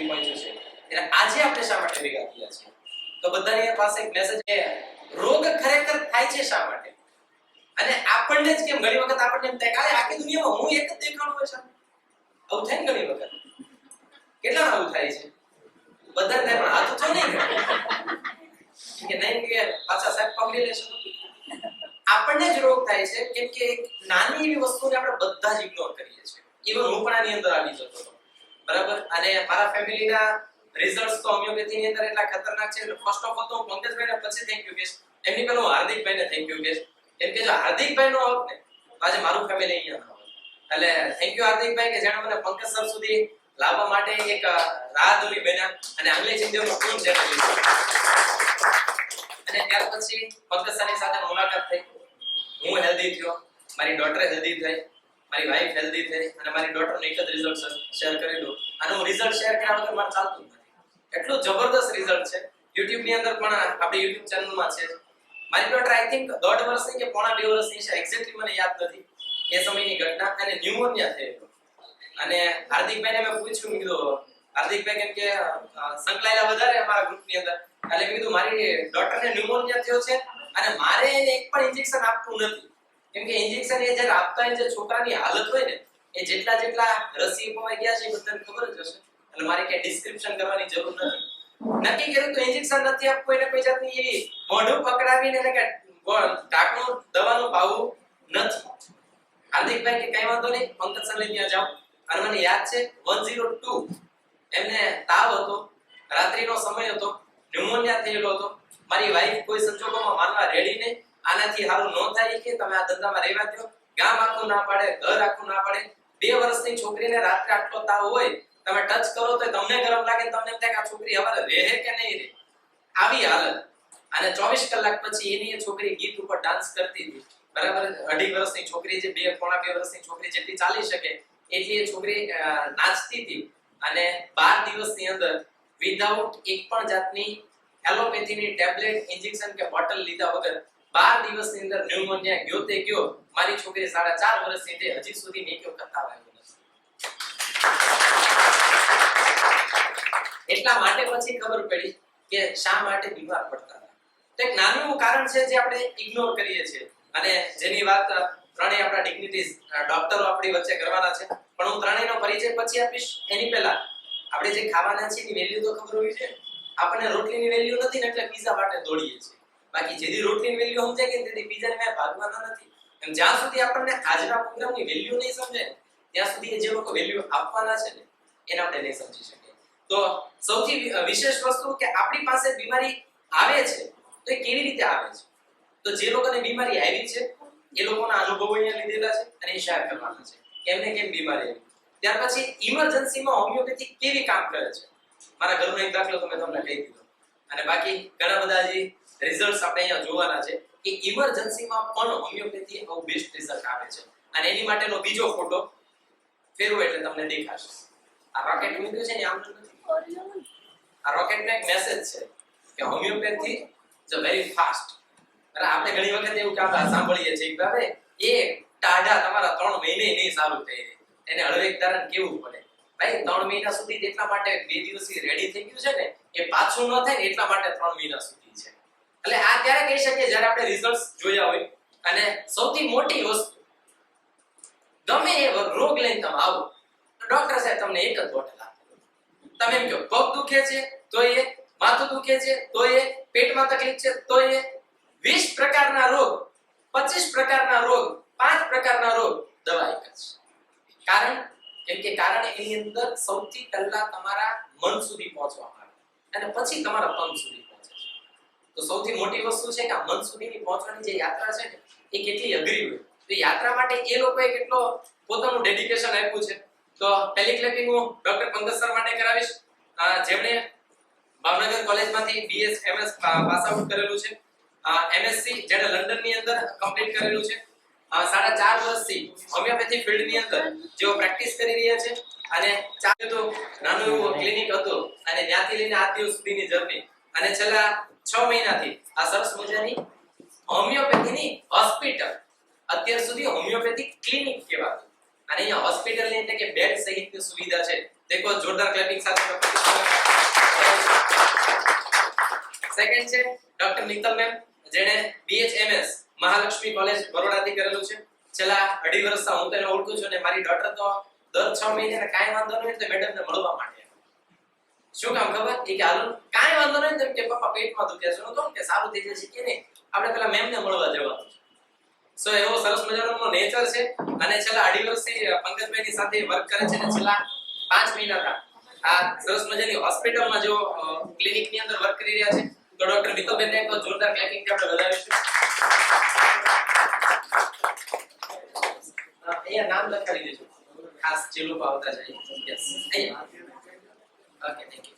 પહોંચ્યું છે. એટલે આજે આપણે શા માટે ભેગા થયા છીએ? તો બધાની પાસે એક મેસેજ છે, રોગ ખરેખર થાય છે શા માટે? અને આપણને જ કેમ ઘણી વખત આપણને એમ થાય કે આખી દુનિયામાં હું એક જ દેખાણું હોય છે. આવું થાય ઘણી વખત. કેટલા આવું થાય છે? બધા થાય પણ આ તો છો નહીં કે નહીં કે પાછા સાહેબ પકડી લેશો. આપણને જ રોગ થાય છે કેમ કે નાની એવી વસ્તુને આપણે બધા જ ઇગ્નોર કરીએ છીએ. ઇવન હું પણ આની અંદર આવી જતો હતો, બરાબર. અને મારા ફેમિલીના રિઝલ્ટ્સ તો હોમિયોપેથીની અંદર એટલા ખતરનાક છે. ફર્સ્ટ ઓફ ઓલ તો હું પંકજભાઈને પછી થેન્ક યુ કહીશ. એમની પહેલા હું હાર્દિકભાઈને થેન્ક યુ કહીશ. કેમ કે જો હાર્દિકભાઈ નો હોત ને આજે મારું ફેમિલી અહીંયા ન હોત. એટલે થેન્ક યુ હાર્દિકભાઈ કે જેણે મને પંકજ સર સુધી લાવવા માટે એક રાહ દોરી બન્યા અને આંગળી ચિંધ્યોનો પૂર્ણ ચેનલ લીધો. અને ત્યાર પછી પંકજ સરની સાથે મુલાકાત થઈ. હું હેલ્ધી થયો, મારી ડોટર હેલ્ધી થઈ, મારી વાઈફ હેલ્ધી થઈ અને મારી ડોટરનો એક જ રિઝલ્ટ શેર કરી દઉં. અને હું રિઝલ્ટ શેર કર્યા વગર મારે ચાલતું નથી. એટલું જબરદસ્ત રિઝલ્ટ છે. YouTube ની અંદર પણ આપણી YouTube ચેનલમાં છે. મારી ડોટર આઈ થિંક 1.5 વર્ષની કે 1.5 વર્ષની છે, એક્ઝેક્ટલી મને યાદ નથી એ સમયની ઘટના. અને ન્યુમોનિયા થયેલો. અને હાર્દિકભાઈને મેં પૂછ્યું, મેં કીધું હાર્દિકભાઈ કેમ કે સંકળાયેલા વધારે અમારા ગ્રુપની અંદર, એટલે મેં કીધું મારી ડોટરને ન્યુમોનિયા થયો છે અને મારે એને એક પણ ઇન્જેક્શન આપવું નથી. કેમ કે ઇન્જેક્શન એ જ્યારે આપતા હોય જે છોકરાની હાલત હોય ને એ જેટલા રસી પવાઈ ગયા છે એ બધાને ખબર જ હશે. એટલે મારે કે ડિસ્ક્રિપ્શન કરવાની જરૂર નથી. નક્કી કર્યું તો ઇન્જેક્શન નથી આપવું, એને કોઈ જાતની એવી મોઢું પકડાવીને એને કે ઢાંકણું દવાનું પાવું નથી. હાર્દિકભાઈ કે કઈ વાંધો નહીં, પંકજ સર ત્યાં જાઓ. અને મને યાદ છે 102 એમને તાવ હતો, રાત્રિનો સમય હતો, ન્યુમોનિયા થયેલો હતો. મારી વાઈફ કોઈ સંજોગોમાં માનવા રેડી નહીં. આનાથી સારું ન થાય કે તમે આ ધંધામાં રહેવા દો. ગામ આખું ના પાડે, ઘર આખું ના પાડે. 2 વર્ષની છોકરીને રાત્રે આટલો તાવ હોય, તમે ટચ કરો તો તમને ગરમ લાગે, તમને એમ થાય કે આ છોકરી હવારે રહે કે નહીં રહે. આવી હાલત. અને 24 કલાક પછી એની છોકરી ગીત ઉપર ડાન્સ કરતી હતી, બરાબર. 2.5 વર્ષની છોકરી જે 2.5 વર્ષની છોકરી જેટલી ચાલી શકે એટલી એ છોકરી નાચતી હતી. અને 12 દિવસની અંદર વિધાઉટ એક પણ જાતની એલોપેથીની ટેબ્લેટ, ઇન્જેક્શન કે બોટલ લીધા વગર 12 દિવસની અંદર ન્યુમોનિયા ગયો તે ગયો. મારી છોકરી 4.5 વર્ષની છે, હજી સુધી મેં કયો કરતા આવ્યો નથી. એટલા માટે પછી ખબર પડી કે શા માટે બીમાર પડતા હતા. તો એક નાનું કારણ છે જે આપણે ઇગ્નોર કરીએ છીએ. અને જેની વાત ત્રણેય આપણા ડિગ્નિટીઝ ડોક્ટરો આપણી વચ્ચે કરવાના છે. પણ હું ત્રણેયનો પરિચય પછી આપીશ. એની પહેલા આપણે જે ખાવાના છે એની વેલ્યુ તો ખબર હોવી જોઈએ. આપણને રોટલીની વેલ્યુ નથી ને એટલે પીઝા માટે દોડીએ છીએ. બાકી જેથી રોટલીની વેલ્યુ સમજાય કે તેથી પીઝાને મેં ભાગવાના નથી. એમ જ્યાં સુધી આપણને આજના પ્રોગ્રામની વેલ્યુ નહીં સમજે ત્યાં સુધી જે લોકો વેલ્યુ આપવાના છે ને એને આપણે નહીં સમજી શકીએ. તો સૌથી વિશેષ વસ્તુ કે આપણી પાસે બીમારી આવે છે તો એ કેવી રીતે આવે છે? તો જે લોકોને બીમારી આવી છે એ લોકોના અનુભવો અહીંયા લીધેલા છે અને એ શેર કરવાના છે. કેમને કેમ બીમારી આવી. ત્યાર પછી ઇમરજન્સીમાં હોમિયોપેથી કેવી કામ કરે છે. મારા ઘરનો એક દાખલો તો મેં તમને કહી દીધો. અને બાકી ઘણા બધા જે રિઝલ્ટ્સ આપણે અહીંયા જોવાના છે કે ઇમરજન્સીમાં પણ હોમિયોપેથી આવું બેસ્ટ રિઝલ્ટ આવે છે. અને એની માટેનો બીજો ફોટો ફેરવો એટલે તમને દેખાશે. આ રોકેટ મૂક્યું છે ને આમ નથી. આ રોકેટનો એક મેસેજ છે કે હોમિયોપેથી ઇઝ વેરી ફાસ્ટ. અને આપણે ઘણી વખત એવું કે આપણે સાંભળીએ છીએ કે ભાઈ એ ટાઢા તમારા 3 મહિને નહીં સારું થઈ રહે, એને હળવેક ધારણ કેવું પડે. ભાઈ 3 મહિના સુધી એટલા માટે 2 દિવસથી રેડી થઈ ગયું છે ને એ પાછું ન થાય ને એટલા માટે 3 મહિના સુધી છે. એટલે આ ત્યારે કહી શકીએ જ્યારે આપણે રિઝલ્ટ્સ જોયા હોય. અને સૌથી મોટી વસ્તુ ગમે એ રોગ લઈને તમે આવો તો ડોક્ટર સાહેબ તમને એક જ બોટલ આપે. તમે એમ કહો પગ દુખે છે તો એ, માથું દુખે છે તો એ, પેટમાં તકલીફ છે તો એ, 20 પ્રકારના રોગ, 25 પ્રકારના રોગ, 5 પ્રકારના રોગ, દવા એક જ. કારણ કેમ કે કારણ એની અંદર સૌથી પહેલા તમારા મન સુધી પહોંચવામાં આવે અને પછી તમારા તન સુધી પહોંચે છે. તો સૌથી મોટી વસ્તુ છે કે આ મન સુધીની પહોંચવાની જે યાત્રા છે ને એ કેટલી અઘરી હોય. તો યાત્રા માટે એ લોકોએ કેટલો પોતાનું ડેડિકેશન આપ્યું છે. તો પહેલી ક્લેપિંગ હું ડોક્ટર પંકજ સર માટે કરાવીશ, જેમણે ભાવનગર કોલેજમાંથી BS MS પાસ આઉટ કરેલું છે. MSc જેણે લંડનની અંદર કમ્પ્લીટ કરેલું છે. 4.5 વર્ષથી હોમિયોપેથી ફિલ્ડની અંદર જેઓ પ્રેક્ટિસ કરી રહ્યા છે. અને ચાલતું નાનું એવું ક્લિનિક હતું અને ત્યાંથી લઈને આજ દિવસ સુધીની જર્ની. અને છેલ્લા 6 મહિનાથી આ સરસ મજાની હોમિયોપેથીની હોસ્પિટલ, અત્યાર સુધી હોમિયોપેથી ક્લિનિક કહેવાતું અને અહીંયા હોસ્પિટલ એટલે કે બેડ સહિતની સુવિધા છે. દેખો જોરદાર ક્લેપિંગ સાથે સેકન્ડ છે ડોક્ટર નીતલ મેમ, જેણે BHMS મહાલક્ષ્મી કોલેજ બરોડાથી કરેલું છે. છેલ્લા 2.5 વર્ષથી હું તેને ઓળખું છું અને મારી ડોટર તો દર 6 મહિને કાંઈ વાંધો નહીં તો મેડમને મળવા માંડે. શું કામ ખબર? એ કે હાલો કાંઈ વાંધો નહીં તેમ કે પપ્પા પેટમાં દુખે છે. હું કહું કે સારું થઈ જશે કે નહીં, આપણે પેલા મેમને મળવા જવાનું છે. સો એવો સરસ મજાનો નેચર છે અને છેલ્લા 2.5 વર્ષથી પંકજભાઈની સાથે વર્ક કરે છે અને છેલ્લા 5 મહિનાથી આ સરસ મજાની હોસ્પિટલમાં જો ક્લિનિકની અંદર વર્ક કરી રહ્યા છે. તો ડોક્ટર મિત્તલબેનને એક જોરદાર ક્લેપિંગથી આપણે વધાવીશું. અહીંયા નામ લખાવી દેજો ખાસ જે લોકો આવતા જાય. યસ, અહીંયા. Okay, thank you.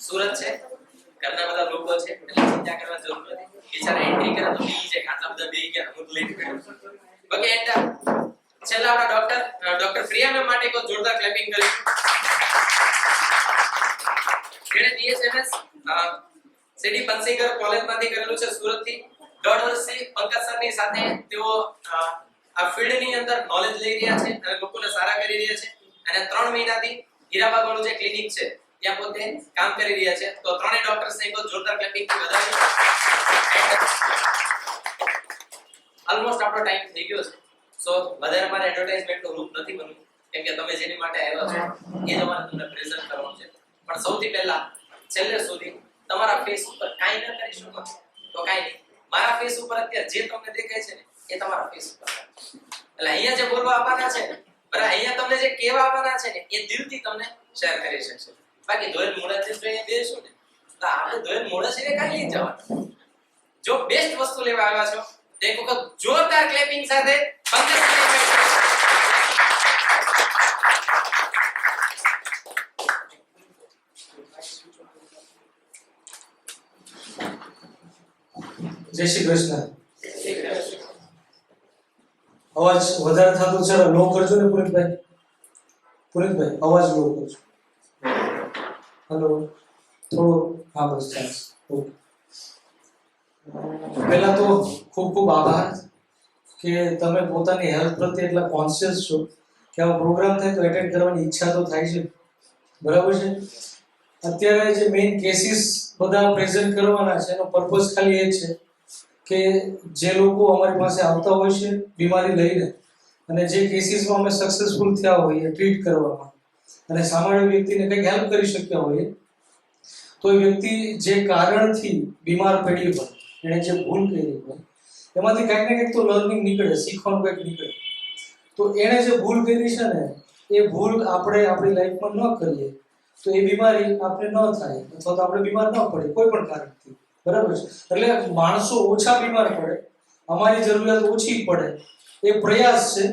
સુરત છે, ઘરના બધા લોકો છે એટલે ચિંતા કરવા જરૂર નથી. બિચારા એન્ટ્રી કરે તો બી છે, આટલા બધા બેહી ગયા, હું લેટ પડ્યો. ઓકે, એન્ડ છેલ્લા આપણા ડોક્ટર પ્રિયા મેમ માટે એક જોરદાર ક્લેપિંગ કરીશું. જેણે BHMS સિટી પનસીગર કોલેજમાંથી કરેલું છે સુરતથી. 1.5 વર્ષથી પંકજ સરની સાથે તેઓ આ ફિલ્ડની અંદર નોલેજ લઈ રહ્યા છે અને લોકોને સારા કરી રહ્યા છે અને 3 મહિનાથી હીરાબાગ વાળું જે ક્લિનિક છે ત્યાં પોતે કામ કરી રહ્યા છે. તો ત્રણેય ડોક્ટર્સને એક જોરદાર ક્લેપિંગથી વધાવીએ. ઓલમોસ્ટ આપણો ટાઈમ થઈ ગયો છે. સો વધારે મારે એડવર્ટાઇઝમેન્ટનું રૂપ નથી બનવું કેમ કે તમે જેની માટે આવ્યા છો એ જ અમારે તમને પ્રેઝન્ટ કરવાનું છે. પણ સૌથી પહેલા છેલ્લે સુધી તમારા ફેસ ઉપર કાંઈ ન કરી શકો તો કાંઈ નહીં. મારા ફેસ ઉપર અત્યારે જે તમને દેખાય છે ને એ તમારા ફેસ ઉપર એટલે અહીંયા જે બોલવા આવવાના છે ને બરાબર, અહીંયા તમને જે કહેવા આવવાના છે ને એ દિલથી તમને શેર કરી શકશો. બાકી ધોયેલ મોઢા જે જોઈએ બેસું ને તો આપણે ધોયેલ મોઢા છે કાંઈ લઈ જવાનું. જો બેસ્ટ વસ્તુ લેવા આવ્યા છો તો એક વખત જોરદાર ક્લેપિંગ સાથે જય શ્રી કૃષ્ણ. અવાજ વધારે થતો છે, લો કરજો ને પુનિતભાઈ. પુનિતભાઈ અવાજ લો કરજો. હેલો, થોડો હા બસ ચાન્સ. ઓકે, પહેલા તો ખૂબ ખૂબ આભાર કે તમે પોતાની હેલ્થ પ્રત્યે એટલા કોન્શિયસ છો કે આ પ્રોગ્રામ થાય તો એટેન્ડ કરવાની ઈચ્છા તો થાય છે. બરાબર છે. અત્યારે જે મેઇન કેસીસ બધા પ્રેઝન્ટ કરવાના છે એનો પર્પઝ ખાલી એ છે કે જે લોકો અમારી પાસે આવતા હોય છે બીમારી લઈને અને જે કેસીસમાં અમે સક્સેસફુલ થયા હોઈએ ટ્રીટ કરવામાં અને સામાન્ય વ્યક્તિને કંઈક હેલ્પ કરી શક્યા હોઈએ તો એ વ્યક્તિ જે કારણથી બીમાર પડી હોય, એણે જે ભૂલ કરી હોય એમાંથી કંઈક ને કંઈક તો લર્નિંગ નીકળે, શીખવાનું કંઈક નીકળે. તો એણે જે ભૂલ કરી છે ને એ ભૂલ આપણે આપણી લાઈફમાં ન કરીએ તો એ બીમારી આપણે ન થાય અથવા તો આપણે બીમાર ન પડે કોઈ પણ કારણથી. બરાબર છે. એટલે માણસો ઓછા બીમાર પડે, અમારી જરૂરિયાત ઓછી પડે એ પ્રયાસ છે.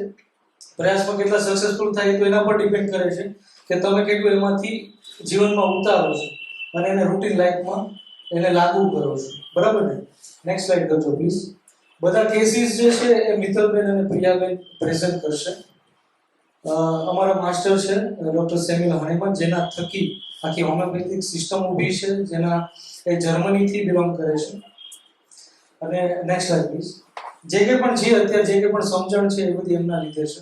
પ્રયાસમાં કેટલા સક્સેસફુલ થાય તો એના પર ડિપેન્ડ કરે છે કે તમે કેટલું એમાંથી જીવનમાં ઉતારો છો અને એને રૂટીન લાઈફમાં એને લાગુ કરો છો. બરાબર ને? નેક્સ્ટ સ્લાઇડ કરજો પ્લીઝ. બધા કેસીસ જે છે એ મિત્તલબેન અને પ્રિયાબેન પ્રેઝન્ટ કરશે. અમારા માસ્ટર છે ડોક્ટર સેમ્યુઅલ હનીમન, જેના થકી આખી હોમિયોપેથિક સિસ્ટમ ઊભી છે, જેના એ જર્મનીથી બિલોંગ કરે છે. અને નેક્સ્ટ સ્લાઇડ પ્લીઝ. જે કે પણ છે અત્યારે જે કે પણ સમજણ છે એ બધી એમના લીધે છે.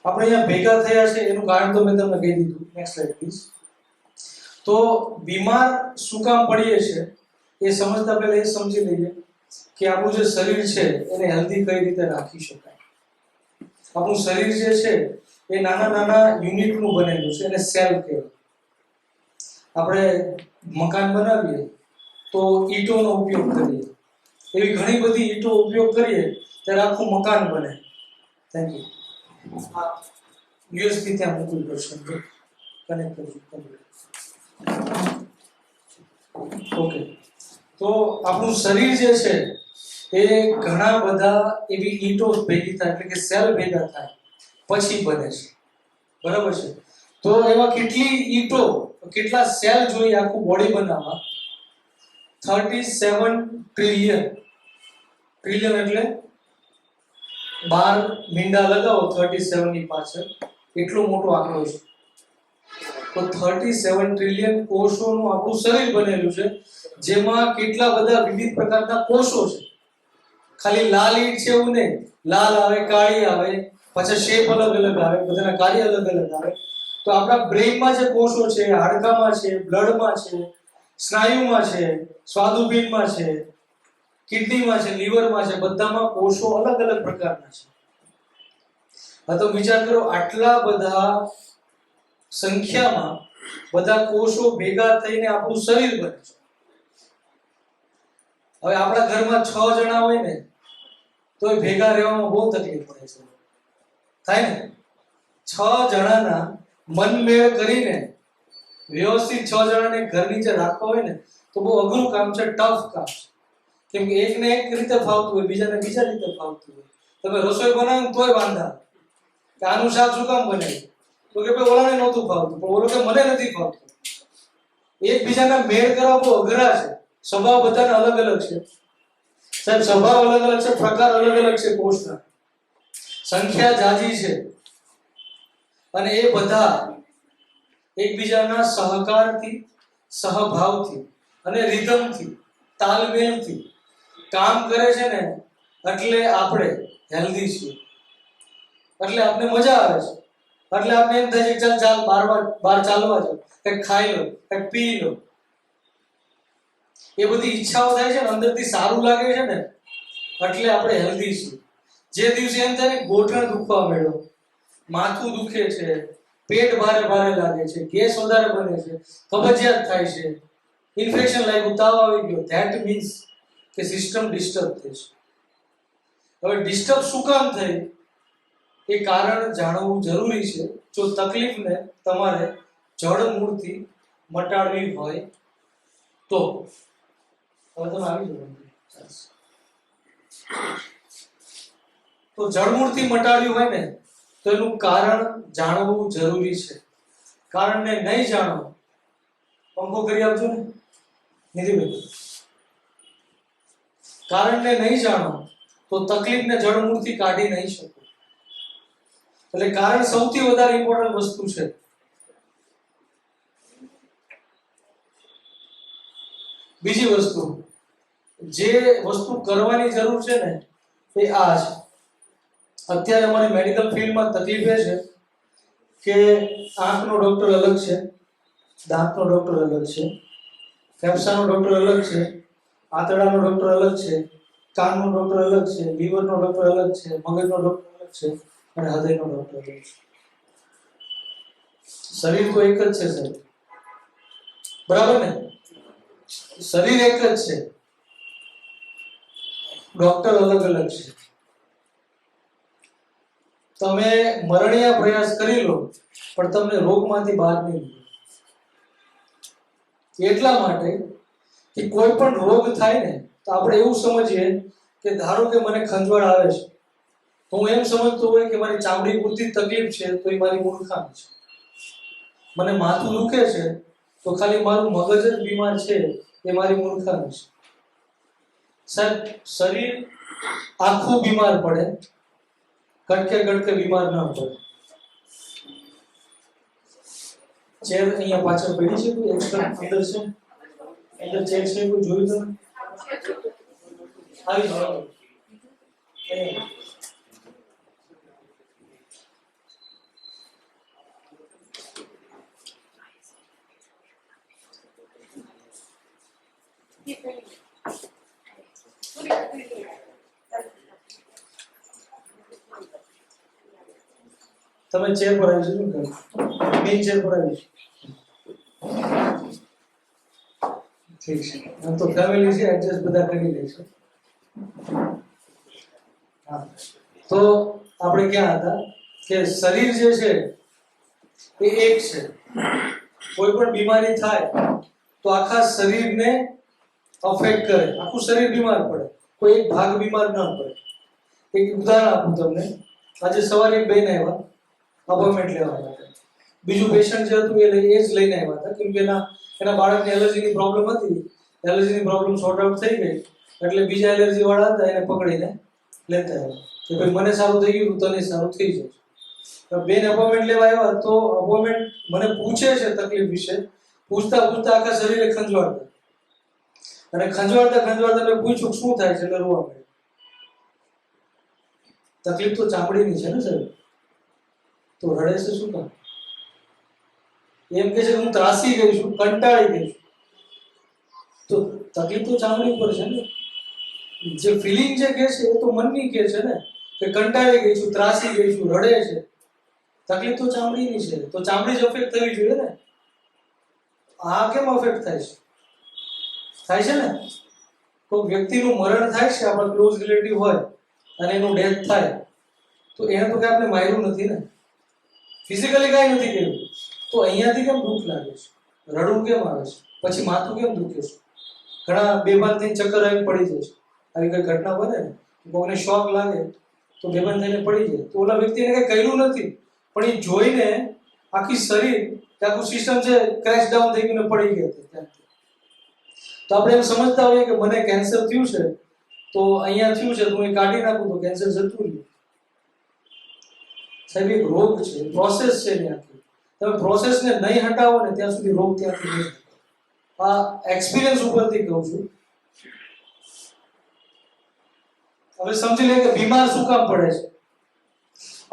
આપણે અહીંયા ભેગા થયા છે એનું કારણ તો મેં તમને કહી દીધું. Next slide please. તો બીમાર શું કામ પડીએ છે એ સમજતા પહેલા એ સમજી લઈએ કે આપણું જે શરીર છે એને હેલ્ધી કઈ રીતે રાખી શકાય. આપણું શરીર જે છે એ નાના નાના યુનિટનું બનેલું છે, એને સેલ કહેવાય. આપણે મકાન બનાવીએ તો ઈંટોનો ઉપયોગ કરીએ, એવી ઘણી બધી ઈંટો ઉપયોગ કરીએ ત્યારે આખું મકાન બને. Thank you. યુએસબી ત્યાં મૂકવું પડશે, કનેક્ટ કરજો. ઓકે, તો આપણું શરીર જે છે એ ઘણા બધા એવી ઈંટો ભેગી થાય એટલે કે સેલ ભેગા થાય પછી બને છે. બરાબર છે. તો એવા કેટલી ઈંટો, કેટલા સેલ જોઈએ આખું બોડી બનાવવા? 37 ટ્રિલિયન. ટ્રિલિયન એટલે 12 મીંડા લગાવો 37 ની પાછળ, એટલો મોટો આંકડો છે. તો 37 ટ્રિલિયન કોષોનું આપણું શરીર બનેલું છે, જેમાં કેટલા બધા વિવિધ પ્રકારના કોષો છે. ખાલી લાલ ઈંટ છે એવું નહીં, લાલ આવે, કાળી આવે, પછી શેપ અલગ અલગ આવે, બધાના કાર્ય અલગ અલગ આવે. તો આપણા બ્રેઇનમાં જે કોષો છે, હાડકામાં છે, બ્લડમાં છે, સ્નાયુમાં છે, સ્વાદુપિંડમાં છે, કિડનીમાં છે, લીવરમાં છે, બધામાં કોષો અલગ અલગ પ્રકારના છે. હા, તો વિચાર કરો, આટલા બધા સંખ્યામાં બધા કોષો ભેગા થઈને આપણું શરીર બને છે. હવે આપણા ઘરમાં 6 જણા હોય ને તો એ ભેગા રહેવામાં બહુ તકલીફ પડે છે, થાય ને? 6 જણાના મનમેળ કરીને વ્યવસ્થિત 6 જણાને ઘર નીચે રાખવા હોય ને તો બહુ અઘરું કામ છે, ટફ કામ છે. કેમ કે એકને એક રીતે ફાવતું હોય, બીજાને બીજા રીતે ફાવતું હોય. તમે રસોઈ બનાવો તોય વાંધા કે આનું શાક શું કામ બનાવ્યું, તો કે ભાઈ ઓલાને નહોતું ફાવતું, પણ ઓલો કે મને નથી ફાવતું. એકબીજાના મેળ કરવા બહુ અઘરા છે. સ્વભાવ બધાના અલગ અલગ છે સાહેબ, સ્વભાવ અલગ અલગ છે, પ્રકાર અલગ અલગ છે, કોષના સંખ્યા જાજી છે, અને એ બધા એકબીજાના સહકારથી, સહભાવથી અને રિધમથી, તાલમેલથી કામ કરે છે ને, એટલે આપણે હેલ્ધી છીએ, એટલે આપણે મજા આવે છે, એટલે આપણે એમ થાય છે ચાલ ચાલ બહાર ચાલવા જાવ, કંઈક ખાઈ લો, કંઈક પી લો. એ બધી ઈચ્છાઓ થાય છે ને, અંદરથી સારું લાગે છે ને, એટલે આપણે હેલ્ધી છીએ. જે દિવસે એમ થાય ને ગોઠણ દુખવા માંડ્યો, માથું દુખે છે, પેટ ભારે ભારે લાગે છે, ગેસ વધારે બને છે, કબજિયાત થાય છે, ઇન્ફેક્શન લાગ્યું, તાવ આવી ગયો, ધેટ મીન્સ કે સિસ્ટમ ડિસ્ટર્બ થઈ છે. હવે ડિસ્ટર્બ શું કામ થઈ એ કારણ જાણવું જરૂરી છે. જો તકલીફને તમારે જડ મૂળથી મટાડવી હોય તો. હવે તમે આવી જાઓ. તો જડમૂળથી મટાડ્યું હોય ને તો એનું કારણ જાણવું જરૂરી છે. કારણને નહીં જાણો, પંખો કરી આપજો ને નિધિભાઈ. કારણને નહીં જાણો તો તકલીફને જડમૂળથી કાઢી નહીં શકો. એટલે કારણ સૌથી વધારે ઇમ્પોર્ટન્ટ વસ્તુ છે. બીજી વસ્તુ, જે વસ્તુ કરવાની જરૂર છે ને એ આ છે. અત્યારે અમારી મેડિકલ ફિલ્ડમાં તકલીફ એ છે કે આંખનો ડોક્ટર અલગ છે, દાંતનો ડોક્ટર અલગ છે, ફેફસાનો ડોક્ટર અલગ છે, આંતરડાનો ડોક્ટર અલગ છે, કાનનો ડોક્ટર અલગ છે, લીવરનો ડોક્ટર અલગ છે, મગજનો ડોક્ટર અલગ છે અને હૃદયનો ડોક્ટર અલગ છે. શરીર તો એક જ છે સાહેબ, બરાબર ને? શરીર એક જ છે, ડોક્ટર અલગ અલગ છે. તમે મરણીય પ્રયાસ કરી લો પણ તમને રોગમાંથી બહાર નહીં નીકળો. એટલા માટે કે કોઈ પણ રોગ થાય ને તો આપણે એવું સમજીએ કે ધારો કે મને ખંજવાળ આવે છે તો હું એમ સમજતો હોય કે મારી ચામડી પૂરતી તકલીફ છે તો એ મારી મૂર્ખામી છે. મને માથું દુખે છે તો ખાલી મારું મગજ જ બીમાર છે એ મારી મૂર્ખામી છે. સાહેબ, શરીર આખું બીમાર પડે, કટકે કટકે બીમાર ન પડે. ચેર અહીંયા પાછળ પડી છે, કોઈ એક્સ્ટ્રા અંદર છે, અંદર ચેર છે, કોઈ જોયું તમે? આવી જાઓ. તમે ચેર પર આવી જજો, મેઇન ચેર પર આવી જજો. ઠીક છે, આમ તો ફેમિલી છે, એડજસ્ટ બધા કરી લઈશું. હા, તો આપણે ક્યાં હતા કે શરીર જે છે એ એક છે. કોઈ પણ બીમારી થાય તો આખા શરીરને અફેક્ટ કરે, આખું શરીર બીમાર પડે, કોઈ એક ભાગ બીમાર ન પડે. એક ઉદાહરણ આપું તમને. આજે સવારે એક બેન આવ્યા અપોઇન્ટમેન્ટ લેવા માટે. બીજું પેશન્ટ જે હતું એ જ લઈને આવ્યા હતા, કેમ કે એના બાળકને એલર્જીની પ્રોબ્લેમ હતી. એલર્જીની પ્રોબ્લેમ સોર્ટ આઉટ થઈ ગઈ એટલે બીજા એલર્જી વાળા હતા એને પકડીને લેતા આવ્યા કે ભાઈ મને સારું થઈ ગયું, તને સારું થઈ જશે. બેન અપોઇન્ટમેન્ટ લેવા આવ્યા તો અપોઇન્ટમેન્ટ મને પૂછે છે તકલીફ વિશે. પૂછતા પૂછતા આખા શરીરે ખંજવાળતા, અને ખંજવાળતા ખંજવાળતા મેં પૂછ્યું શું થાય છે એટલે રોવા માંડ્યા. તકલીફ તો ચામડીની છે ને સાહેબ, તો રડે છે શું કામ? એમ કે છે હું ત્રાસી ગઈ છું, કંટાળી ગઈ છું. તો તકલીફ તો ચામડી પર છે ને. જે ફિલિંગ જે કે છે એ તો મનની કે છે ને, કે કંટાળી ગઈ છું, ત્રાસી ગઈ છું, રડે છે. તકલીફ તો ચામડીની છે, તો ચામડી જ અફેક્ટ થવી જોઈએ ને. આ કેમ અફેક્ટ થાય છે? થાય છે ને. કોઈ વ્યક્તિનું મરણ થાય છે, આપણા ક્લોઝ રિલેટિવ હોય અને એનું ડેથ થાય, તો એને તો કઈ આપણે માર્યું નથી ને, ફિઝિકલી કાંઈ નથી કર્યું, તો અહીંયાથી કેમ દુઃખ લાગે છે, રડવું કેમ આવે છે, પછી માથું કેમ દુખે છે, ઘણા બેભાન થઈને ચક્કર આવી પડી જાય છે. આવી કઈ ઘટના બને ને, કોઈને શોક લાગે તો બેભાન થઈને પડી જાય, તો ઓલા વ્યક્તિને કઈ કર્યું નથી, પણ એ જોઈને આખી શરીર, આખું સિસ્ટમ છે ક્રેશ ડાઉન થઈ ગયું, પડી ગયું ત્યાંથી. તો આપણે એમ સમજતા હોઈએ કે મને કેન્સર થયું છે, તો અહીંયા થયું છે, તો હું એ કાઢી નાખું તો કેન્સર જતું રહ્યું. સાહેબ એક રોગ છે, પ્રોસેસ છે ને આખી. તમે પ્રોસેસને નહીં હટાવો ને ત્યાં સુધી રોગ ત્યાંથી નહીં. આ એક્સપિરિયન્સ ઉપરથી કહું છું. હવે સમજી લે કે બીમાર શું કામ પડે છે.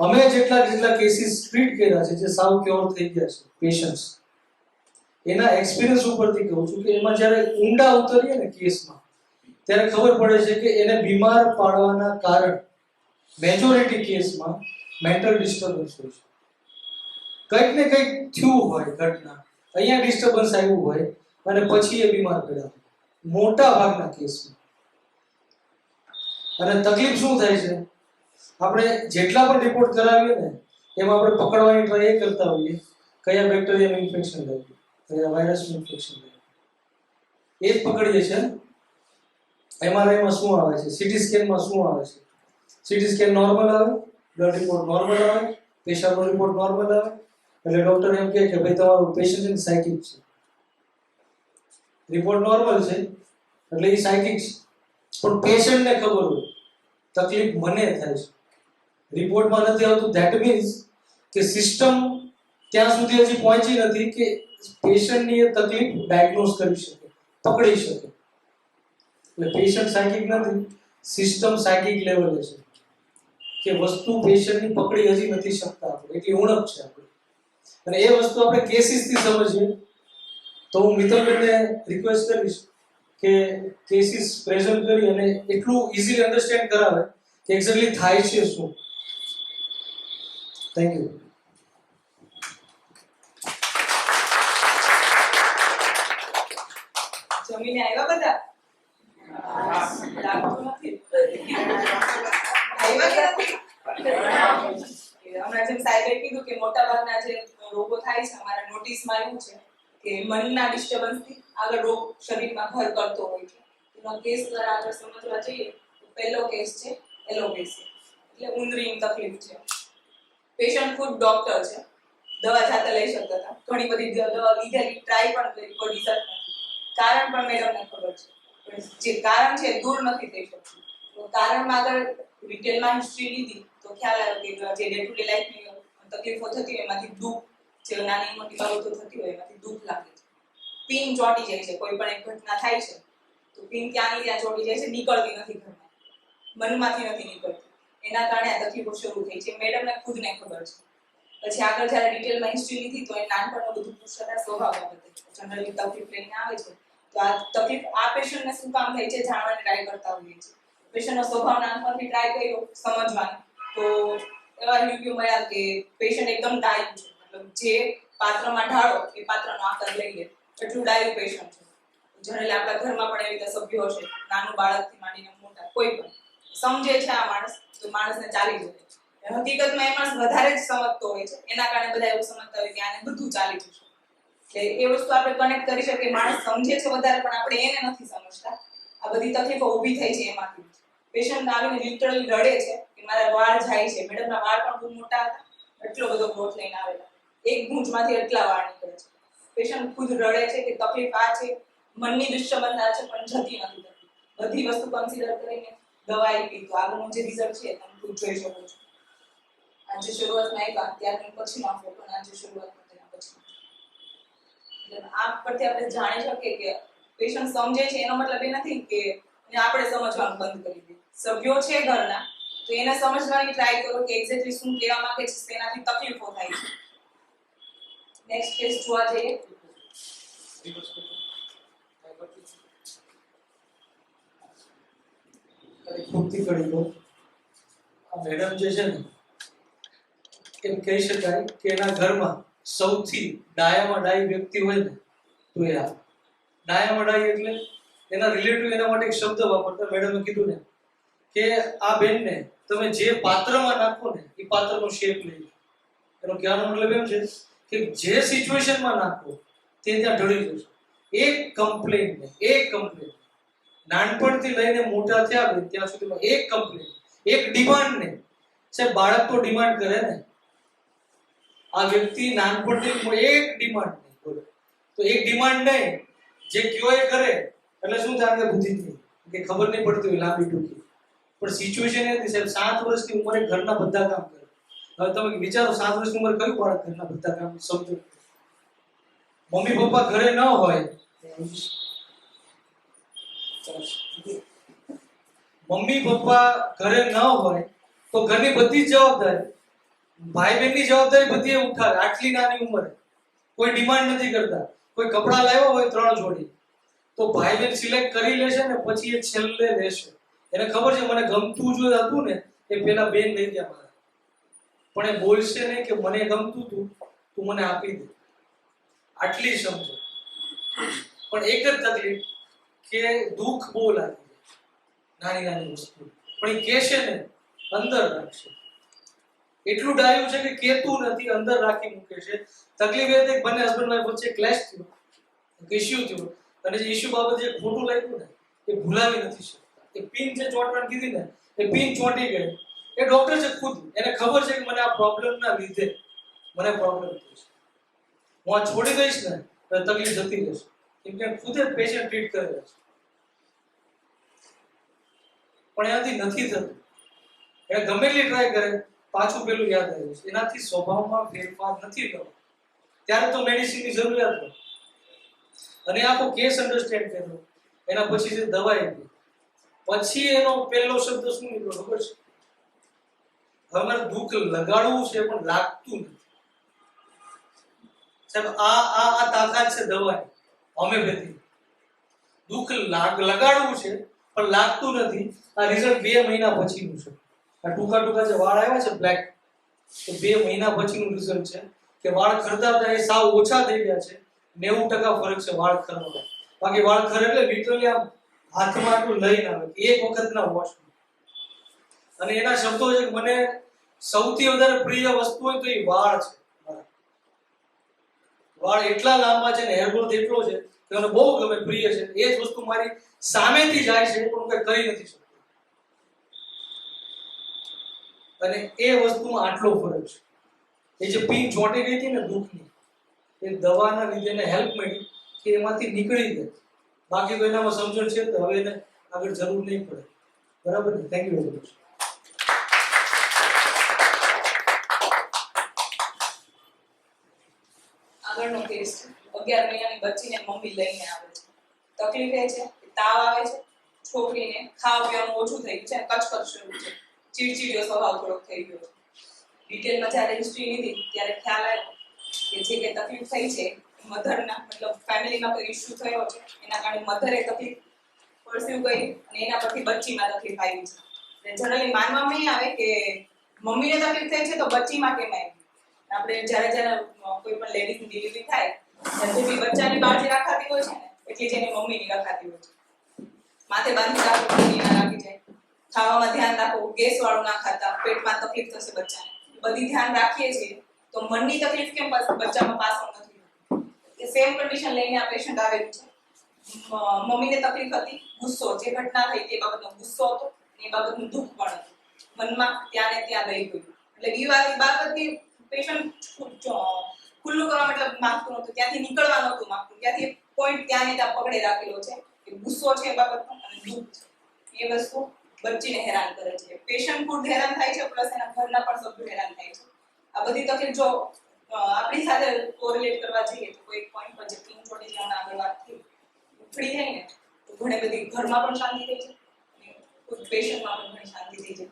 અમે જેટલા કેસીસ ટ્રીટ કર્યા છે, જે સાવ ક્યોર થઈ ગયા છે પેશન્ટ્સ, એના એક્સપિરિયન્સ ઉપરથી કહું છું કે એમાં જ્યારે ઊંડા ઉતરીએ ને કેસમાં, ત્યારે ખબર પડે છે કે એને બીમાર પાડવાના કારણ મેજોરિટી કેસમાં મેન્ટલ ડિસ્ટર્બન્સ હોય છે. કંઈક ને કંઈક થયું હોય ઘટના, અહીંયા ડિસ્ટર્બન્સ આવ્યું હોય અને પછી એ બીમાર પડ્યા, મોટા ભાગના કેસમાં. અને તકલીફ શું થાય છે, આપણે જેટલા પણ રિપોર્ટ કરાવીએ ને એમાં આપણે પકડવાની ટ્રાય કરતા હોઈએ કયા બેક્ટેરિયાનું ઇન્ફેક્શન લાગ્યું, કયા વાયરસનું ઇન્ફેક્શન લાગ્યું, એ જ પકડીએ છીએ. એમઆરઆઈમાં શું આવે છે, સીટી સ્કેનમાં શું આવે છે, સીટી સ્કેન નોર્મલ આવે, બ્લડ રિપોર્ટ નોર્મલ આવે, પેશાબનો રિપોર્ટ નોર્મલ આવે, એટલે ડોક્ટર એમ કહે કે ભાઈ તમારું પેશન્ટ સાયકિક છે. રિપોર્ટ નોર્મલ છે એટલે એ સાયકિક છે, પણ પેશન્ટને ખબર હોય તકલીફ મને થાય છે, રિપોર્ટમાં નથી આવતું, ધેટ મીન્સ કે સિસ્ટમ ત્યાં સુધી હજી પહોંચી નથી કે પેશન્ટની એ તકલીફ ડાયગ્નોઝ કરી શકે, પકડી શકે. એટલે પેશન્ટ સાયકિક નથી, સિસ્ટમ સાયકિક લેવલે છે કે વસ્તુ પેશન્ટની પકડી હજી નથી શકતા આપણે, એટલી ઉણપ છે આપણે. અને એ વસ્તુ આપણે કેસીસથી સમજીએ તો હું મિત્તલબેનને રિક્વેસ્ટ કરીશ કે કેસીસ પ્રેઝન્ટ કરી અને એટલું ઇઝીલી અન્ડરસ્ટેન્ડ કરાવે કે એક્ઝેક્ટલી થાય છે શું. Thank you. જમીને આવ્યા બધા? લાગતું નથી. આવ્યા કે નથી? હમણાં જેમ સાહેબે કીધું કે મોટાભાગના જે રોગો થાય છે અમારા નોટિસમાં એવું છે કે મનના ડિસ્ટર્બન્સથી આગળ રોગ શરીરમાં ઘર કરતો હોય છે. એનો કેસ દ્વારા આગળ સમજવા જઈએ તો પહેલો કેસ છે એલોપેસી, એટલે ઉંદરીની તકલીફ છે. પેશન્ટ ખુદ ડોક્ટર છે, દવા જાતે લઈ શકતા હતા, ઘણી બધી દવા લીધેલી, ટ્રાય પણ કરી, કોઈ રિઝલ્ટ નથી. કારણ પણ મેડમને ખબર છે, પણ જે કારણ છે દૂર નથી થઈ શકતું. તો કારણમાં આગળ ડિટેલમાં હિસ્ટ્રી લીધી તો ખ્યાલ આવ્યો કે જે ડે ટુ ડે લાઈફની તકલીફો થતી હોય એમાંથી દુઃખ, જે નાની મોટી બાબતો થતી હોય એમાંથી દુઃખ લાગે છે. પિન ચોંટી જાય છે, કોઈ પણ એક ઘટના થાય છે તો પિન ત્યાંની ત્યાં ચોંટી જાય છે, નીકળતી નથી ઘરમાં, મનમાંથી નથી નીકળતી. એના કારણે આ તકલીફો શરૂ થઈ છે, મેડમને ખુદને ખબર છે. પછી આગળ જ્યારે ડિટેલમાં હિસ્ટ્રી લીધી તો એ નાનપણનું બધું પૂછતા સ્વભાવ બાબતે જનરલી તકલીફ લઈને આવે છે, તો આ તકલીફ આ પેશન્ટને શું કામ થાય છે જાણવાની ટ્રાય કરતા હોઈએ છીએ. પેશન્ટનો સ્વભાવ નાનપણથી ટ્રાય કર્યો સમજવાનો તો એવા રિવ્યુ મળ્યા કે પેશન્ટ એકદમ ડાયું છે, મતલબ જે પાત્રમાં ઢાળો એ પાત્રનો આકાર લઈ લે, એટલું ડાયું પેશન્ટ છે. જનરલી આપણા ઘરમાં પણ એવી રીતે સભ્યો હશે, નાનું બાળકથી માંડીને મોટા, કોઈ પણ સમજે છે આ માણસ તો માણસને ચાલી જશે. હકીકતમાં એ માણસ વધારે જ સમજતો હોય છે, એના કારણે બધા એવું સમજતા હોય કે આને બધું ચાલી જશે. એટલે એ વસ્તુ આપણે કનેક્ટ કરી શકીએ, માણસ સમજે છે વધારે પણ આપણે એને નથી સમજતા. આ બધી તકલીફો ઊભી થઈ છે એમાંથી. પેશન્ટ આવીને લિટરલી રડે છે કે મારા વાળ જાય છે, મેડમના વાળ પણ બહુ મોટા હતા, એટલો બધો ગ્રોથ લઈને આવેલા, એક ગૂંચમાંથી એટલા વાળ નીકળે છે. પેશન્ટ ખુદ રડે છે કે તકલીફ આ છે, મનની ડિસ્ટર્બન્સ આ છે, પણ જતી નથી થતી. બધી વસ્તુ કન્સિડર કરીને દવા આપી તો આગળનું જે રિઝલ્ટ છે તમે ખુદ જોઈ શકો છો. આજે શરૂઆતમાં આવ્યા ત્યારથી પછીનો ફોટો, આજે શરૂઆતમાં તેના પછી. એટલે આ પરથી આપણે જાણી શકીએ કે પેશન્ટ સમજે છે એનો મતલબ એ નથી કે આપણે સમજવાનું બંધ કરી દઈએ. સભ્યો છે ઘરના તો એને સમજવાની ટ્રાય કરો કે એક્ઝેક્ટલી શું કહેવા માંગે છે, તેનાથી તકલીફો થાય છે. નેક્સ્ટ કેસ જોવા જઈએ. અને ખૂટતી કડી કહું. આ મેડમ જે છે ને એમ કહી શકાય કે એના ઘરમાં સૌથી ડાયામાં ડાઈ વ્યક્તિ હોય ને તો એ આ ડાયામાં ડાઈ એટલે એના રિલેટિવ એના માટે એક શબ્દ વાપરતા મેડમે કીધું ને કે આ બેનને તમે જે પાત્રમાં નાખો ને એ પાત્રનો શેપ લઈ લે. એનો કહેવાનો મતલબ એમ છે કે જે સિચ્યુએશનમાં નાખો તે ત્યાં ઢળી જશે. એક કમ્પ્લેન નાનપણથી લઈને મોટા થયા બે ત્યાં સુધીમાં એક કમ્પ્લેન, એક ડિમાન્ડ ને સાહેબ બાળક તો ડિમાન્ડ કરે ને, આ વ્યક્તિ નાનપણથી એક ડિમાન્ડ નહીં બોલે તો એક ડિમાન્ડ નહીં જે કયો એ કરે એટલે શું થાય કે બુદ્ધિ નહીં કે ખબર નહીં પડતી હોય લાંબી ટૂંકી. પણ સિચ્યુએશન એ હતી સાહેબ 7 વર્ષની ઉંમરે ઘરના બધા કામ કરે. હવે તમે વિચારો 7 વર્ષની ઉંમરે કયું બાળક ઘરના બધા કામ સમજો. મમ્મી પપ્પા ઘરે ન હોય, મમ્મી પપ્પા ઘરે ન હોય તો ઘરની બધી જ જવાબદારી ભાઈ બહેનની જવાબદારી બધી એ ઉઠાવે. આટલી નાની ઉંમરે કોઈ ડિમાન્ડ નથી કરતા. કોઈ કપડા લાવ્યો હોય 3 જોડી તો ભાઈ બહેન સિલેક્ટ કરી લેશે ને પછી એ છેલ્લે લેશે. એને ખબર છે મને ગમતું જો હતું ને એ પેલા બેન લઈ ગયા મારા, પણ એ બોલશે નહીં કે મને ગમતું તું તું મને આપી દે. આટલી સમજો. પણ એક જ તકલીફ કે દુઃખ બહુ લાગે નાની નાની વસ્તુ, પણ એ કહેશે ને અંદર રાખશે. એટલું ડાયું છે કે કહેતું નથી, અંદર રાખી મૂકે છે. તકલીફ એ હતી કે બંને હસબન્ડ વાઈફ વચ્ચે ક્લેશ થયો, ઇશ્યુ થયો, અને જે ઇશ્યુ બાબત જે ખોટું લાગ્યું ને એ ભૂલાવી નથી શકતા. એ પિન જે ચોંટવાની કીધી ને એ પિન ચોંટી ગઈ. એ ડોક્ટર છે ખુદ, એને ખબર છે કે મને આ પ્રોબ્લેમના લીધે મને પ્રોબ્લેમ થયો છે. હું આ છોડી દઈશ ને તો તકલીફ જતી રહેશે, કેમ કે ખુદે પેશન્ટ ટ્રીટ કરે છે. પણ એનાથી નથી થતું. એને ગમે એટલી ટ્રાય કરે પાછું પેલું યાદ આવે છે. એનાથી સ્વભાવમાં ફેરફાર નથી થતો. ત્યારે તો મેડિસિનની જરૂરિયાત હોય. અને આખો કેસ અન્ડરસ્ટેન્ડ કર્યો. એના પછી જે દવા આપી પછી એનો પહેલો શબ્દ શું નીકળ્યો ખબર છે? હવે મારે દુઃખ લગાડવું છે પણ લાગતું નથી. સાહેબ આ તાકાત છે દવાની, હોમિયોપેથી. દુઃખ લગાડવું છે પણ લાગતું નથી. આ રિઝલ્ટ 2 મહિના પછીનું છે. આ ટૂંકા જે વાળ આવ્યા છે બ્લેક, તો 2 મહિના પછીનું રિઝલ્ટ છે કે વાળ ખરતા હતા એ સાવ ઓછા થઈ ગયા છે. 90% ફરક છે વાળ ખરવામાં. બાકી વાળ ખરે એટલે લિટરલી આમ હાથમાં આટલું લઈને આવે એક વખતના વોશ. અને એના શબ્દો છે કે મને સૌથી વધારે પ્રિય વસ્તુ હોય તો એ વાળ છે. વાળ એટલા લાંબા છે ને હેર ગ્રોથ એટલો છે કે મને બહુ ગમે, પ્રિય છે. એ જ વસ્તુ મારી સામેથી જાય છે પણ હું કઈ કરી નથી શકતો. અને એ વસ્તુમાં આટલો ફરક છે. એ જે પિન ચોંટી ગઈ હતી ને દુઃખની, એ દવાના લીધે એને હેલ્પ મળી કે એમાંથી નીકળી ગઈ. બાકી તો એનામાં સમજણ છે તો હવે એને આગળ જરૂર નહીં પડે. બરાબર ને? Thank you very much. આગળનો કેસ છે. 11 મહિનાની બચ્ચીને મમ્મી લઈને આવે છે. તકલીફ એ છે કે તાવ આવે છે, છોકરીને ખાવા પીવાનું ઓછું થઈ ગયું છે, કચકચ શરૂ છે, ચીડચીડિયો સ્વભાવ થોડોક થઈ ગયો છે. ડિટેલમાં જ્યારે હિસ્ટ્રી લીધી ત્યારે ખ્યાલ આવ્યો કે જે કંઈ તકલીફ થઈ છે મધરના મતલબ ફેમિલીમાં કોઈ ઇશ્યુ થયો છે એના કારણે મધરે તકલીફ પરસ્યુ કરી અને એના પરથી બચ્ચીમાં તકલીફ આવી છે. જનરલી માનવામાં નહીં આવે કે મમ્મીને તકલીફ થઈ છે તો બચ્ચીમાં કેમ આવી. આપણે જ્યારે કોઈ પણ લેડીઝની ડિલિવરી થાય ત્યારે જે બચ્ચાની કાળજી રાખાતી હોય છે ને એટલી જ એની મમ્મીની રાખાતી હોય છે. માથે બાંધી રાખો મમ્મી ના રાખી જાય, ખાવામાં ધ્યાન રાખો, ગેસ વાળું ના ખાતા, પેટમાં તકલીફ થશે બચ્ચાને, બધી ધ્યાન રાખીએ છીએ તો મનની તકલીફ કેમ બચ્ચામાં પાસ નથી. એ સેમ કન્ડિશન લઈને આ પેશન્ટ આવેલું છે. મમ્મીને તકલીફ હતી, ગુસ્સો, જે ઘટના થઈ તે બાબતનો ગુસ્સો હતો, એ બાબતનું દુઃખ પણ હતું. મનમાં ત્યાં ને ત્યાં રહી ગયું. એટલે એ બાબતની પેશન્ટ ખુલ્લું કરવા મતલબ માંગતું નહોતું, ત્યાંથી નીકળવા નહોતું માંગતું. ત્યાંથી પોઈન્ટ ત્યાં ને ત્યાં પકડે રાખેલો છે કે ગુસ્સો છે એ બાબતનો અને દુઃખ છે. એ વસ્તુ બચ્ચીને હેરાન કરે છે. પેશન્ટ ખુદ હેરાન થાય છે, પ્લસ એના ઘરના પણ સભ્યો હેરાન થાય છે. આ બધી તકલીફ જો આપણી સાથે કોરિલેટ કરવા જઈએ તો કોઈ પોઈન્ટ પર જે પિન ચોટી જવાના આગળ વાત થઈ ઉખડી જાય ને તો ઘણી બધી ઘરમાં પણ શાંતિ થઈ છે અને ખુદ પેશન્ટમાં પણ ઘણી શાંતિ થઈ છે.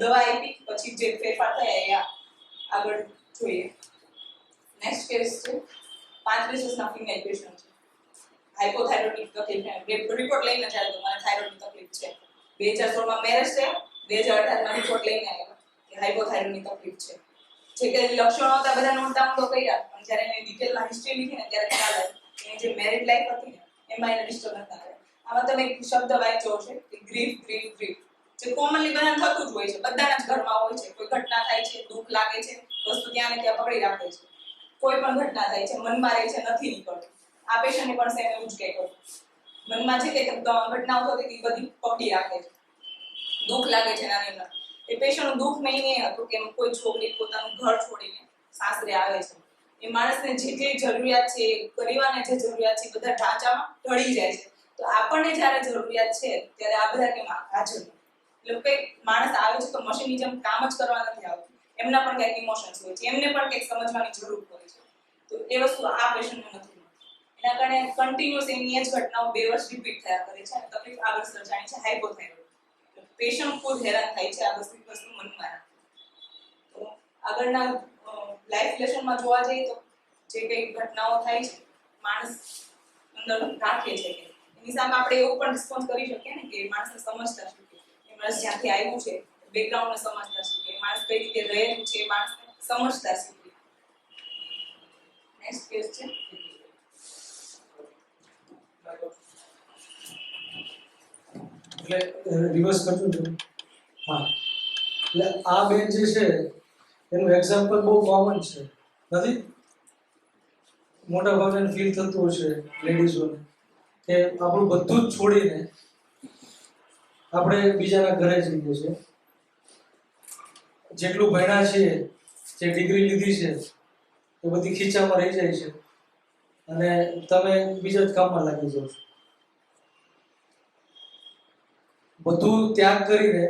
દવા આપી પછી જે ફેરફાર થયા એ આગળ જોઈએ. નેક્સ્ટ કેસ છે 35 વર્ષના ફિમેલ પેશન્ટ છે. હાઇપોથાઇરોઇડિક તકલીફ, રિપોર્ટ લઈને જાય તો મને થાઇરોઇડની તકલીફ છે. 2016 માં મેરેજ થયા, 2018 માં રિપોર્ટ લઈને આવ્યા કે હાઇપોથાઇરોઇડની તકલીફ છે. જે કે લક્ષણો હતા બધા નોટ ડાઉન તો કર્યા, પણ જ્યારે એને ડિટેલમાં હિસ્ટ્રી લીધી ને ત્યારે ખ્યાલ આવ્યો કે એની જે મેરિડ લાઈફ હતી ને એમાં એને ડિસ્ટર્બન્સ આવ્યા. આમાં તમે એક શબ્દ વાંચ્યો છે કે ગ્રીફ, જે કોમનલી બધાને થતું જ હોય છે, બધાના જ ઘરમાં હોય છે. કોઈ ઘટના થાય છે, દુઃખ લાગે છે, વસ્તુ ત્યાં ને ત્યાં પકડી રાખે છે. કોઈ પણ ઘટના થાય છે, મનમાં રહે છે, નથી નીકળતું. આ પેશન્ટને પણ સેમ એવું જ કંઈક હતું. મનમાં જે કંઈક ઘટનાઓ થતી હતી બધી પકડી રાખે છે, દુઃખ લાગે છે નાની નાની. એ પેશન્ટનું દુઃખ મેઇન એ હતું કે કોઈ છોકરી પોતાનું ઘર છોડીને સાસરે આવે છે. એ માણસને જેટલી જરૂરિયાત છે, પરિવારને જે જરૂરિયાત છે, બધા ઢાંચામાં ઢળી જાય છે. તો આપણને જ્યારે જરૂરિયાત છે ત્યારે આ બધા કેમ હાજર નથી. એટલે કંઈક માણસ આવે છે તો મશીનની જેમ કામ જ કરવા નથી આવતું. એમના પણ કંઈક ઇમોશન્સ હોય છે, એમને પણ કંઈક સમજવાની જરૂર હોય છે. તો એ વસ્તુ આ પેશન્ટને નથી. એના કારણે કન્ટિન્યુઅસ એની જ ઘટનાઓ 2 વર્ષ રિપીટ થયા કરે છે અને તકલીફ આગળ સર્જાણી છે હાઇપોથાઇરોઇડ. પેશન્ટ ખુદ હેરાન થાય છે આ વસ્તુ મનમાં. તો આગળના લાઈફ લેસનમાં જોવા જઈએ તો જે કંઈ ઘટનાઓ થાય છે માણસ અંદર રાખે છે કે એની સામે આપણે એવું પણ રિસ્પોન્સ કરી શકીએ ને કે માણસને સમજતા શીખીએ. એ માણસ જ્યાંથી આવ્યું છે બેકગ્રાઉન્ડને સમજતા શીખીએ, માણસ કઈ રીતે રહેલું છે એ માણસને સમજતા શીખીએ. નેક્સ્ટ કેસ છે એટલે રિવર્સ કરજો તમે. હા, એટલે આ બેન જે છે એનું એક્ઝામ્પલ બહુ કોમન છે, નથી? મોટા ભાગને ફીલ થતું હશે લેડીઝોને કે આપણું બધું જ છોડીને આપણે બીજાના ઘરે જઈએ છીએ. જેટલું ભણ્યા છીએ, જે ડિગ્રી લીધી છે એ બધી ખીચામાં રહી જાય છે અને તમે બીજા જ કામમાં લાગી જાઓ છો. બધું ત્યાગ કરીને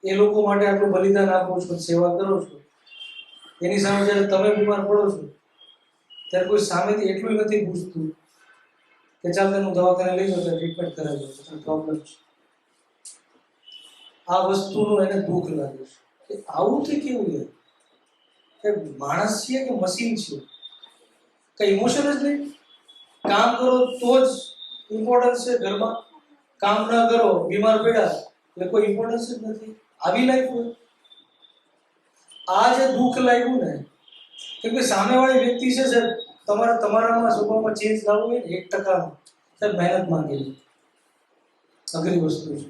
એ લોકો માટે આટલું બલિદાન આપો છો, સેવા કરો છો. એની સામે જ્યારે તમે બીમાર પડો છો ત્યારે કોઈ સામેથી એટલું નથી પૂછતું કે ચાલ તેનું દવાખાને લઈ જાઓ, ટ્રીટમેન્ટ કરાવી દો, પ્રોબ્લેમ છે. આ વસ્તુનું એને દુઃખ લાગે છે કે આવું થી કેવું છે કે માણસ છીએ કે મશીન છીએ? કઈ ઇમોશન જ નહીં. કામ કરો તો જ ઇમ્પોર્ટન્સ છે ઘરમાં, કામ ન કરો બીમાર પડ્યા એટલે કોઈ ઇમ્પોર્ટન્સ જ નથી. આવી લાઈફ હોય. આ જે દુઃખ લાગ્યું ને કે સામેવાળી વ્યક્તિ છે સર, તમારામાં સ્વભાવમાં ચેન્જ લાવવો હોય ને 1% સર મહેનત માંગી લે. અઘરી વસ્તુ છે.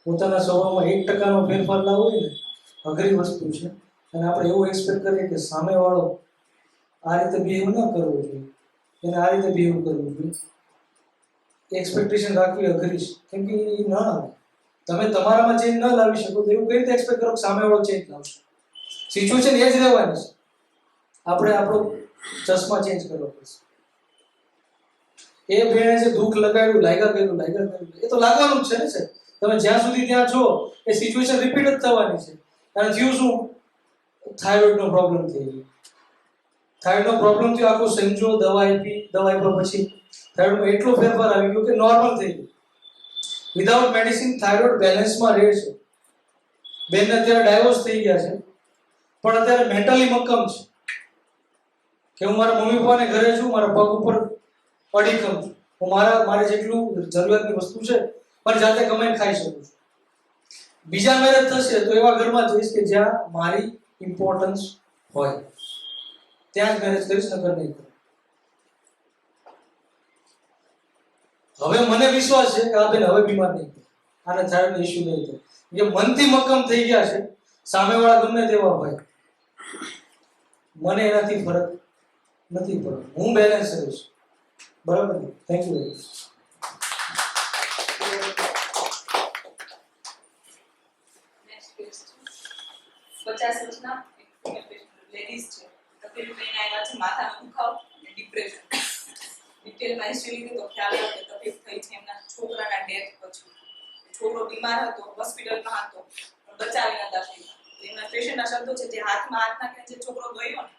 પોતાના સ્વભાવમાં 1% ફેરફાર લાવવો હોય ને અઘરી વસ્તુ છે. અને આપણે એવું એક્સપેક્ટ કરીએ કે સામેવાળો આ રીતે બિહેવ ન કરવો જોઈએ, એને આ રીતે બિહેવ કરવું જોઈએ. એક્સપેક્ટેશન રાખવી અઘરી છે, કેમ કે એ ન આવે. તમે તમારામાં ચેન્જ ન લાવી શકો તો એવું કઈ રીતે એક્સપેક્ટ કરો કે સામેવાળો ચેન્જ લાવશે? સિચ્યુએશન એ જ રહેવાની છે. આપણે આપણો ચશ્મા ચેન્જ કરવો પડશે. એ બેને જે દુઃખ લગાડ્યું, લાગ્યા કર્યું એ તો લાગવાનું જ છે ને સર. તમે જ્યાં સુધી ત્યાં છો એ સિચ્યુએશન રિપીટ જ થવાની છે. અને થયું શું? થાઇરોઇડનો પ્રોબ્લેમ થઈ ગયો. થાઇરોઇડનો પ્રોબ્લેમ થયો, આખો સમજો, દવા આપી, દવા આપ્યા પછી થાઇરોઇડમાં એટલો ફેરફાર આવી ગયો કે નોર્મલ થઈ ગયું. વિધાઉટ મેડિસિન થાઇરોઇડ બેલેન્સમાં રહે છે. બેનને અત્યારે ડાયવોર્સ થઈ ગયા છે, પણ અત્યારે મેન્ટલી મક્કમ છે કે હું મારા મમ્મી પપ્પાને ઘરે છું, મારા પગ ઉપર અડીખમ છું. હું મારે જેટલું જરૂરિયાતની વસ્તુ છે પણ જાતે કમાઈને ખાઈ શકું છું. બીજા મેરેજ થશે તો એવા ઘરમાં જઈશ કે જ્યાં મારી ઇમ્પોર્ટન્સ હોય, ત્યાં જ મેરેજ કરીશ, નકર નહીં કરું. હવે મને વિશ્વાસ છે કે આ બેન હવે બીમાર નહીં થાય, આને થાઇરોઇડનો ઇશ્યુ નહીં થાય. જે મનથી મક્કમ થઈ ગયા છે, સામેવાળા ગમે તેવા હોય, મને એનાથી ફરક નથી પડતો. હું બેલેન્સ રહીશ. બરાબર ને? Thank you very much. Next case છે 50 વર્ષના લેડીઝ છે. તકલીફ લઈને આવ્યા છે, માથાનો દુખાવો અને ડિપ્રેશન. ડિટેલમાં હિસ્ટ્રી લીધી તો ખ્યાલ આવ્યો કે તકલીફ થઈ છે એમના છોકરાના ડેથ પછી. છોકરો બીમાર હતો, હોસ્પિટલમાં હતો, પણ બચાવી નતા શક્યા. એમના પેશન્ટના શબ્દો છે જે હાથમાં હાથ નાખીને જે છોકરો ગયો ને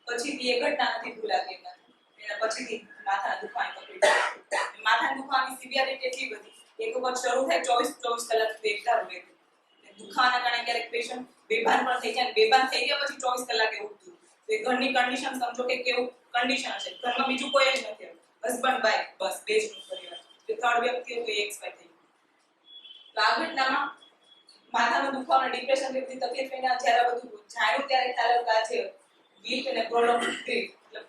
પછીથી એ ઘટના નથી ભૂલાતી એમના. એના પછીથી માથાના દુખાવાની તકલીફ. માથાના દુખાવાની સિવિયરિટી એટલી બધી એક વખત શરૂ થાય 24 કલાક સુધી એકધારું રહેતું. દુખાવાના કારણે ક્યારેક પેશન્ટ બેભાન પણ થઈ જાય, બેભાન થઈ ગયા પછી 24 કલાકે ઉઠતું. તો એ ઘરની કન્ડિશન સમજો કે કેવું કન્ડિશન છે. ઘરમાં બીજું કોઈ જ નથી, હસબન્ડ વાઈફ બસ બે જ પરિવાર. જે થર્ડ વ્યક્તિ હતું એ એક્સપાયર થઈ ગયું. તો આ ઘટનામાં માથાનો દુખાવો અને ડિપ્રેશન જેવી તકલીફ એને જ્યારે બધું જાણ્યું ત્યારે ખ્યાલ આવ્યો કે આ જે ગિલ્ટ અને પ્રોલોંગ ગ્રીફ મતલબ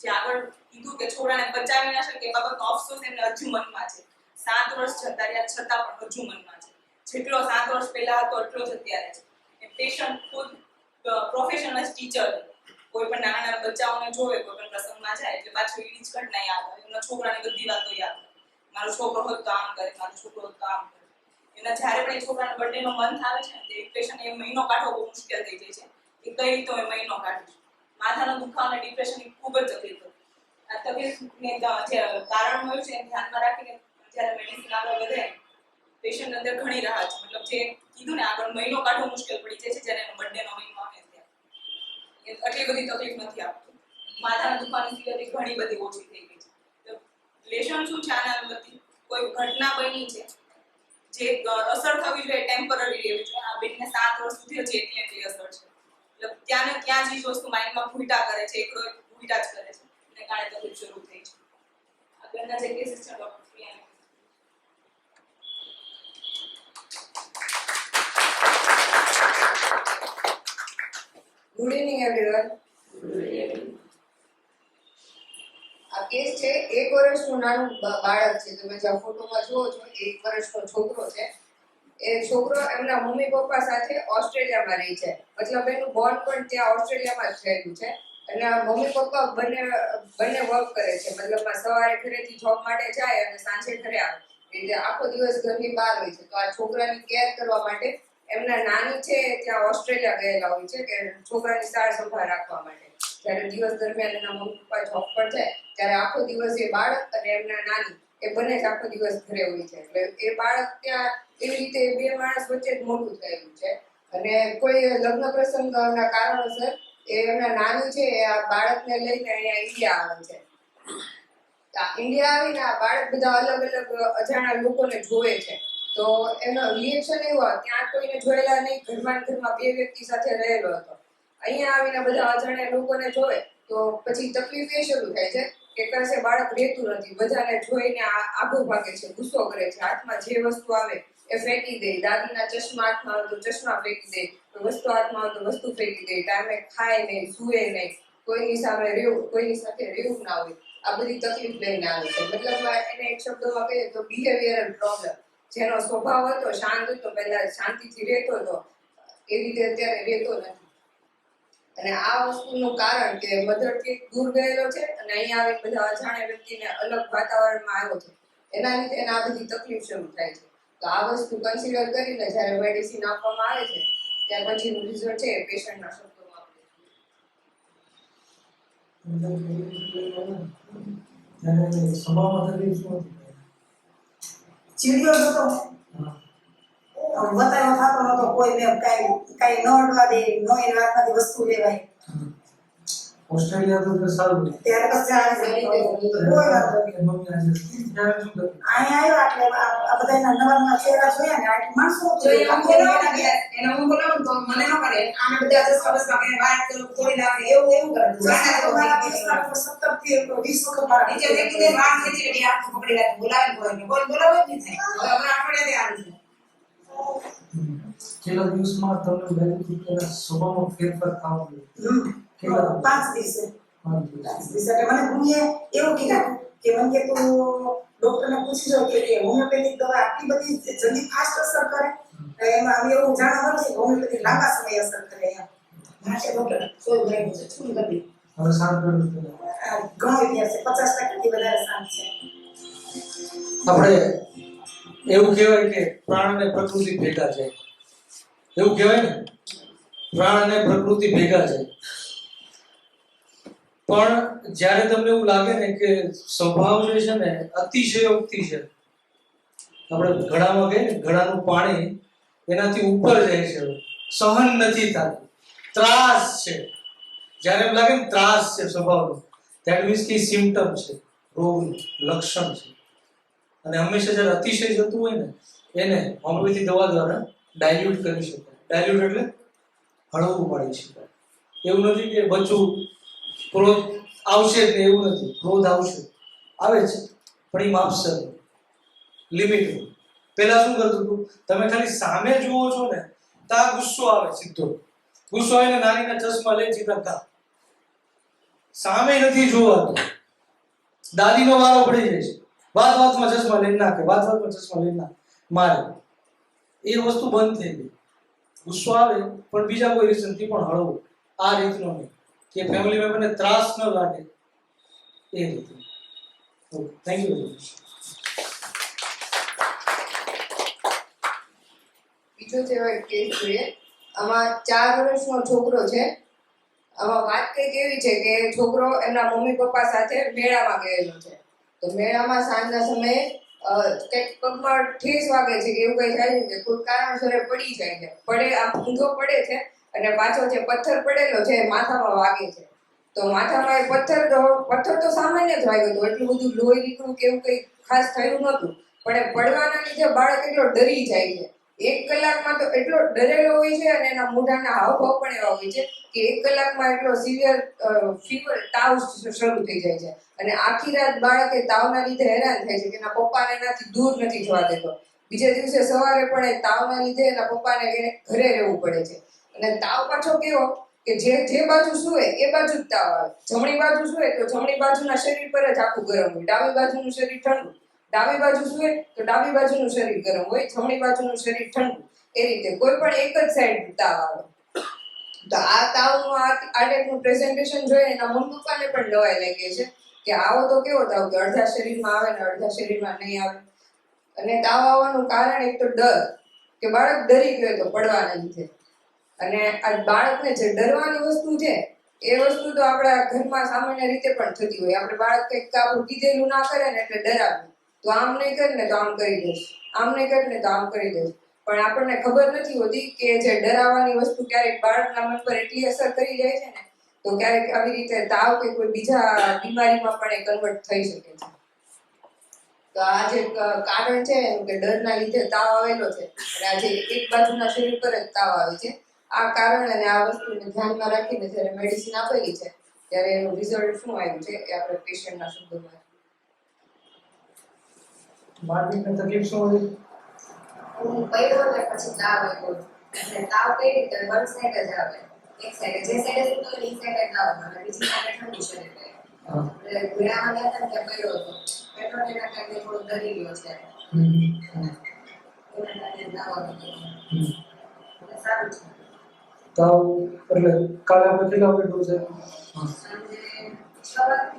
જે આગળ કીધું કે છોકરાને બચાવી ના શકે એ બાબતનો અફસોસ એમને હજુ મનમાં છે. 7 વર્ષ જતા રહ્યા છતાં પણ હજુ મનમાં છે. જેટલો 7 વર્ષ પહેલા હતો એટલો જ અત્યારે છે. એ પેશન્ટ ખુદ પ્રોફેશનલ ટીચર, કોઈ પણ નાના નાના બચ્ચાઓને જોવે, કોઈ પણ પ્રસંગમાં જાય એટલે પાછું એની જ ઘટના યાદ આવે. એમના છોકરાની બધી વાતો યાદ આવે. મારો છોકરો હોત તો આમ કરે, મારો છોકરો હોત તો આમ કરે. એના જ્યારે પણ એ છોકરાના બર્થડેનો મંથ આવે છે ને તે ડિપ્રેશન એ મહિનો કાઢવો બહુ મુશ્કેલ થઈ જાય છે. એ કઈ રીતે એ મહિનો કાઢીશ. માથાનો દુખાવો અને ડિપ્રેશન ખૂબ જ તકલીફ હતી. આ તકલીફને જે કારણ મળ્યું છે એ ધ્યાનમાં રાખીને જ્યારે મેડિસિન આગળ વધે પેશન્ટ અંદર ઘણી રાહત છે. મતલબ જે કીધું ને આગળ મહિનો કાઢવો મુશ્કેલ પડી જાય છે જ્યારે એનો બર્થડેનો મહિનો આવે ત્યારે એટલી બધી તકલીફ નથી આપતું. માથાના દુખાવાની સિવિયરિટી ઘણી બધી ઓછી થઈ ગઈ છે. લેશન શું છે આના બધી કોઈ ઘટના બની છે જે અસર થવી જોઈએ ટેમ્પરરી રહેવી જોઈએ. આ બેનને 7 વર્ષ સુધી હજી એટલી અસર છે. મતલબ ત્યાં ને ત્યાં જ વસ્તુ માઇન્ડમાં ભૂટા કરે છે, એકડો એક ભૂટા જ કરે છે અને કારણે તકલીફ શરૂ થઈ છે. આગળના જે કેસીસ છે ડોક્ટર પ્રિયાને ગુડ ઇવનિંગ એવરીવન. આ કેસ છે 1 વર્ષનું નાનું બાળક છે. તમે જે ફોટોમાં જુઓ છો 1 વર્ષનો છોકરો છે. એ છોકરો એમના મમ્મી પપ્પા સાથે ઓસ્ટ્રેલિયામાં રહે છે. મતલબ એનું બોર્ન પણ ત્યાં ઓસ્ટ્રેલિયામાં જ થયેલું છે. અને મમ્મી પપ્પા બંને વર્ક કરે છે. મતલબ સવારે ઘરેથી જોબ માટે જાય અને સાંજે ઘરે આવે. એટલે આખો દિવસ ઘરની બહાર હોય છે. તો આ છોકરાની કેર કરવા માટે એમના નાની છે ત્યાં ઓસ્ટ્રેલિયા ગયેલા હોય છે કે છોકરાની સાર સંભાળ રાખવા માટે. જ્યારે દિવસ દરમિયાન એના મમ્મી પપ્પા જોબ પર જાય ત્યારે આખો દિવસ એ બાળક અને એમના નાની એ બંને જ આખો દિવસ ઘરે હોય છે. એટલે એ બાળક ત્યાં એવી રીતે 2 માણસ વચ્ચે જ મોટું થયેલું છે. અને કોઈ લગ્ન પ્રસંગના કારણોસર એ એમના નાની છે એ આ બાળકને લઈને અહીંયા ઇન્ડિયા આવે છે. ઇન્ડિયા આવીને આ બાળક બધા અલગ અલગ અજાણ્યા લોકોને જોવે છે. તો એનો રિએક્શન એવો, ત્યાં કોઈને જોયેલા નહીં, ઘરમાં 2 વ્યક્તિ સાથે રહેલો હતો. અહીંયા આવીને બધા અજાણ્યા લોકોને જોવે તો પછી તકલીફ એ શરૂ થાય છે કે કશે બાળક રહેતું નથી. બધાને જોઈને આઘો ભાગે છે, ગુસ્સો કરે છે, હાથમાં જે વસ્તુ આવે એ ફેંકી દે. દાદીના ચશ્મા હાથમાં આવે તો ચશ્મા ફેંકી દે, વસ્તુ હાથમાં આવે તો વસ્તુ ફેંકી દે. ટાઈમે ખાય નહીં, સૂવે નહીં, કોઈની સાથે રહેવું ના હોય. આ બધી તકલીફ લઈને આવે છે. મતલબ એને એક શબ્દમાં કહીએ તો બિહેવિયરલ પ્રોબ્લેમ. જેનો સ્વભાવ હતો શાંત હતો, પહેલા શાંતિથી રહેતો હતો, એ રીતે અત્યારે રહેતો નથી. અને આ વસ્તુનું કારણ કે મધરથી દૂર ગયેલો છે અને અહીંયા આવીને બધા અજાણ્યા વ્યક્તિને અલગ વાતાવરણમાં આવ્યો છે. એના લીધે એને આ બધી તકલીફ શરૂ થાય છે. તો આ વસ્તુ કન્સિડર કરીને જ્યારે મેડિસિન આપવામાં આવે છે ત્યાર પછીનું રિઝલ્ટ છે એ પેશન્ટના શબ્દોમાં ત્યારે સ્વભાવમાં તકલીફ શું હતી? ચીડિયો જ હતો. બતાવ્યો થતો નતો. કોઈને કઈ ન અડવા દે, નો એની વાતમાંથી વસ્તુ લેવાય. ઓસ્ટ્રેલિયા તો સારું છે. ત્યારે પછી કોઈ વાંધો નહીં. અહીંયા આવ્યા એટલે આ બધા એના નવા ચહેરા જોયા ને આ માણસો એના હું બોલાવું તો મને ન કરે. આને બધા દસ વાગે વાત કરો, તોડી નાખે, એવું કરે. સત્તર થી 20 વખત મારા નીચે દેખીને વાત ખેંચી લે, હાથ પકડી રાખે, બોલાવે કોઈ બોલાવે જ નહીં થાય. હવે હમણાં અઠવાડિયાથી આવી છે. કેટલા દિવસમાં તમને લાગ્યું કે તેના સ્વભાવમાં ફેરફાર થવો જોઈએ? 5 દિવસે. 5 દિવસ. 5 દિવસે એટલે મને ભૂમિએ એવું કીધું કે મને કે તું ડોક્ટરને પૂછી જો કે હોમિયોપેથિક દવા આટલી બધી જલ્દી ફાસ્ટ અસર કરે. એમાં અમે એવું જાણવા મળે છે હોમિયોપેથિક લાંબા સમય અસર કરે. એમ માટે ડોક્ટર શું કર્યું છે, શું કરી હવે શાંત કર્યું છે. ઘણો ઇતિહાસ છે, 50% થી વધારે શાંત છે. આપણે એવું કહેવાય કે પ્રાણ અને પ્રકૃતિ ભેગા છે. એવું કહેવાય ને, પ્રાણ અને પ્રકૃતિ ભેગા છે. પણ જ્યારે તમને એવું લાગે ને કે સ્વભાવ જે છે ને અતિશયોક્તિ છે, આપણે ઘડામાં કહીએ ને ઘડાનું પાણી એનાથી ઉપર જાય છે, સહન નથી થતું, ત્રાસ છે. જ્યારે એમ લાગે ને ત્રાસ છે સ્વભાવનો, ધેટ મીન્સ કે સિમ્પટમ છે, રોગ લક્ષણ છે. અને હંમેશા જ્યારે અતિશય જતું હોય ને એને હોમિયોપેથી દવા દ્વારા ડાયલ્યુટ કરી શકાય. ડાયલ્યુટ એટલે હળવું પાડી શકાય. એવું નથી કે બચ્ચું ક્રોધ આવશે જ ને, એવું નથી. ક્રોધ આવશે, આવે છે, પણ એ માપસર લિમિટ. પહેલા શું કરતું હતું, તમે ખાલી સામે જુઓ છો ને તો આ ગુસ્સો આવે સીધો, ગુસ્સો આવીને નાનીના ચશ્મા લઈ સીધા ઘા, સામે નથી જોવાતું, દાદીનો વારો પડી જાય છે, વાત વાતમાં ચશ્મા લઈને નાખે, વાત વાતમાં ચશ્મા લઈને નાખે, મારે એ વસ્તુ બંધ થઈ ગઈ. ગુસ્સો આવે પણ બીજા કોઈ રીઝનથી પણ હળવો, આ રીતનો નહીં કે ફેમિલી મેમ્બરને ત્રાસ ન લાગે એ રીતે. Okay, thank you. બીજો જેવો એક કેસ જોઈએ. આમાં 4 વર્ષનો છોકરો છે. આમાં વાત કંઈક એવી છે કે છોકરો એમના મમ્મી પપ્પા સાથે મેળામાં ગયેલો છે. તો મેળામાં સાંજના સમયે કંઈક પગમાં ઠેસ વાગે છે કે એવું કંઈ થાય છે કે કોઈ કારણસર એ પડી જાય છે, પડે આમ ઊંધો પડે છે અને પાછો જે પથ્થર પડેલો છે એ માથામાં વાગે છે. તો માથામાં એ પથ્થર તો સામાન્ય જ વાગ્યો હતો, એટલું બધું લોહી નીકળ્યું કે એવું કંઈ ખાસ થયું નહોતું, પણ એ પડવાના લીધે બાળક એટલો ડરી જાય છે. 1 કલાકમાં તો એટલો ડરેલો હોય છે અને એના મોઢાના હાવભાવ પણ એવા હોય છે કે 1 કલાકમાં એટલો સિવિયર ફીવર, તાવ શરૂ થઈ જાય છે અને આખી રાત બાળક એ તાવના લીધે હેરાન થાય છે કે એના પપ્પાને એનાથી દૂર નથી જવા દેતો. બીજે દિવસે સવારે પણ એ તાવના લીધે એના પપ્પાને ઘરે રહેવું પડે છે. અને તાવ પાછો કેવો કે જે બાજુ સૂવે એ બાજુ જ તાવ આવે. જમણી બાજુ સૂવે તો જમણી બાજુના શરીર પર જ આખું ગરમ હોય, ડાબી બાજુનું શરીર ઠંડુ, ડાબી બાજુ સૂવે તો ડાબી બાજુનું શરીર ગરમ હોય, જમણી બાજુનું શરીર ઠંડુ. એ રીતે કોઈ પણ એક જ સાઈડ તાવ આવે. તો આ તાવનું આ ટાઈપનું પ્રેઝન્ટેશન જોઈને એના મમ્મી પપ્પાને પણ નવાઈ લાગી છે કે આવો તો કેવો તાવ કે અડધા શરીરમાં આવે ને અડધા શરીરમાં નહીં આવે. અને તાવ આવવાનું કારણ એક તો ડર, કે બાળક ડરી ગયો તો પડવાના લીધે. અને આ બાળકને જે ડરવાની વસ્તુ છે એ વસ્તુ તો આપણા ઘરમાં સામાન્ય રીતે પણ થતી હોય. આપણે બાળક કંઈક આપણું કીધેલું ના કરે ને એટલે ડરાવે, તો આમ નહીં કરે ને તો આમ કરી દઈશ, આમ નહીં કરે ને તો આમ કરી દઈશ. પણ આપણને ખબર નથી હોતી કે જે ડરાવવાની વસ્તુ ક્યારેક બાળકના મન પર એટલી અસર કરી જાય છે ને તો ક્યારેક આવી રીતે તાવ કે કોઈ બીજા બીમારીમાં પણ એ કન્વર્ટ થઈ શકે છે. તો આ જે કારણ છે એનું કે ડરના લીધે તાવ આવેલો છે અને આજે એક બાજુના શરીર પર જ તાવ આવે છે. આ કારણ અને આ વસ્તુને ધ્યાનમાં રાખીને જ્યારે મેડિસિન આપેલી છે ત્યારે એનું રિઝલ્ટ શું આવ્યું છે એ આપણે પેશન્ટના શબ્દોમાં. માનસિક તકલીફ શું હોય? હું પડ્યો ને પછી તાવ આવ્યો, એટલે તાવ કઈ રીતે વન સાઈડ જ આવે, એક સાઈડ જે સાઈડ સુતો હોય એ સાઈડ તાવ આવે, બીજી સાઈડ ઠંડુ શરીર રહે. એટલે ગુણામાં ગયા હતા ને ત્યાં પડ્યો હતો, પેટ્રોલ એના કારણે થોડો ડરી ગયો છે, એના કારણે તાવ આવી ગયો. સારું છે. તાવ એટલે કાલે આપણે કેટલા વાગે ડોઝ આપ્યો? સાંજે 6 વાગે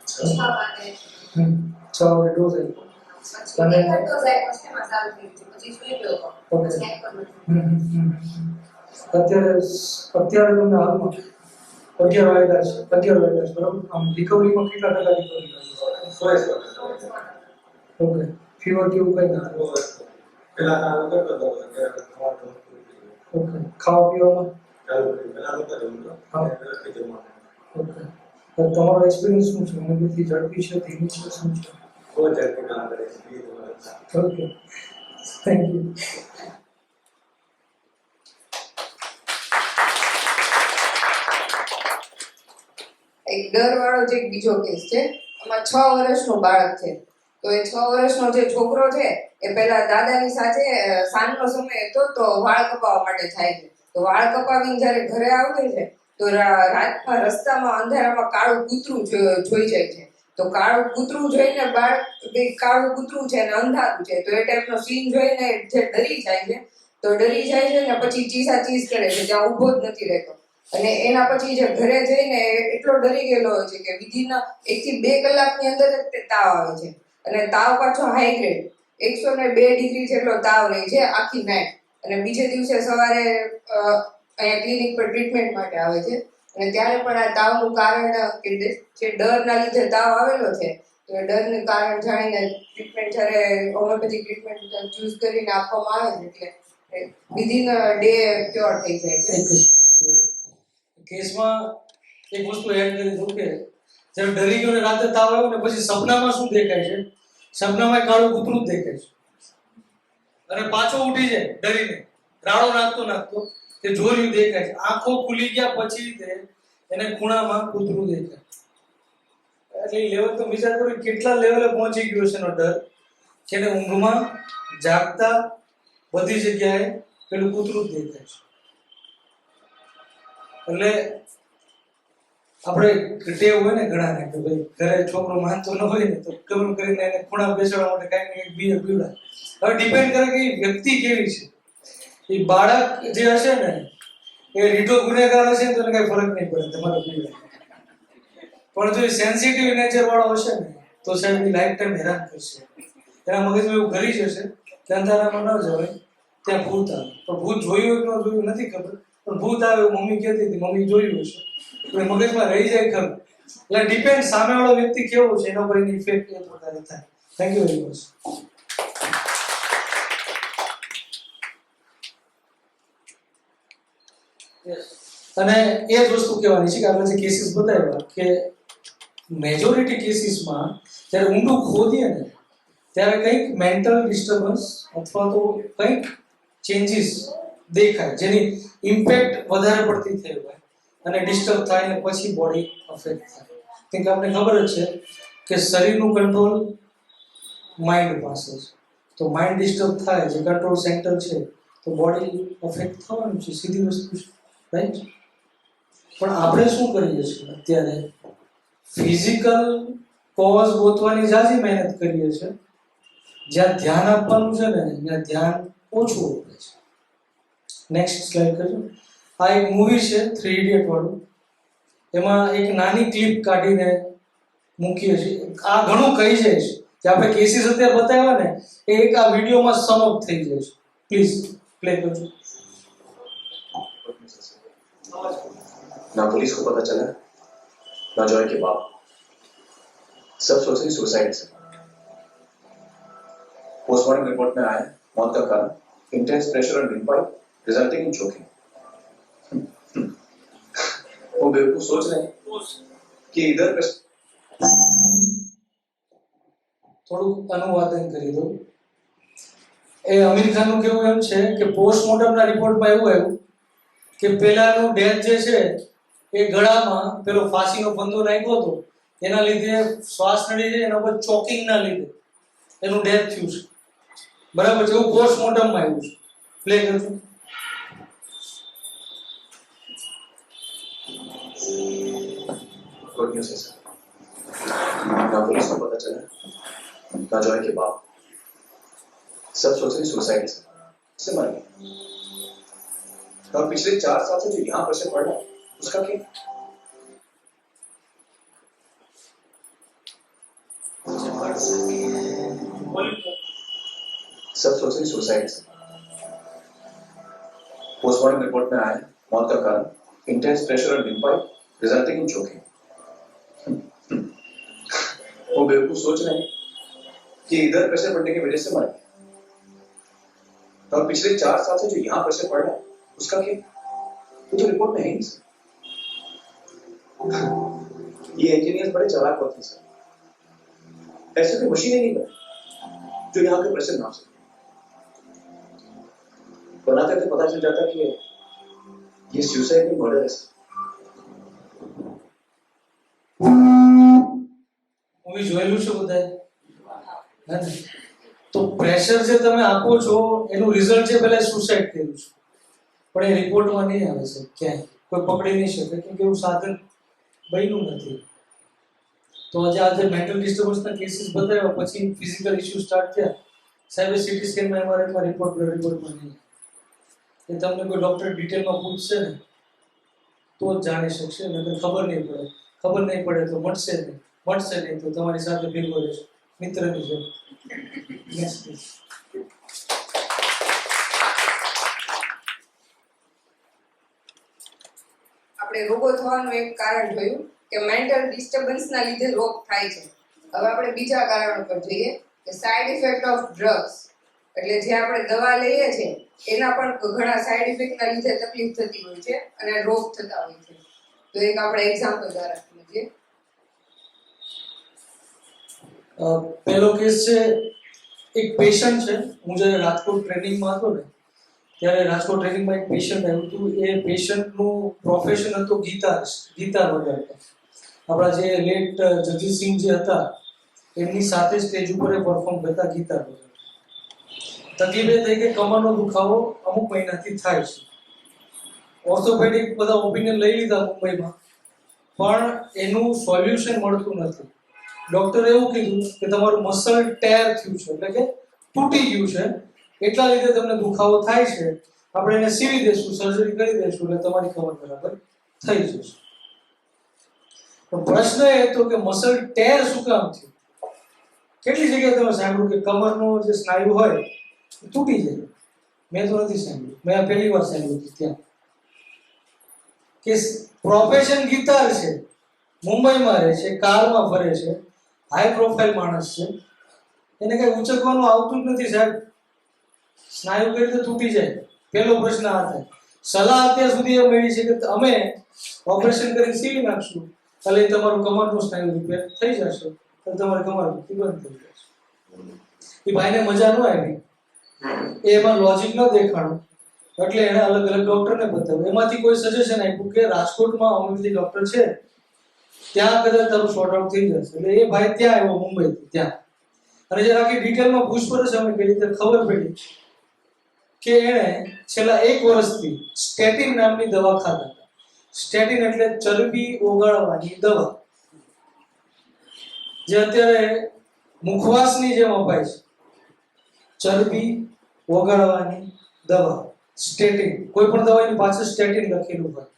6 વાગે 6 વાગે ડોઝ આપ્યો. પછી એક તો જાય પછી એમાં સારું થઈ ગયું, પછી સુઈ ગયો હતો. પછી આંખ પર નથી. અત્યારે તમને હાલમાં 11 વાગ્યા છે, બરાબર? આમ રિકવરીમાં કેટલા ટકા રિકવરી? 100%. ઓકે. ફીવર કેવું કઈ નથી? પેલા કામ કરતો હતો, અત્યારે ખાવાનું ઓકે. ખાવા પીવામાં ચાલુ કર્યું. પેલા નહોતો જમતો, હા. વ્યવસ્થિત જમવાનું. ઓકે. તો તમારો એક્સપિરિયન્સ શું છે? અનુભૂતિ ઝડપી છે, ધીમી છે, શું છે? બહુ ઝડપી કામ કરે છે, બીજું બધું. Okay, thank you. એક ડરવાળો જે બીજો કેસ છે, એમાં 6 વર્ષનું બાળક છે. તો એ 6 વર્ષનો જે છોકરો છે એ પહેલા દાદાની સાથે સાંજનો સમય હતો તો વાળ કપાવવા માટે જાય છે. તો વાળ કપાવીને જ્યારે ઘરે આવે છે તો રાતમાં રસ્તામાં અંધારામાં કાળું કૂતરું જોઈ જાય છે. તો કાળું કૂતરું જોઈને બાળક કાળું કૂતરું છે અને અંધારું છે, તો એ ટાઈપનો સીન જોઈને જે ડરી જાય છે ને પછી ચીસાચીસ કરે છે, ત્યાં ઊભો જ નથી રહેતો. અને એના પછી જે ઘરે જઈને એટલો ડરી ગયેલો હોય છે કે વિધિન 1 થી 2 કલાકની અંદર જ તે તાવ આવે છે. અને તાવ પાછો હાઈ ગ્રેડ 102 ડિગ્રી જેટલો તાવ રહે છે આખી નાઈટ. અને બીજે દિવસે સવારે અહીંયા ક્લિનિક પર ટ્રીટમેન્ટ માટે આવે છે. અને ત્યારે પણ આ તાવનું કારણ કે જે ડરના લીધે તાવ આવેલો છે તો એ ડરનું કારણ જાણીને ટ્રીટમેન્ટ જ્યારે હોમિયોપેથિક ટ્રીટમેન્ટ ચૂઝ કરીને આપવામાં આવે છે એટલે વિધિન ડે ક્યોર થઈ જાય છે. કેસમાં એક વસ્તુ એડ કરી દઉં કે જ્યારે ડરી ગયો ને રાતે તાવ આવ્યો ને પછી સપનામાં શું દેખાય છે? સપનામાં કાળું કૂતરું જ દેખાય છે અને પાછો ઉઠી જાય ડરીને, રાડો નાખતો તે જોર્યું દેખાય છે. આંખો ખુલી ગયા પછી એને ખૂણામાં કૂતરું દેખાય. એટલે લેવલ તો વિચાર કરો કેટલા લેવલે પહોંચી ગયો છે એનો ડર કે એને ઊંઘમાં જાગતા બધી જગ્યાએ પેલું કૂતરું જ દેખાય છે. એટલે આપણે ટેવ હોય ને ઘણાને કે ભાઈ ઘરે છોકરો માનતો ન હોય ને તો ગમે કરીને એને ખૂણા બેસાડવા માટે કાંઈક ને કાંઈક બીએ પીવડાવે. હવે ડિપેન્ડ કરે કે એ વ્યક્તિ કેવી છે. એ બાળક જે હશે ને એ રીઢો ગુનેગાર હશે ને તો એને કાંઈ ફરક નહીં પડે તમારે પીવડાવે. પણ જો એ સેન્સિટિવ નેચર વાળો હશે ને તો સાહેબ એ લાઈફ ટાઈમ હેરાન કરશે. એના મગજમાં એવું ઘરી જશે કે અંધારામાં ન જવાય, ત્યાં ભૂત આવે. પણ ભૂત જોયું હોય કે ન જોયું નથી ખબર, પણ ભૂત આવે એવું મમ્મી કહેતી હતી, મમ્મી જોયું હશે તો એ મગજમાં રહી જાય ખરું. એટલે ડિપેન્ડ સામેવાળો વ્યક્તિ કેવો છે એના પર એની ઇફેક્ટ એ પ્રકારે થાય. Thank you very much. અને એ જ વસ્તુ કહેવાની છે કે આપણે જે કેસીસ બતાવ્યા કે મેજોરિટી કેસીસમાં જ્યારે ઊંડું ખોદીએ ને ત્યારે કંઈક મેન્ટલ ડિસ્ટર્બન્સ અથવા તો કંઈક ચેન્જીસ દેખાય જેની ઇમ્પેક્ટ વધારે પડતી થઈ હોય અને ડિસ્ટર્બ થાય ને પછી બોડી અફેક્ટ થાય. કેમ કે આપણે ખબર જ છે કે શરીરનું કંટ્રોલ માઇન્ડ પાસે છે. તો માઇન્ડ ડિસ્ટર્બ થાય, જે કંટ્રોલ સેન્ટર છે, તો બોડી અફેક્ટ થવાનું છે, સીધી વસ્તુ છે, રાઈટ? પણ આપણે શું કરીએ છીએ અત્યારે ફિઝિકલ કોઝ ગોતવાની જાજી મહેનત કરીએ છીએ. જ્યાં ધ્યાન આપવાનું છે ને ત્યાં ધ્યાન ઓછું આપે છે. નેક્સ્ટ સ્લાઇડ કરજો. આ એક મૂવી છે 3 ઇડિયટ વાળું. એમાં એક નાની ક્લિપ કાઢીને મૂકીએ છીએ. આ ઘણું કહી જાય છે કે આપણે કેસીસ અત્યારે બતાવ્યા ને એ એક આ વિડીયોમાં સમ અપ થઈ જાય છે. પ્લીઝ પ્લે કરજો. ना पुलिस को पता चला, ना जॉय के बाप. सब सोच रहे सुसाइड से. पोस्टमार्टम रिपोर्ट में आया मौत का कारण इंटेंस प्रेशर और विंडपाइप रिजल्टिंग इन चोकिंग. वो बेवकूफ सोच रहे हैं कि इधर થોડુંક અનુવાદન કરી દઉં. એ અમીર ખાનનું કેવું એમ છે કે પોસ્ટમોર્ટમના રિપોર્ટમાં એવું આવ્યું કે પેલાનું ડેથ જે છે એ ગળામાં પેલો ફાંસીનો ફંદો નાખ્યો હતો એના લીધે શ્વાસ નડી જાય, એના પર ચોકિંગના લીધે એનું ડેથ થયું છે. બરાબર છે? એવું પોસ્ટમોર્ટમમાં આવ્યું છે. પ્લે કરજો. गुड न्यूज़ है सर. ना पुलिस को पता चला, ना जॉय के बाप. सब सोच रहे सुसाइड से मर गए. और पिछले 4 साल से जो यहाँ प्रेशर पड़ रहा है उसका क्या? सब सोच रहे सुसाइड से. पोस्टमार्टम रिपोर्ट में आया मौत का कारण इंटेंस प्रेशर और विंडपाइप रिजल्टिंग इन चोकिंग. वो बेवकूफ सोच रहे हैं कि इधर प्रेशर पड़ने की वजह से मर गए. और पिछले 4 साल से जो यहाँ प्रेशर पड़ रहा है उसका क्या? वो तो रिपोर्ट में है ही सर. ये इंजीनियर्स बड़े चालाक होते हैं सर. ऐसे कोई मशीन ही नहीं बनी जो यहाँ के प्रेशर नाप सके. बनाते तो पता चल जाता कि ये सुसाइड नहीं मर्डर है सर. મૂવી જોયેલું છે બધાએ? હે ને? તો પ્રેશર જે તમે આપો છો એનું રિઝલ્ટ છે પહેલા સુસાઇડ કર્યું છે, પણ એ રિપોર્ટમાં નહીં આવે છે ક્યાંય, કોઈ પકડી નહીં શકે કેમ કે એવું સાધન બન્યું નથી. તો આજે મેન્ટલ ડિસ્ટર્બન્સના કેસીસ બતાવ્યા પછી ફિઝિકલ ઇશ્યુ સ્ટાર્ટ થયા. સાહેબ સીટી સ્કેનમાં એમઆરઆઈમાં રિપોર્ટ રિપોર્ટમાં નહીં. એ તમને કોઈ ડૉક્ટર ડિટેલમાં પૂછશે ને તો જ જાણી શકશે, નહીંતર ખબર નહીં પડે. ખબર નહીં પડે તો મળશે નહીં તો તમારી સાથે ભેગો રહેશે મિત્રની જેમ. આપણે રોગો થવાનું એક કારણ જોયું કે મેન્ટલ ડિસ્ટર્બન્સના લીધે રોગ થાય છે. હવે આપણે બીજા કારણો પર જોઈએ કે સાઇડ ઇફેક્ટ ઓફ ડ્રગ્સ. એટલે જે આપણે દવા લઈએ છીએ એના પણ ઘણા સાઇડ ઇફેક્ટના લીધે તકલીફ થતી હોય છે અને રોગ થતા હોય છે. તો એક આપણે એક્ઝામ્પલ દ્વારા સમજીએ. પહેલો કેસ છે, એક પેશન્ટ છે. હું જ્યારે રાજકોટ ટ્રેનિંગમાં હતો ને ત્યારે રાજકોટ ટ્રેનિંગમાં એક પેશન્ટ આવ્યું હતું. એ પેશન્ટનું પ્રોફેશન હતું ગિટાર વગાડતા. આપણા જે લેટ જગજીતસિંહ જે હતા એમની સાથે સ્ટેજ ઉપર પરફોર્મ કરતા ગિટાર વગાડતા. તકલીફ એ થઈ કે કમરનો દુખાવો અમુક મહિનાથી થાય છે. ઓર્થોપેડિક બધા ઓપિનિયન લઈ લીધા મુંબઈમાં, પણ એનું સોલ્યુશન મળતું નથી. ડોક્ટરે એવું કીધું કે તમારું મસલ ટેર થયું છે, એટલે કે તૂટી ગયું છે, એટલા લીધે તમને દુખાવો થાય છે, આપણે એને સીવી દઈશું, સર્જરી કરી દઈશું એટલે તમારી કમર બરાબર થઈ જશે. પણ પ્રશ્ન એ હતો કે મસલ ટેર શું કામ થયું? કેટલી જગ્યાએ તમે સાંભળ્યું કે કમરનો જે સ્નાયુ હોય એ તૂટી જાય? મેં તો નથી સાંભળ્યું, મેં આ પહેલી વાર સાંભળ્યું હતું ત્યાં. કે પ્રોફેશન ગીતાર છે, મુંબઈમાં રહે છે, કારમાં ફરે છે, હાઈ પ્રોફાઇલ માણસ છે, એને કઈ ઉચકવાનું આવતું જ નથી સાહેબ. સ્નાયુ કઈ રીતે તૂટી જાય? પહેલો પ્રશ્ન આ થાય. સલાહ અત્યાર સુધી એ મળી છે કે અમે ઓપરેશન કરીને સીવી નાખશું એટલે તમારું કમરનું સ્નાયુ રિપેર થઈ જશે, તો તમારી કમર બંધ થઈ જશે. એ ભાઈને મજા ન આવી, એમાં લોજિક ન દેખાણું, એટલે એને અલગ અલગ ડોક્ટરને બતાવ્યું. એમાંથી કોઈ સજેશન આપ્યું કે રાજકોટમાં હોમિયોપેથી ડોક્ટર છે, ત્યાં કદાચ તારું શોર્ટ આઉટ થઈ જશે. એટલે એ ભાઈ ત્યાં આવ્યો મુંબઈથી ત્યાં, અને જે આખી ડિટેલમાં પૂછપરછ અમે કરી તો ખબર પડી કે એણે છેલ્લા 1 વર્ષથી સ્ટેટિન નામની દવા ખાતા હતા. સ્ટેટિન એટલે ચરબી ઓગાળવાની દવા, જે અત્યારે મુખવાસની જેમ અપાય છે. ચરબી ઓગાળવાની દવા સ્ટેટિન, કોઈ પણ દવાની પાછળ સ્ટેટિન લખેલું હોય.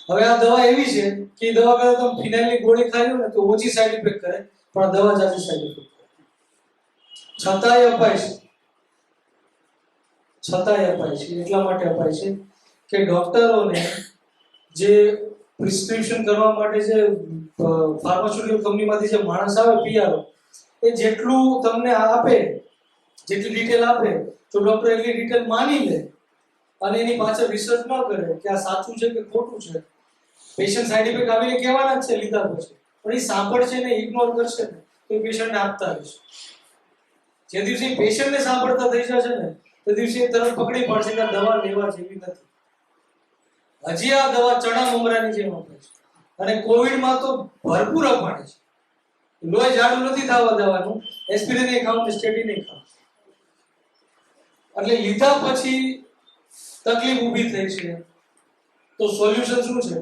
હવે આ દવા એવી છે કે એ દવા કરતા તમે ફિનાઇલની ગોળી ખાઈ લો ને તો ઓછી સાઈડ ઇફેક્ટ કરે, પણ આ દવા જાજી સાઈડ ઇફેક્ટ કરે. છતાંય અપાય છે, એટલા માટે અપાય છે કે ડોક્ટરોને જે પ્રિસ્ક્રિપ્શન કરવા માટે જે ફાર્માસ્યુટિકલ કંપનીમાંથી જે માણસ આવે પીઆરઓ, એ જેટલું તમને આપે, જેટલી ડિટેલ આપે, તો ડોક્ટર એટલી ડિટેલ માની લે અને એની પાછળ રિસર્ચ ન કરે કે આ સાચું છે કે ખોટું છે. પેશન્ટ સાઈડ ઇફેક્ટ આવીને કહેવાના જ છે લીધા પછી, પણ એ સાંભળશે ને ઇગ્નોર કરશે ને તો એ પેશન્ટને આપતા રહેશે. જે દિવસે પેશન્ટને સાંભળતા થઈ જશે ને તે દિવસે તરત પકડી પાડશે કે દવા લેવા જેવી નથી. હજી આ દવા ચણા મમરાની જેમ અપાય છે, અને કોવિડમાં તો ભરપૂર અપાય છે. લોહી જાડું નથી થવા દેવાનું, એસ્પિરિન એ ખાવ ને સ્ટેટિન એ ખાવ. એટલે લીધા પછી તકલીફ ઊભી થઈ છે, તો સોલ્યુશન શું છે?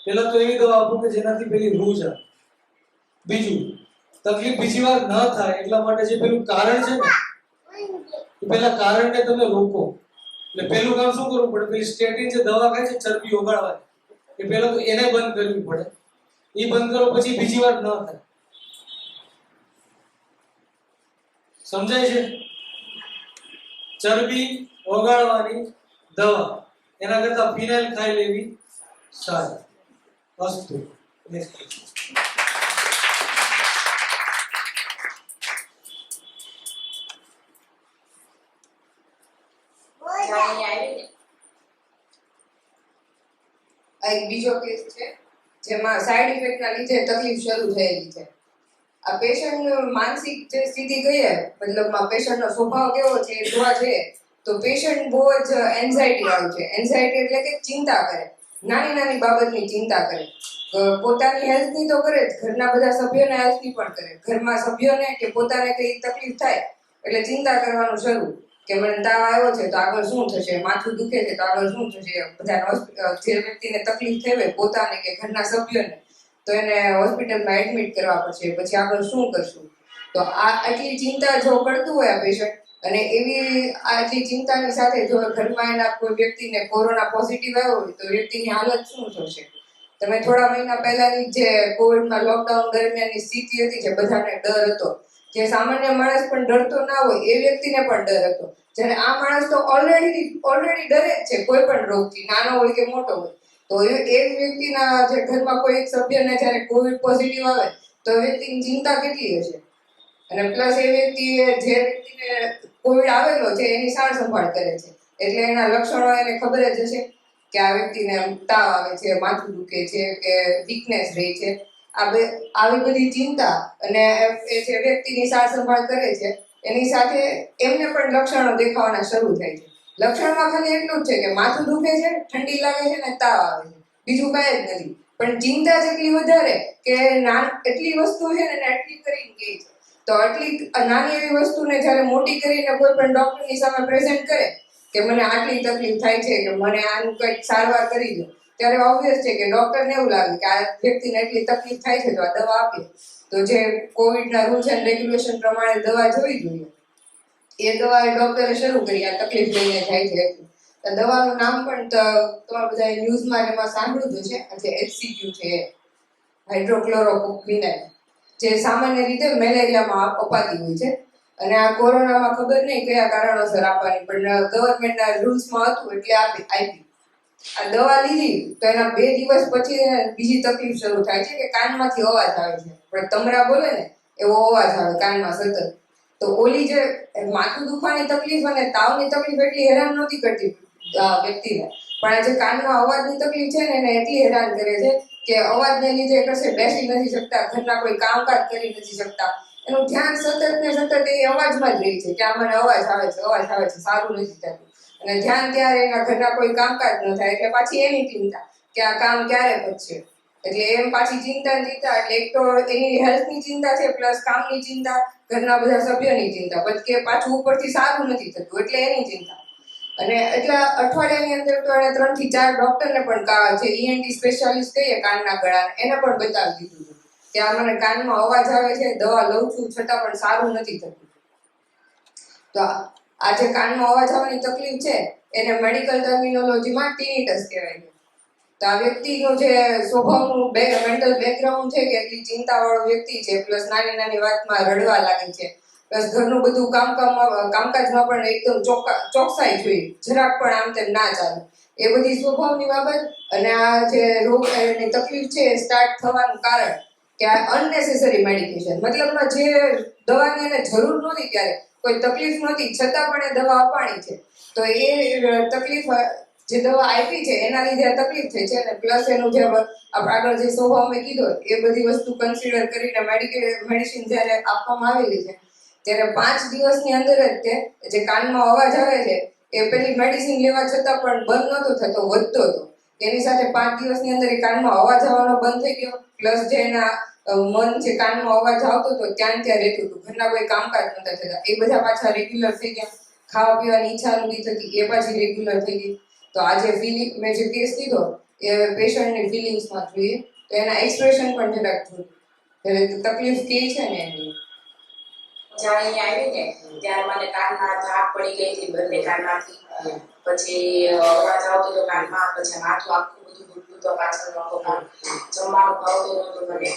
પહેલા તો એવી દવા આપો કે જેનાથી પેલી રૂહ જાય. બીજું, તકલીફ બીજી વાર ન થાય એટલા માટે જે પેલું કારણ છે ને, એ પેલા કારણને તમે રોકો. એટલે પેલું કામ શું કરવું પડે? પેલી સ્ટેટિન જે દવા ખાય છે ચરબી ઓગાળવાની, એ પહેલા તો એને બંધ કરવી પડે. એ બંધ કરો પછી બીજી વાર ન થાય. સમજાય છે? ચરબી ઓગાળવાની દવા એના કરતા ફિનાઇલ ખાઈ લેવી સારી. અસ્તુ. આ એક બીજો કેસ છે જેમાં સાઈડ ઇફેક્ટના લીધે તકલીફ શરૂ થયેલી છે. આ પેશન્ટ માનસિક જે સ્થિતિ કહીએ, મતલબમાં પેશન્ટનો સ્વભાવ કેવો છે એ જોવા જઈએ તો પેશન્ટ બહુ જ એન્ઝાયટી વાળું છે. એન્ઝાયટી એટલે કે ચિંતા કરે, નાની નાની બાબતની ચિંતા કરે. પોતાની હેલ્થની તો કરે જ, ઘરના બધા સભ્યોના હેલ્થની પણ કરે. ઘરમાં સભ્યોને કે પોતાને કઈ તકલીફ થાય એટલે ચિંતા કરવાનું શરૂ, કે મને તાવ આવ્યો છે તો આગળ શું થશે, માથું દુખે છે તો આગળ શું થશે, બધા જે વ્યક્તિને તકલીફ થાય પોતાને કે ઘરના સભ્યોને, તો એને હોસ્પિટલમાં એડમિટ કરવા પડશે, પછી આગળ શું કરશું. તો આ આટલી ચિંતા જો કરતું હોય આ પેશન્ટ, અને એવી આટલી ચિંતાની સાથે જો ઘરમાં એના કોઈ વ્યક્તિને કોરોના પોઝિટિવ આવ્યો હોય તો વ્યક્તિની હાલત શું થશે. તમે થોડા મહિના પહેલાની જે કોવિડમાં લોકડાઉન દરમિયાનની સ્થિતિ હતી, જે બધાને ડર હતો, જે સામાન્ય માણસ પણ ડરતો ના હોય એ વ્યક્તિને પણ ડર હતો. જ્યારે આ માણસ તો ઓલરેડી ડરે જ છે કોઈ પણ રોગથી, નાનો હોય કે મોટો હોય. તો એ વ્યક્તિના જે ઘરમાં કોઈ એક સભ્યને જ્યારે કોવિડ પોઝિટિવ આવે તો વ્યક્તિની ચિંતા કેટલી હશે. અને પ્લસ એ વ્યક્તિ જે વ્યક્તિને કોવિડ આવેલો છે એની સાર સંભાળ કરે છે, એટલે એના લક્ષણો એને ખબર જ હશે કે આ વ્યક્તિને તાવ આવે છે, માથું દુખે છે કે વીકનેસ રહે છે. આવી બધી ચિંતા અને એ જે વ્યક્તિની સાર સંભાળ કરે છે એની સાથે એમને પણ લક્ષણો દેખાવાના શરૂ થાય છે. લક્ષણમાં ખાલી એટલું જ છે કે માથું દુખે છે, ઠંડી લાગે છે ને તાવ આવે છે, બીજું કાંઈ જ નથી. પણ ચિંતા જેટલી વધારે કે એટલી વસ્તુ છે ને એટલી કરીને કહે છે. તો આટલી નાની એવી વસ્તુને જ્યારે મોટી કરીને કોઈ પણ ડોક્ટરની સામે પ્રેઝન્ટ કરે કે મને આટલી તકલીફ થાય છે કે મને આનું કંઈક સારવાર કરી દો, ત્યારે ઓબ્વિયસ છે કે ડોક્ટરને એવું લાગે કે આ વ્યક્તિને એટલી તકલીફ થાય છે તો આ દવા આપીએ. તો જે કોવિડના રૂલ્સ એન્ડ રેગ્યુલેશન પ્રમાણે દવા જોવી જોઈએ એ દવા એ ડોક્ટરે શરૂ કરી આ તકલીફ લઈને જાય છે. તો દવાનું નામ પણ તમે બધા ન્યૂઝમાં એમાં સાંભળ્યું જ હશે, જે HCQ છે, હાઇડ્રોક્લોરોક્વિનાઇન, જે સામાન્ય રીતે મેલેરિયામાં અપાતી હોય છે. અને આ કોરોનામાં ખબર નહીં કયા કારણોસર આપવાની, પણ ગવર્મેન્ટના રૂલ્સમાં હતું એટલે આપી. આ દવા લીધી તો એના 2 દિવસ પછી બીજી તકલીફ શરૂ થાય છે કે કાનમાંથી અવાજ આવે છે, પણ તમરા બોલે ને એવો અવાજ આવે કાનમાં સતત. તો ઓલી જે માથું દુખવાની તકલીફ અને તાવની તકલીફ એટલી હેરાન નહોતી કરતી વ્યક્તિને, પણ આ જે કાનમાં અવાજની તકલીફ છે ને એને એટલી હેરાન કરે છે કે અવાજને લીધે કશે બેસી નથી શકતા, ઘરના કોઈ કામકાજ કરી નથી શકતા. એનું ધ્યાન સતત ને સતત એ અવાજમાં જ રહે છે કે આ મને અવાજ આવે છે, સારું નથી થતું. અને ધ્યાન ત્યારે એના ઘરના કોઈ કામકાજ ન થાય એટલે પાછી એની ચિંતા કે આ કામ ક્યારે પતશે. એટલે એમ પાછી ચિંતા એટલે એક તો એની હેલ્થની ચિંતા છે, પ્લસ કામની ચિંતા, ઘરના બધા સભ્યોની ચિંતા, પછી કે પાછું ઉપરથી સારું નથી થતું એટલે એની ચિંતા. અને એટલા અઠવાડિયાની અંદર તો એને 3 થી 4 ડોક્ટરને પણ જે ENT સ્પેશિયાલિસ્ટ કહીએ કાનના ગળાને એને પણ બતાવી દીધું હતું કે આ મને કાનમાં અવાજ આવે છે, દવા લઉં છું છતાં પણ સારું નથી થતું. તો આ જે કાનમાં અવાજ આવવાની તકલીફ છે એને મેડિકલ ટર્મિનોલોજીમાં ટીનિટસ કહેવાય છે. તો આ વ્યક્તિનું જે સ્વભાવનું મેન્ટલ બેકગ્રાઉન્ડ છે કે એટલી ચિંતાવાળો વ્યક્તિ છે, પ્લસ નાની નાની વાતમાં રડવા લાગે છે, પ્લસ ઘરનું બધું કામકાજમાં પણ એકદમ ચોકસાઈ જોઈએ, જરાક પણ આમ તેમ ના ચાલે, એ બધી સ્વભાવની બાબત. અને આ જે રોગ એની તકલીફ છે એ સ્ટાર્ટ થવાનું કારણ કે આ અનનેસેસરી મેડિકેશન, મતલબમાં જે દવાની એને જરૂર નહોતી, ત્યારે કોઈ તકલીફ નહોતી છતાં પણ એ દવા અપાણી છે. તો એ તકલીફ જે દવા આપી છે એના લીધે આ તકલીફ થઈ છે. અને પ્લસ એનું જે આગળ જે સ્વભાવ મેં કીધો એ બધી વસ્તુ કન્સિડર કરીને મેડિસિન જ્યારે આપવામાં આવેલી છે ત્યારે 5 દિવસની અંદર જ તે જે કાનમાં અવાજ આવે છે એ પેલી મેડિસિન લેવા છતાં પણ બંધ નહોતો થતો, વધતો હતો. એની સાથે 5 દિવસની અંદર એ કાનમાં અવાજ આવવાનો બંધ થઈ ગયો, પ્લસ જે એના મન જે કાનમાં અવાજ આવતો હતો ત્યાં રહેતું હતું, ઘરના કોઈ કામકાજ નહોતા થતા, એ બધા પાછા રેગ્યુલર થઈ ગયા. ખાવા પીવાની ઈચ્છા નથી થતી, એ પાછી રેગ્યુલર થઈ ગઈ. તો આ જે ફિલિંગ મેં જે કેસ લીધો એ પેશન્ટની ફિલિંગ્સમાં જોઈએ તો એના એક્સપ્રેશન પણ જરાક જોઈએ, એટલે તકલીફ કેવી છે ને એની. જ્યારે અહીંયા આવી ને ત્યારે મને કાનમાં ધાક પડી ગઈ હતી બંને કાનમાંથી. પછી અવાજ આવતો હતો કાનમાં, પછી માથું આખું બધું દુખતું તો પાછળનો આખો ભાગ, જમવાનું ભાવતું નહોતું મને,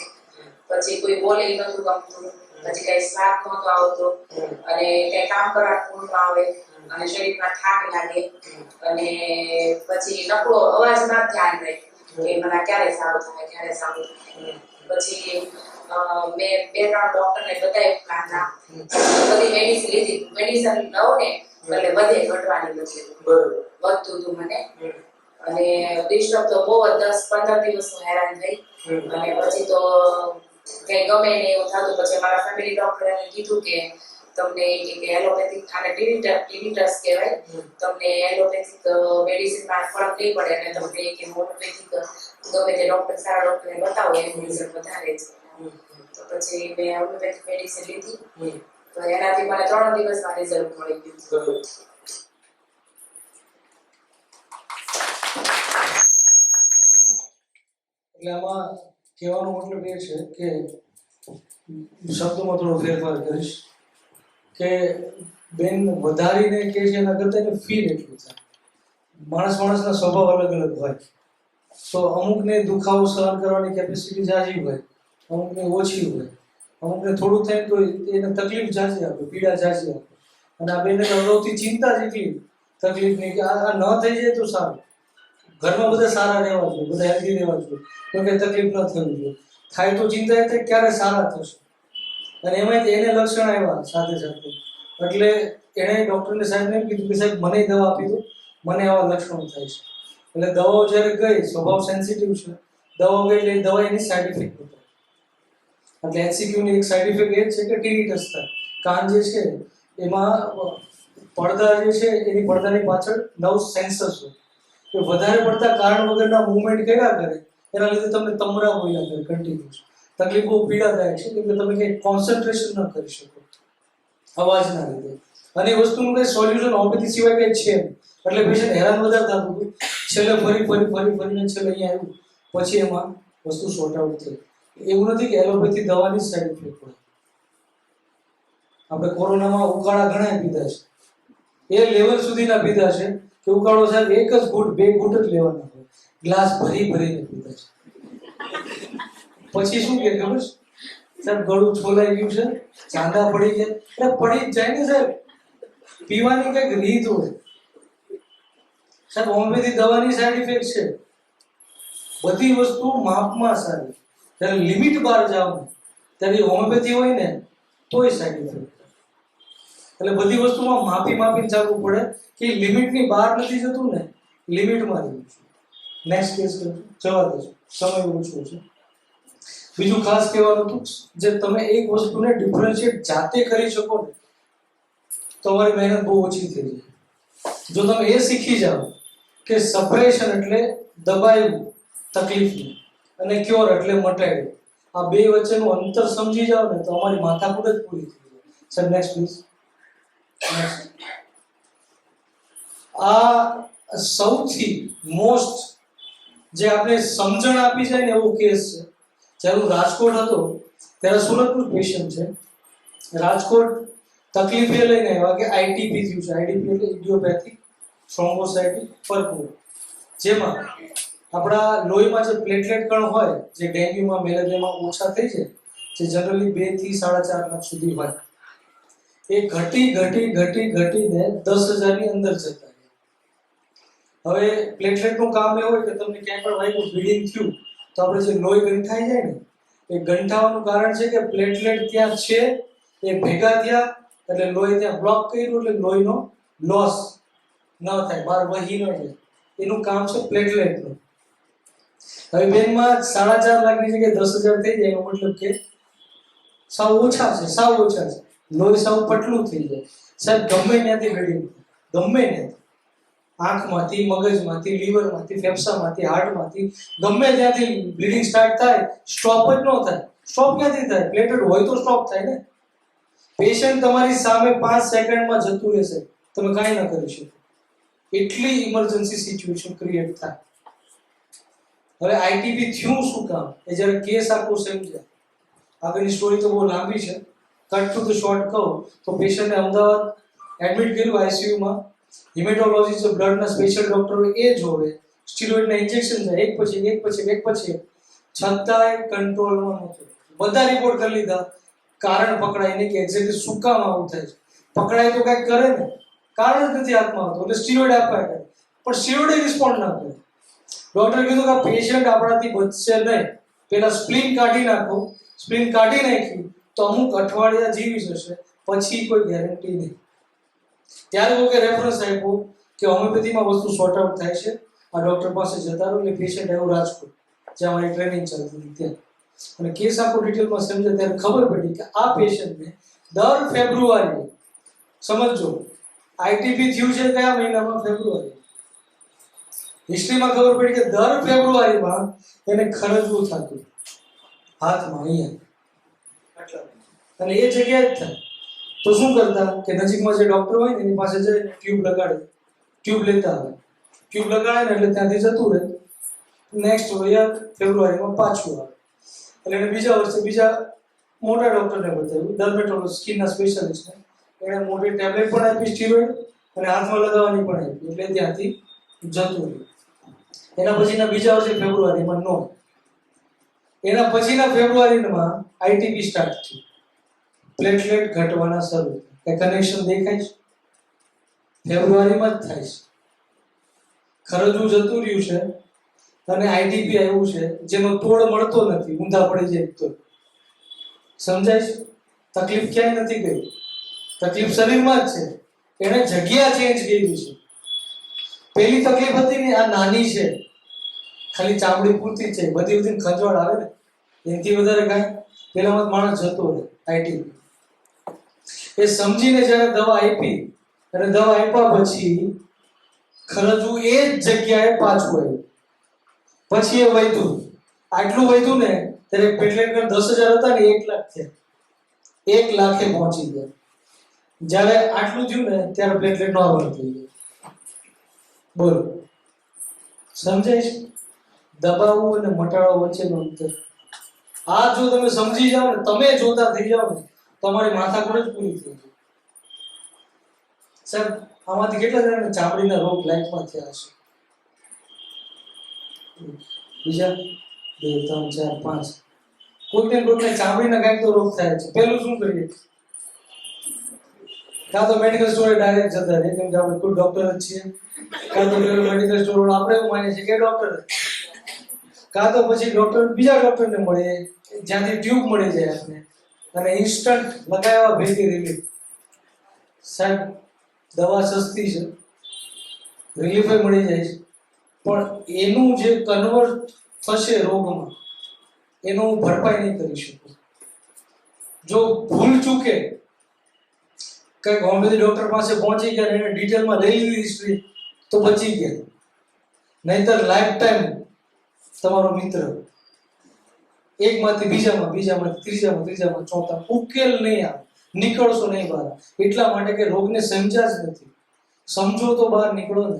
પછી કોઈ બોલે નહોતું ગમતું, પછી કઈ સ્વાદ નહોતો આવતો, અને કઈ કામ કરવાનું પૂરું આવે, અને શરીરમાં થાક લાગે, અને પછી નકળો અવાજમાં ધ્યાન રહે કે મને ક્યારે સારું થાય. પછી મેં 2-3 ડોક્ટરને બતાવ્યું કાનના, બધી મેડિસિન લીધી, મેડિસિન લઉં ને એટલે બધે ઘટવાની બચી વધતું હતું મને. અને ડિસ્ટર્બ તો બહુ જ 10-15 દિવસ હું હેરાન થઈ. અને પછી તો કઈ ગમે ને એવું થતું. પછી મારા ફેમિલી ડોક્ટરે કીધું કે તમને એલોપેથિક આને ટીનિટસ કહેવાય, તમને એલોપેથિક મેડિસિનમાં ફરક નહીં પડે અને તમને કે હોમિયોપેથિક ગમે તે ડોક્ટર સારા ડોક્ટરને બતાવો એનું રિઝલ્ટ વધારે છે. તો પછી મેં હોમિયોપેથિક મેડિસિન લીધી, તો એનાથી મને 3 દિવસમાં રિઝલ્ટ મળી ગયું. એટલે આમાં કહેવાનો મતલબ એ છે કે શબ્દોમાં થોડો ફેરફાર કરીશ કે બેન વધારીને કે છે એના કરતાં એને ફીલ એટલું થાય. માણસના સ્વભાવ અલગ અલગ હોય, તો અમુકને દુખાવો સહન કરવાની કેપેસિટી ઝાઝી હોય, અમુકને ઓછી હોય, અમુકને થોડું થાય તો એને તકલીફ ઝાઝી આપે, પીડા ઝાઝી આપે. અને આ બેને અગાઉથી ચિંતા જેટલી તકલીફની કે આ ન થઈ જાય તો સારું, ઘરમાં બધા સારા રહેવા જોઈએ, બધા હેલ્ધી રહેવા જોઈએ, તો કે તકલીફ ન થવી જોઈએ. થાય તો ચિંતા એ થાય ક્યારે સારા થશે. અને એમાં એને લક્ષણ આવ્યા સાથે સાથે, એટલે એણે ડૉક્ટરને સાહેબને એમ કીધું કે સાહેબ મને દવા આપી દો, મને આવા લક્ષણો થાય છે. એટલે દવાઓ જ્યારે ગઈ, સ્વભાવ સેન્સિટિવ છે, દવાઓ ગઈ એટલે દવા એની સાઈડ ઇફેક્ટ બતાવે. એટલે HCQની એક સાઈડ ઇફેક્ટ એ છે કે ટીનિટસ થાય. કાન જે છે એમાં પડદા જે છે એની પડદાની પાછળ નર્વ સેન્સર્સ હોય, તો વધારે પડતા કારણ વગરના મૂવમેન્ટ કર્યા કરે એના લીધે તમને તમરા બોલ્યા કરે કન્ટિન્યુઅસ. તકલીફ બહુ પીડાદાયક છે કેમ કે તમે કંઈ કોન્સન્ટ્રેશન ન કરી શકો અવાજના લીધે, અને એ વસ્તુનું કંઈ સોલ્યુશન હોમિયોપેથી સિવાય કંઈ છે નહીં. એટલે પેશન્ટ હેરાન વધારે થતું હતું, છેલ્લે ફરીને છેલ્લે અહીંયા આવ્યું, પછી એમાં વસ્તુ સોર્ટ આઉટ થઈ. એવું નથી કે એલોપેથી દવાની સાઈડ ઇફેક્ટ હોય. આપણે કોરોનામાં ઉકાળા ઘણા પીધા છે, એ લેવલ સુધીના પીધા છે કે ઉકાળો સાહેબ એક જ ઘૂંટ 2 ઘૂંટ જ લેવાના હોય, ગ્લાસ ભરીને પીધા છે. પછી શું કે ખબર છે સાહેબ, ગળું છોલાઈ ગયું છે, ચાંદા પડી ગયા, એટલે પડી જ જાય ને સાહેબ, પીવાની કઈક રીત હોય સાહેબ. હોમિયોપેથી દવાની સાઈડ ઇફેક્ટ છે, બધી વસ્તુ માપમાં સારી. જ્યારે લિમિટ બહાર જાવ ને ત્યારે હોમિયોપેથી હોય ને તોય સાઈડ ઇફેક્ટ. એટલે બધી વસ્તુમાં માપીને ચાલવું પડે કે લિમિટની બહાર નથી જતું ને, લિમિટમાં રહ્યું છે. નેક્સ્ટ કેસ જવા દેજો, સમય ઓછો છે. બીજું ખાસ કહેવાનું હતું, જે તમે એક વસ્તુને ડિફરન્શિએટ જાતે કરી શકો ને, તમારી મહેનત બહુ ઓછી થઈ જાય. જો તમે એ શીખી જાઓ કે સપ્રેશન એટલે દબાયું તકલીફને અને ક્યોર એટલે મટાડ્યું, આ બે વચ્ચેનું અંતર સમજી જાઓ ને તો અમારી માથાકૂટ જ પૂરી થઈ જાય. Sir next please. આ સૌથી મોસ્ટ જે આપણે સમજણ આપી જાય ને એવો કેસ છે. જ્યારે હું રાજકોટ હતો ત્યારે સુરતનું પેશન્ટ છે. રાજકોટ તકલીફ એ લઈને આવ્યા કે આઈટીપી થયું છે. આઈટીપી એટલે ઇડિયોપેથિક થ્રોમ્બોસાઇટિક પર્પુલ, જેમાં આપણા લોહીમાં જે પ્લેટલેટ કણ હોય જે ડેન્ગ્યુમાં મેલેરિયામાં ઓછા થઈ જાય, જે જનરલી 2 થી 4.5 લાખ સુધી હોય, એ ઘટીને 10,000 ની અંદર જતા રહે. હવે પ્લેટલેટનું કામ એવું હોય કે તમને ક્યાંય પણ વાગ્યું, બ્લીડિંગ થયું તો આપણે જે લોહી ગંઠાઈ જાય ને, એ ગંઠાવાનું કારણ છે કે પ્લેટલેટ ત્યાં છે, એ ભેગા થયા એટલે લોહી ત્યાં બ્લોક કર્યું, એટલે લોહીનો લોસ ન થાય, બહાર વહી ન જાય. એનું કામ છે પ્લેટલેટનું. હવે બેનમાં 4.5 લાખની જગ્યાએ 10,000 થઈ જાય, એનો મતલબ કે સાવ ઓછા છે. લોહી સાવ પટલું થઈ જાય સાહેબ. ગમે ત્યાંથી બ્લીડિંગ, ગમે ત્યાંથી, આંખમાંથી, મગજમાંથી, લીવરમાંથી, ફેફસામાંથી, હાર્ટમાંથી, ગમે ત્યાંથી બ્લીડિંગ સ્ટાર્ટ થાય, સ્ટોપ જ ન થાય. સ્ટોપ ક્યાંથી થાય? પ્લેટલેટ હોય તો સ્ટોપ થાય ને. પેશન્ટ તમારી સામે 5 સેકન્ડમાં જતું રહેશે, તમે કાંઈ ન કરી શકો. એટલી ઇમરજન્સી સિચ્યુએશન ક્રિએટ થાય. હવે આઈટીપી થયું શું કામ, એ જ્યારે કેસ આખો સમજ્યા. આગળની સ્ટોરી તો બહુ લાંબી છે, કટ ટુ ધ શોર્ટ કહું તો પેશન્ટને અમદાવાદ એડમિટ કર્યું આઈસીયુમાં. હિમેટોલોજીસ્ટ બ્લડના સ્પેશિયલ ડોક્ટરો એ જોવે, સ્ટીરોઇડના ઇન્જેક્શન થાય એક પછી એક, છતાંય કંટ્રોલમાં નહોતું. બધા રિપોર્ટ કરી લીધા, કારણ પકડાય નહીં કે એક્ઝેક્ટલી શું કામ આવું થાય છે. પકડાય તો કંઈક કરે ને, કારણ જ નથી હાથમાં આવતું, એટલે સ્ટીરોઇડ આપ્યા કરે, પણ સ્ટીરોઇડ રિસ્પોન્ડ ના કરે. ડોક્ટરે કીધું કે આ પેશન્ટ આપણાથી બચશે નહીં, પેલા સ્પ્લીન કાઢી નાખો. સ્પ્લીન કાઢી નાખી તો અમુક અઠવાડિયા જીવી જશે, પછી કોઈ ગેરંટી નહીં. ત્યારે લોકો રેફરન્સ આપ્યો કે હોમિયોપેથીમાં વસ્તુ સોર્ટ આઉટ થાય છે, આ ડોક્ટર પાસે જતા રહો. એટલે પેશન્ટ આવ્યું રાજકોટ, જ્યાં મારી ટ્રેનિંગ ચાલતી હતી ત્યાં. અને કેસ આખો ડિટેલમાં સમજે ત્યારે ખબર પડી કે આ પેશન્ટને દર ફેબ્રુઆરીએ, સમજો આઈટીપી થયું છે કયા મહિનામાં? ફેબ્રુઆરી. હિસ્ટ્રીમાં ખબર પડી કે દર ફેબ્રુઆરીમાં એને ખરજવું થતું હાથમાં, અહીંયા. અને એ જગ્યાએ જ થાય તો શું કરતા કે નજીકમાં જે ડોક્ટર હોય ને એની પાસે જઈને ટ્યુબ લગાડે, ટ્યુબ લેતા આવે, ટ્યુબ લગાડે ને એટલે ત્યાંથી જતું રહે. નેક્સ્ટ ફેબ્રુઆરીમાં પાછું આવે. એટલે એને બીજા વર્ષે બીજા મોટા ડોક્ટરને બતાવ્યું, ડર્મેટોલોજી સ્કિનના સ્પેશિયાલિસ્ટને. એણે મોટી ટેબ્લેટ પણ આપી સ્ટીરોઇડ, અને હાથમાં લગાવવાની પણ આપી, એટલે ત્યાંથી જતું રહ્યું. એના પછીના બીજા વર્ષે ફેબ્રુઆરીમાં નો, એના પછીના ફેબ્રુઆરીમાં આઈટીપી સ્ટાર્ટ થયું, પ્લેટલેટ ઘટવાના શરૂ. એ કનેક્શન દેખાય છે? ફેબ્રુઆરીમાં જ થાય છે. ખરજવું જતું રહ્યું છે અને આઈટીપી આવ્યું છે, જેનો તોડ મળતો નથી, ઊંધા પડી જાય તો. સમજાય છે? તકલીફ ક્યાંય નથી ગઈ, તકલીફ શરીરમાં જ છે, એને જગ્યા ચેન્જ કરી છે. પહેલી તકલીફ હતી ને, આ નાની છે, ખાલી ચામડી પૂરતી છે, બધી ખંજવાળ આવે ને, એનાથી વધારે કાંઈ. પેલામાં માણસ જતો રહે. આઈટીપી એ સમજીને જ્યારે દવા આપી, અને દવા આપ્યા પછી ખરજવું એ જ જગ્યાએ પાછું આવ્યું. પછી એ વધ્યું, આટલું વધ્યું ને ત્યારે પ્લેટલેટ કર 10,000 હતા ને 1 લાખ થયા, 1 લાખે પહોંચી ગયા. જ્યારે આટલું થયું ને ત્યારે પ્લેટલેટ નોર્મલ થઈ ગયું. બોલો, સમજાય છે? દબાવવું અને મટાડવા વચ્ચેનો અંતર. આ જો તમે સમજી જાઓ ને, તમે જોતા થઈ જાઓ ને, તમારી માથાકૂટ જ પૂરી થઈ જાય. સાહેબ, આમાંથી કેટલા જણાને ચામડીના રોગ લાઈફમાં થયા હશે? બીજા 2 3 4 5 કોઈને ચામડીના કાંઈક તો રોગ થાય છે. પહેલું શું કરીએ? કાં તો મેડિકલ સ્ટોરે ડાયરેક્ટ જતા રહે, કેમ કે આપણે ખુદ ડોક્ટર જ છીએ. કાં તો પેલું મેડિકલ સ્ટોર આપણે એવું માનીએ છીએ કે ડોક્ટર જ. કાં તો પછી ડોક્ટર બીજા ડોક્ટરને મળે, જ્યાંથી ટ્યુબ મળી જાય આપણે, અને ઇન્સ્ટન્ટ લગાવ્યા ભેગી રિલીફ. સાહેબ, દવા સસ્તી છે, રિલીફ મળી જાય છે, પણ એનું જે કન્વર્ટ થશે રોગમાં, એનો હું ભરપાઈ નહીં કરી શકું. જો ભૂલ ચૂકે કંઈક હોમિયોપેથી ડોક્ટર પાસે પહોંચી ગયા એને ડિટેલમાં લઈ લીધી હિસ્ટ્રી તો બચી ગયા, નહીતર લાઈફ ટાઈમ તમારો મિત્ર એકમાંથી બીજામાં, બીજામાંથી ત્રીજામાં, ચોથા ઉકેલ નહીં આવે, નીકળશો નહીં બહાર. એટલા માટે કે રોગને સમજ્યા જ નથી. સમજો તો બહાર નીકળો ને.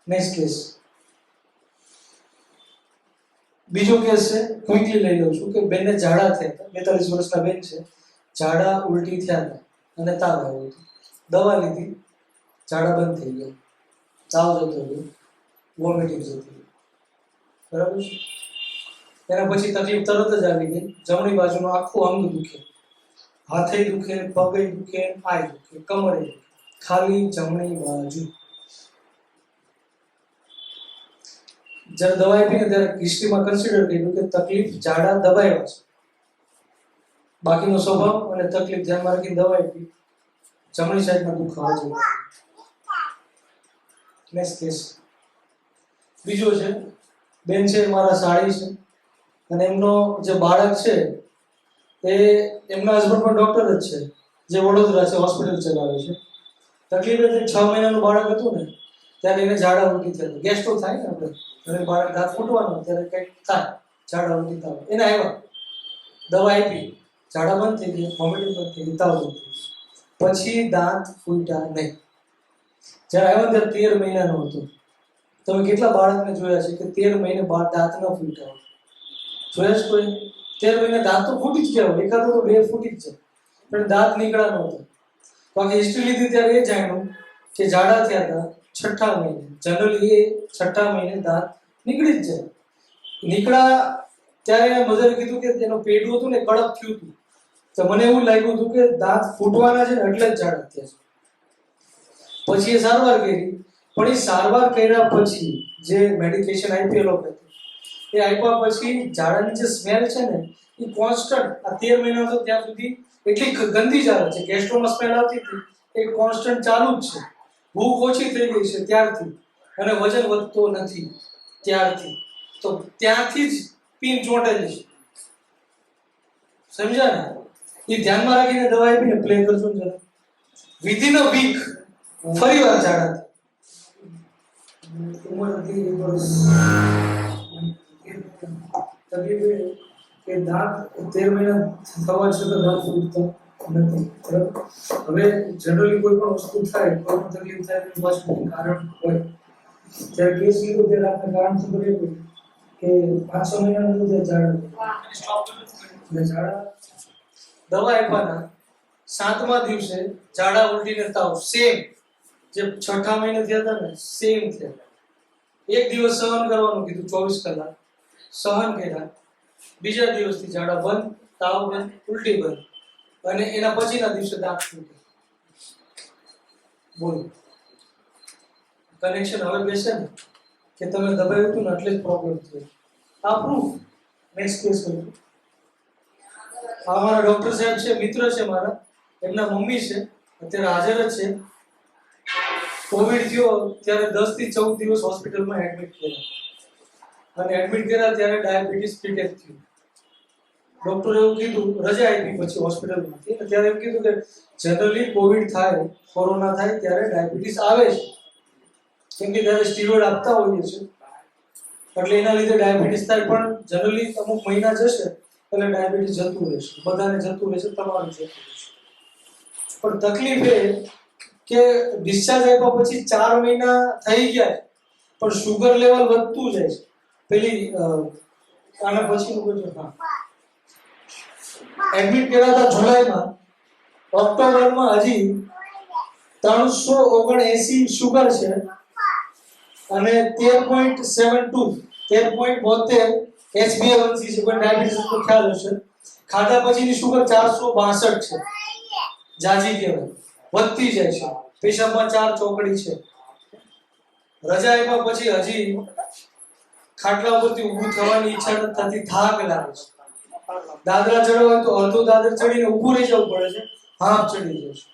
નેક્સ્ટ કેસ, બીજો કેસ છે, ક્વિકલી લઈ લઉં છું કે બેનને ઝાડા થયા હતા. 42 વર્ષના બેન છે, ઝાડા ઉલટી થયા હતા અને તાવ આવ્યો હતો. દવા લીધી, ઝાડા બંધ થઈ ગયા, તાવ જતો રહ્યો, વોમિટિંગ જતી રહી. બરાબર છે? એના પછી તકલીફ તરત જ આવી ગઈ. જમણી બાજુનું આખું અંગ દુખે, હાથે દુખે, પગે દુખે, આય દુખે, કમરે દુખે, ખાલી જમણી બાજુ. જ્યારે દવા આપીને ત્યારે હિસ્ટ્રીમાં કન્સિડર કર્યું કે તકલીફ ઝાડા દબાવ્યા છે, બાકીનો સ્વભાવ અને તકલીફ ધ્યાનમાં રાખીને દવા આપી, જમણી સાઈડમાં દુખાવા જેવું. નેક્સ્ટ કેસ, બીજો છે, બેન છે, મારા સાળી છે, અને એમનો જે બાળક છે એ એમના હસબન્ડ પણ ડોક્ટર જ છે, જે વડોદરા છે, હોસ્પિટલ ચલાવે છે. તકલીફ એટલે 6 મહિનાનું બાળક હતું ને ત્યારે એને ઝાડા ઉલટી થયા. ગેસ્ટ્રો થાય ને આપણે, અને બાળક દાંત ફૂટવાનો ત્યારે કંઈક થાય, ઝાડા ઉલટી થાય. એને આવ્યા, દવા આપી, ઝાડા બંધ થઈ ગયા, વોમિટિંગ બંધ થઈ ગઈ, તાવ બંધ થઈ ગયો. પછી દાંત ફૂટ્યા નહીં. જ્યારે આવ્યા ત્યારે 13 મહિનાનો હતો. તમે કેટલા બાળકને જોયા છે કે 13 મહિને દાંત ન ફૂટ્યા હોય? જોયા છે કોઈ? 13 મહિને દાંત તો ફૂટી જ ગયા હોય, એકાદો તો 2 ફૂટી જ છે, પણ દાંત નીકળ્યા નહોતા. બાકી હિસ્ટ્રી લીધી ત્યારે એ જાણ્યું કે ઝાડા થયા હતા 6ઠા મહિને. જનરલી એ 6ઠા મહિને દાંત નીકળી જ જાય. નીકળ્યા ત્યારે મધરે કીધું કે એનો પેટું હતું ને કડક થયું હતું, તો મને એવું લાગ્યું હતું કે દાંત ફૂટવાના છે ને એટલે જ ઝાડા થયા છે. પછી એ સારવાર કરી, પણ એ સારવાર કર્યા પછી જે મેડિકેશન આપી એલોપેથી, એ આપ્યા પછી ઝાડાની જે સ્મેલ છે ને એ કોન્સ્ટન્ટ આ 13 મહિના તો ત્યાં સુધી એટલી ગંદી જ આવે છે. ગેસ્ટ્રોમાં સ્મેલ આવતી હતી એ કોન્સ્ટન્ટ ચાલુ જ છે. ભૂખ ઓછી થઈ ગઈ છે ત્યારથી, અને વજન વધતો નથી ત્યારથી. તો ત્યાંથી જ પિન ચોંટેલી છે. સમજ્યા ને? એ ધ્યાનમાં રાખીને દવા આપીને પ્લે કરજો ને જરા. વિધિન અ વીક ફરી વાર ઝાડા ઉંમર હતી તકલીફ કે દાંત 13 મહિના થવા છતાં દાંત ફૂટતા નથી. બરાબર? હવે જનરલી કોઈ પણ વસ્તુ થાય, કોઈ પણ તકલીફ થાય એનું પાછળનું કારણ હોય. જ્યારે કેસ લીધો ત્યારે આપણે કારણ ખબર એ પડી કે 5-6 મહિનાનું હતું ઝાડા દવા આપવાના 7મા દિવસે ઝાડા ઉલટીને તાવ સેમ જે 6ઠા મહિને થયા હતા ને સેમ થયા. એક દિવસ સહન કરવાનું કીધું, 24 કલાક સહન કર્યા. બીજા દિવસથી ઝાડા બંધ, તાવ બંધ, ઉલટી બંધ, અને એના પછીના દિવસે દાંત ફૂટે. બોલો, કનેક્શન હવે બેસે ને કે તમે દબાવ્યું હતું ને એટલે જ પ્રોબ્લેમ થયો. આ પ્રૂફ. નેક્સ્ટ કેસ કરું. આ મારા ડોક્ટર સાહેબ છે, મિત્ર છે મારા, એમના મમ્મી છે, અત્યારે હાજર જ છે. કોવિડ થયો ત્યારે 10 થી 14 દિવસ હોસ્પિટલમાં એડમિટ કર્યા, અને એડમિટ કર્યા ત્યારે ડાયાબિટીસ ડિટેક્ટ થયું. ડોક્ટરે એવું કીધું, રજા આપી પછી હોસ્પિટલમાંથી, ત્યારે એમ કીધું કે જનરલી કોવિડ થાય, કોરોના થાય ત્યારે ડાયાબિટીસ આવે છે, કેમ કે ત્યારે સ્ટીરોઇડ આપતા હોઈએ છે. એટલે એના લીધે ડાયાબિટીસ થાય. પણ જનરલી અમુક મહિના જશે એટલે ડાયાબિટીસ જતું રહેશે, બધાને જતું રહેશે, તમારું જતું રહેશે. પણ તકલીફ એ કે ડિસ્ચાર્જ આપ્યા પછી 4 મહિના થઈ ગયા પણ શુગર લેવલ વધતું જાય છે. પેલી આના પછીનું બધું હા એડમિટ કર્યા હતા જુલાઈમાં, ઓક્ટોબરમાં હજી 379 શુગર છે અને 13.72 HbA1c છે. પણ ડાયાબિટીસ તો ખ્યાલ હશે. ખાધા પછીની શુગર 462 છે, જાજી કહેવાય, વધતી જાય છે. પેશાબમાં 4 ચોકડી છે. રજા આપ્યા પછી હજી ખાટલા ઉપરથી ઊભું થવાની ઈચ્છા નથી થતી, થાક લાગે છે. દાદરા ચડવા હોય તો અડધો દાદર ચડીને ઊભું રહી જવું પડે છે, હાફ ચડી જાય છે.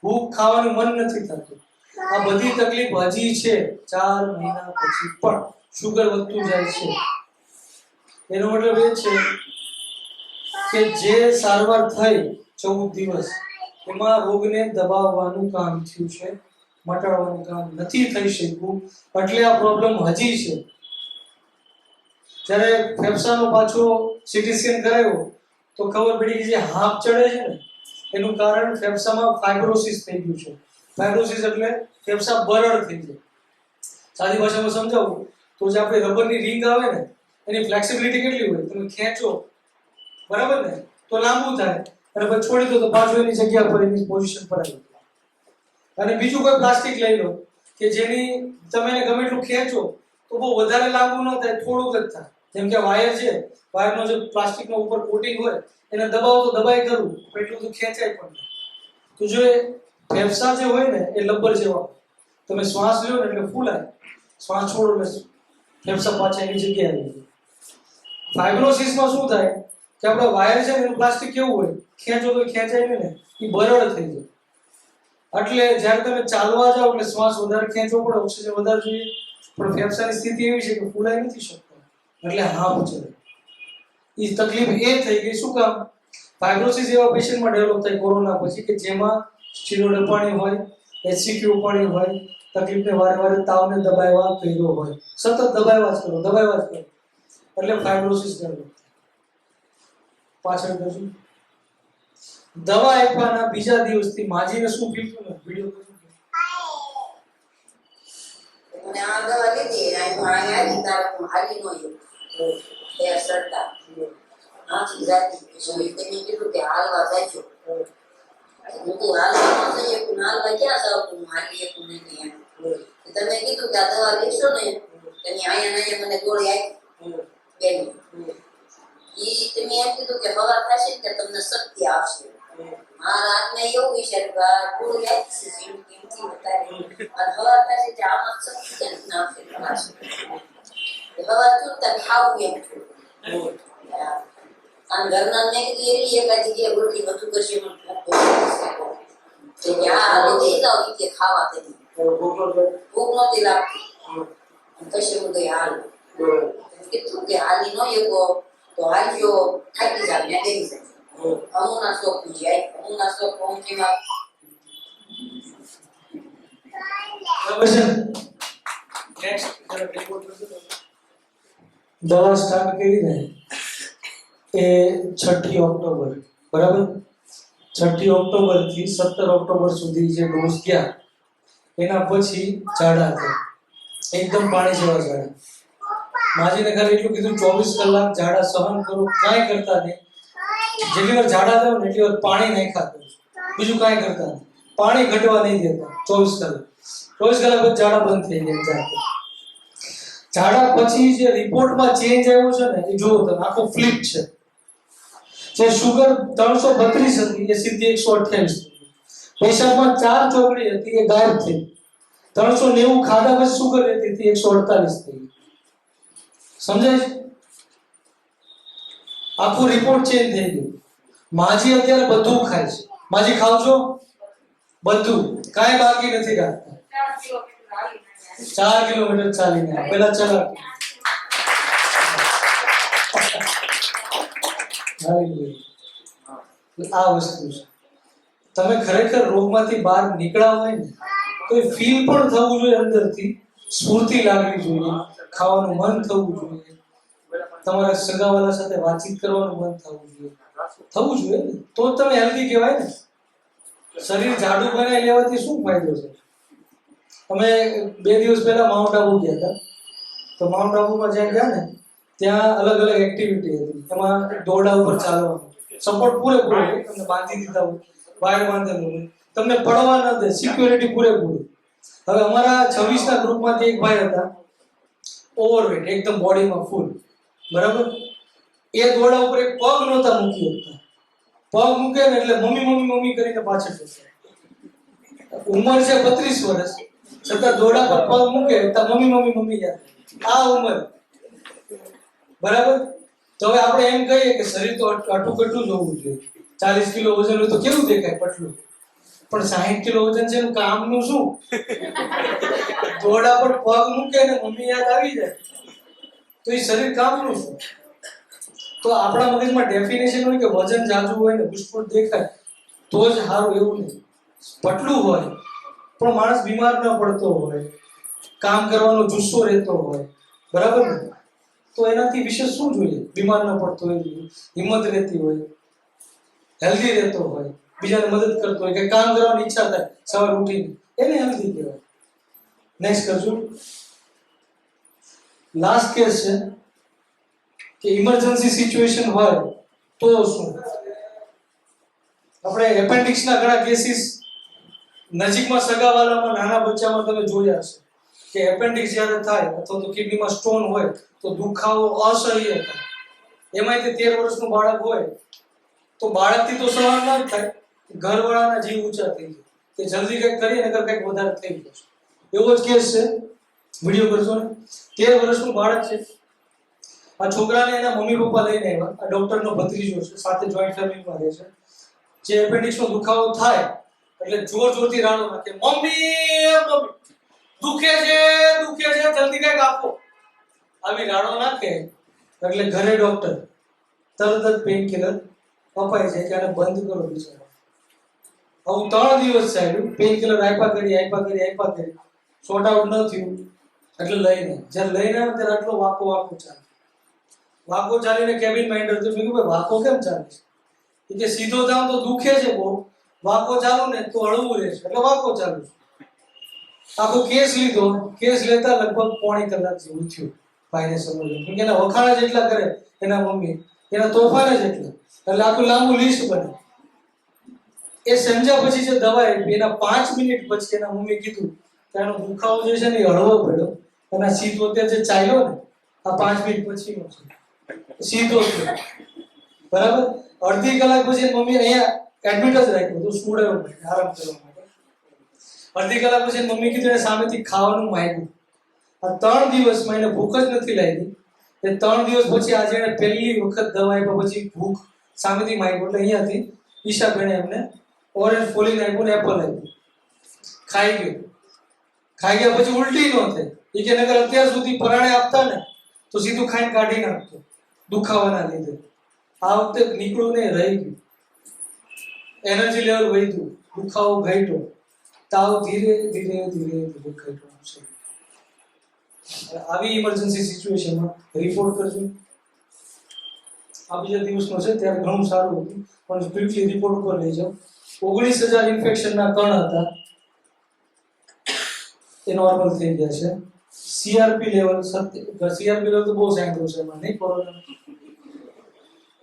ભૂખ ખાવાનું મન નથી થતું. આ બધી તકલીફ હજી છે 4 મહિના પછી પણ શુગર વધતું જાય છે. એનો મતલબ એ છે કે જે સારવાર થઈ 14 દિવસ એમાં રોગને દબાવવાનું કામ થયું છે, મટાડવાનું કામ નથી થઈ શક્યું. એટલે આ પ્રોબ્લેમ હજી છે. જ્યારે ફેફસાનો પાછો સીટી સ્કેન કરાવ્યો તો ખબર પડી કે જે હાફ ચડે છે ને એનું કારણ ફેફસામાં ફાઇબ્રોસિસ થઈ ગયું છે. ફાઇબ્રોસિસ એટલે ફેફસા બરડ થઈ જાય. સાદી ભાષામાં સમજાવું તો જે આપણે રબરની રિંગ આવે ને એની ફ્લેક્સિબિલિટી કેટલી હોય, તમે ખેંચો બરાબર ને તો લાંબુ થાય અને પછી છોડી દો તો પાછું એની જગ્યા પર એની પોઝિશન પર આવી જાય. અને બીજું કોઈ પ્લાસ્ટિક લઈ લો કે જેની તમે એને ગમે એટલું ખેંચો તો બહુ વધારે લાંબુ ન થાય, થોડુંક જ થાય. જેમ કે વાયર છે, વાયરનો જે પ્લાસ્ટિકનો ઉપર કોટિંગ હોય એને દબાવો તો દબાઈ કરવું પણ એટલું તો ખેંચાય પણ નહીં. તો જો એ ફેફસા જે હોય ને એ લબ્બર જેવા, તમે શ્વાસ લ્યો ને એટલે ફૂલાય, શ્વાસ છોડો એટલે ફેફસા પાછા એની જગ્યાએ આવી જાય. ફાઇબ્રોસિસમાં શું થાય કે આપણા વાયર છે ને એનું પ્લાસ્ટિક કેવું હોય, ખેંચો તો ખેંચાય નહીં ને, એ બરડ થઈ જાય. એટલે જ્યારે તમે ચાલવા જાઓ એટલે શ્વાસ વધારે ખેંચવો પડે, ઓક્સિજન વધારે જોઈએ, પણ ફેફસાની સ્થિતિ એવી છે કે ફૂલાઈ નથી શકતા, એટલે હાફ ચડે. એ તકલીફ એ થઈ ગઈ. શું કામ? ફાઇબ્રોસિસ એવા પેશન્ટમાં ડેવલપ થાય કોરોના પછી કે જેમાં સ્ટીરોઇડ અપાણી હોય, HCQ અપાણી હોય, તકલીફને વારે વારે તાવને દબાવ્યા કર્યો હોય, સતત દબાવ્યા જ કરો, એટલે ફાઇબ્રોસિસ ડેવલપ થાય. પાછળ કશું દવા આપ્યાના બીજા દિવસથી માજીને શું ફીલ થયું? વિડિયો કશું મને આ દવા લીધી અને અહીં આવી તારે હું હાલી નો એ સરતા આથી જાતી પછી તમે કીધું કે હાલવા જાજો. હું તો હાલવા ન જઈએ પણ હાલવા ક્યાં જાવ, હું હાલી એકું નથી એમ. તમે કીધું કે આ દવા લેશો ને તમે અહીંયા મને ગોળી આપી બેન. તમે એમ કીધું કે હવા થશે ને તમને શક્તિ આવશે. મારા આત્મા એવું વિચાર કે આ ગોળી આપી છે કિંમતી વધારે અને હવા થશે કે આમાં શક્તિ કેમ આવશે તમારે હવા ચૂકતા ખાવું એમ છું. અને ઘરના ને કીધું એકાદ જગ્યાએ રોટલી વધુ કરશે પણ આ હાલી જઈ જાવ કે ખાવા થઈ ભૂખ નહોતી લાગતી કશે હું ગઈ હાલ કીધું કે હાલી ન એવો તો હાલજો થાકી જાવ ને ગઈ જાય. અમુના શોખ પૂછ્યા, અમુના શોખ પહોંચીમાં દવા સ્ટાર્ટ કરી ને એ 6 ઓક્ટોબર બરાબર, 6 ઓક્ટોબર થી 17 ઓક્ટોબર સુધી જે ડોઝ ગયા એના પછી ઝાડા થયા, એકદમ પાણી જેવા ઝાડા. માજીને ખાલી એટલું કીધું 24 કલાક ઝાડા સહન કરો, કાંઈ કરતા નહીં. જેટલી વાર ઝાડા થાવ ને એટલી વાર પાણી નાખ્યા કરો, બીજું કાંઈ કરતા નહીં. પાણી ઘટવા નહીં દેતા 24 કલાક. 24 કલાક પછી ઝાડા બંધ થઈ ગયા. ઝાડા પછી જે રિપોર્ટમાં ચેન્જ આવ્યો છે ને એ જુઓ તમે, આખો ફ્લિપ છે. જે શુગર 332 હતી એ સીધી 128 થઈ. પેશાબમાં 4 ચોકડી હતી એ ગાયબ થઈ. 390 ખાધા પછી શુગર રહેતી હતી 148 થઈ. સમજાય છે? આખો રિપોર્ટ ચેન્જ થઈ ગયો. માજી અત્યારે બધું ખાય છે. માજી ખાવ છો? બધું, કાંઈ બાકી નથી રાખતા. 4 કિલોમીટર ચાલીને પેલા ચલા આ વસ્તુ છે. તમે ખરેખર રોગમાંથી બહાર નીકળ્યા હોય ને તો એ ફીલ પણ થવું જોઈએ, અંદરથી સ્ફૂર્તિ લાગવી જોઈએ ખાવાનું મન થવું જોઈએ, તમારા સગાવાલા સાથે વાતચીત કરવાનું મન થવું જોઈએ ને. તો જ તમે હેલ્ધી કહેવાય ને. શરીર જાડું બનાવી લેવાથી શું ફાયદો છે? અમે 2 દિવસ પહેલા માઉન્ટ આબુ ગયા હતા. તો માઉન્ટ આબુમાં જ્યાં ગયા ને ત્યાં અલગ અલગ એક્ટિવિટી હતી. એમાં દોરડા ઉપર ચાલવાનું, સપોર્ટ પૂરેપૂરો હોય, તમને બાંધી દીધા હોય, વાયર બાંધેલું હોય, તમને પડવા ન દે, સિક્યોરિટી પૂરેપૂરી. હવે અમારા 26ના ગ્રુપમાંથી એક ભાઈ હતા ઓવરવેટ, એકદમ બોડીમાં ફૂલ, બરાબર. એ દોરડા ઉપર એક પગ નહોતા મૂકી શકતા. પગ મૂકે ને એટલે મમ્મી મમ્મી મમ્મી કરીને પાછળ જશે. ઉંમર છે 32 વર્ષ, છતાં દોરડા પર પગ મૂકે તો મમ્મી મમ્મી મમ્મી યાદ. આ ઉંમર, બરાબર. તો હવે આપણે એમ કહીએ કે શરીર તો આટું જ હોવું જોઈએ. 40 કિલો વજન હોય તો કેવું દેખાય? પટલું. પણ 60 કિલો વજન છે એનું કામનું શું? દોરડા પર પગ મૂકે ને મમ્મી યાદ આવી જાય તો એ શરીર કામનું શું? તો આપણા મગજમાં ડેફિનેશન હોય કે વજન જાજુ હોય ને પુષ્પુટ દેખાય તો જ સારું, એવું નહીં. પટલું હોય પણ માણસ બીમાર ન પડતો હોય, કામ કરવાનો જુસ્સો રહેતો હોય, બરાબર ને, તો એનાથી વિશેષ શું જોઈએ? બીમાર ન પડતો હોય, હિંમત રહેતી હોય, હેલ્ધી રહેતો હોય, બીજાને મદદ કરતો હોય, કે કામ કરવાની ઈચ્છા થાય સવારે ઉઠીને, એને હેલ્ધી કહેવાય. નેક્સ્ટ કરજો. લાસ્ટ કેસ છે કે ઇમરજન્સી સિચ્યુએશન હોય તો શું? આપણે એપેન્ડિક્સના ઘણા કેસીસ નજીકમાં સગાવાલામાં નાના બચ્ચામાં તમે જોયા હશે કે એપેન્ડિક્સ જ્યારે થાય અથવા તો કિડનીમાં સ્ટોન હોય તો દુખાવો અસહ્ય થાય. એમાંય તે 13 વર્ષનું બાળક હોય તો બાળકથી તો સહન ન થાય, ઘરવાળાના જીવ ઊંચા થઈ જાય કે જલ્દી કંઈક કરીએ નકર કંઈક વધારે થઈ જશે. એવો જ કેસ છે, વિડીયો કરજો ને. 13 વર્ષનું બાળક છે. આ છોકરાને એના મમ્મી પપ્પા લઈને આવ્યા. આ ડોક્ટરનો ભત્રીજો છે, સાથે જોઈન્ટ ફેમિલીમાં રહે છે. જે એપેન્ડિક્સનો દુખાવો થાય એટલે જોર જોરથી રાડો નાખે, મમ્મી મમ્મી દુખે છે જલ્દી કંઈક આપો. આવી રાડો નાખે એટલે ઘરે ડોક્ટર તરત જ પેઇન કિલર અપાય છે કે આને બંધ કરો બિચારો. આવું 3 દિવસ ચાલ્યું, પેઇન કિલર આપ્યા કરી સોર્ટ આઉટ ન થયું એટલે લઈને જ્યારે લઈને આવે ત્યારે આટલો વાકો ચાલે. વાકો ચાલીને કેબિનમાં એન્ટર થયું. મેં કીધું ભાઈ વાકો કેમ ચાલે છે? કે સીધો જાવ તો દુખે છે બહુ, વાકો ચાલુ ને તો હળવું રહેશે એટલે વાકો ચાલુ છે. આખો કેસ લીધો. કેસ લેતા લગભગ 1.5 કલાક જેવું થયું ભાઈને સમજવું, કેમ કે એના વખાણ જ એટલા કરે એના મમ્મી, એના તોફાન જ એટલા, એટલે આખું લાંબુ લિસ્ટ બને. એ સમજ્યા પછી જે દવા આપી એના 5 મિનિટ પછી એના મમ્મી કીધું કે આનો દુખાવો જે છે ને એ હળવો પડ્યો, એના સીધો અત્યારે જે ચાલ્યો ને આ 5 મિનિટ પછીનો છે, સીધો છે, બરાબર. અડધી કલાક પછી મમ્મી અહીંયા એડમિટ જ રાખ્યું તો સુડાવવા માટે, આરામ કરવા માટે. અડધી કલાક પછી મમ્મી કીધું એને સામેથી ખાવાનું માંગ્યું. આ 3 દિવસમાં એને ભૂખ જ નથી લાગી. એ 3 દિવસ પછી આજે એને પહેલી વખત દવા આપ્યા પછી ભૂખ સામેથી માંગ્યું એટલે અહીંયાથી ઈશાબેને એમને ઓરેન્જ ફોલીને આપ્યું ને એપલ આપ્યું. ખાઈ ગયા પછી ઉલટી ન થઈ. એ કે નગર અત્યાર સુધી પરાણે આપતા ને તો સીધું ખાઈને કાઢી નાખતો દુખાવાના લીધે. આ વખતે નીકળું ને રહી ગયું, એનર્જી લેવલ વધ્યું, દુખાવો ઘટ્યો, તાવ ધીરે ધીરે ઘટવાનું છે. આવી ઇમરજન્સી સિચ્યુએશનમાં રિપોર્ટ કરજો. આ બીજા દિવસનો છે ત્યારે ઘણું સારું હતું પણ ક્વિકલી રિપોર્ટ ઉપર લઈ જાઓ. 19,000 ઇન્ફેક્શનના કણ હતા એ નોર્મલ થઈ ગયા છે. સીઆરપી લેવલ સીઆરપી લેવલ તો બહુ સાંભળ્યું છે એમાં, નહીં કોરોના.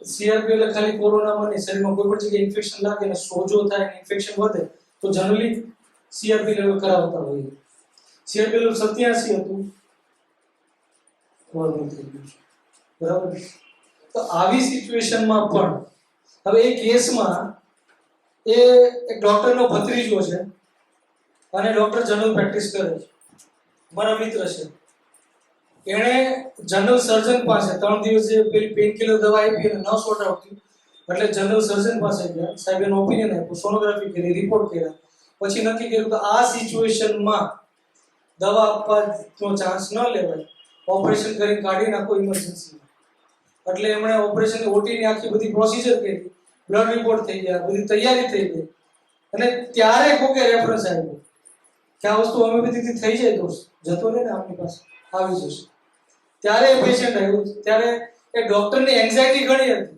સીઆરપી એટલે ખાલી કોરોનામાં નહીં, શરીરમાં કોઈ પણ જગ્યાએ ઇન્ફેક્શન લાગે ને સોજો થાય ને ઇન્ફેક્શન વધે તો જનરલી સીઆરપી લેવલ કરાવતા હોઈએ. સીઆરપી લેવલ 87 હતું, નોર્મલ થઈ ગયું છે, બરાબર. તો આવી સિચ્યુએશનમાં પણ હવે એ કેસમાં એ એક ડોક્ટરનો ભત્રીજો છે અને ડોક્ટર જનરલ પ્રેક્ટિસ કરે છે, મારા મિત્ર છે. એણે જનરલ સર્જન પાસે 3 દિવસ જે પેલી પેઇન કિલર દવા આપી અને ન સોર્ટ આઉટ થયું એટલે જનરલ સર્જન પાસે ગયા. સાહેબે ઓપિનિયન આપ્યું, સોનોગ્રાફી કરી, રિપોર્ટ કર્યા, પછી નક્કી કર્યું કે આ સિચ્યુએશનમાં દવા આપવાનો ચાન્સ ન લેવાય, ઓપરેશન કરી કાઢી નાખો ઇમરજન્સી. એટલે એમણે ઓપરેશનની ઓટીની આખી બધી પ્રોસિજર કરી, બ્લડ રિપોર્ટ થઈ ગયા, બધી તૈયારી થઈ ગઈ અને ત્યારે કોકે રેફરન્સ આવ્યો કે આ વસ્તુ હોમિયોપેથીથી થઈ જાય દોસ્ત, જતો રહે ને આપણી પાસે આવી જશે. ત્યારે એ પેશન્ટ આવ્યું ત્યારે એ ડોક્ટરની એન્ઝાયટી ઘણી હતી,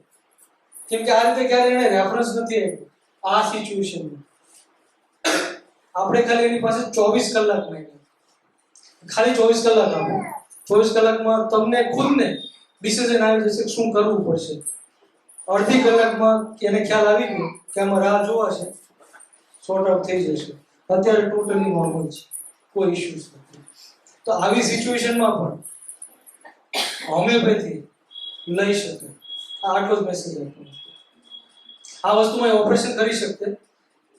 કેમ કે આ રીતે ક્યારે એને રેફરન્સ નથી આપ્યો આ સિચ્યુએશનમાં. આપણે ખાલી એની પાસે 24 કલાક માંગ્યા, ખાલી 24 કલાક આપો. 24 કલાકમાં તમને ખુદને ડિસિઝન આવી જશે કે શું કરવું પડશે. અડધી કલાકમાં એને ખ્યાલ આવી ગયો કે આમાં રાહ જોવાશે, સોર્ટ આઉટ થઈ જશે. અત્યારે ટોટલી નોર્મલ છે, કોઈ ઇશ્યુઝ નથી. તો આવી સિચ્યુએશનમાં પણ હોમિયોપેથી લઈ શકે. આટલો જ મેસેજ આપ્યો. આ વસ્તુમાં ઓપરેશન કરી શકતે,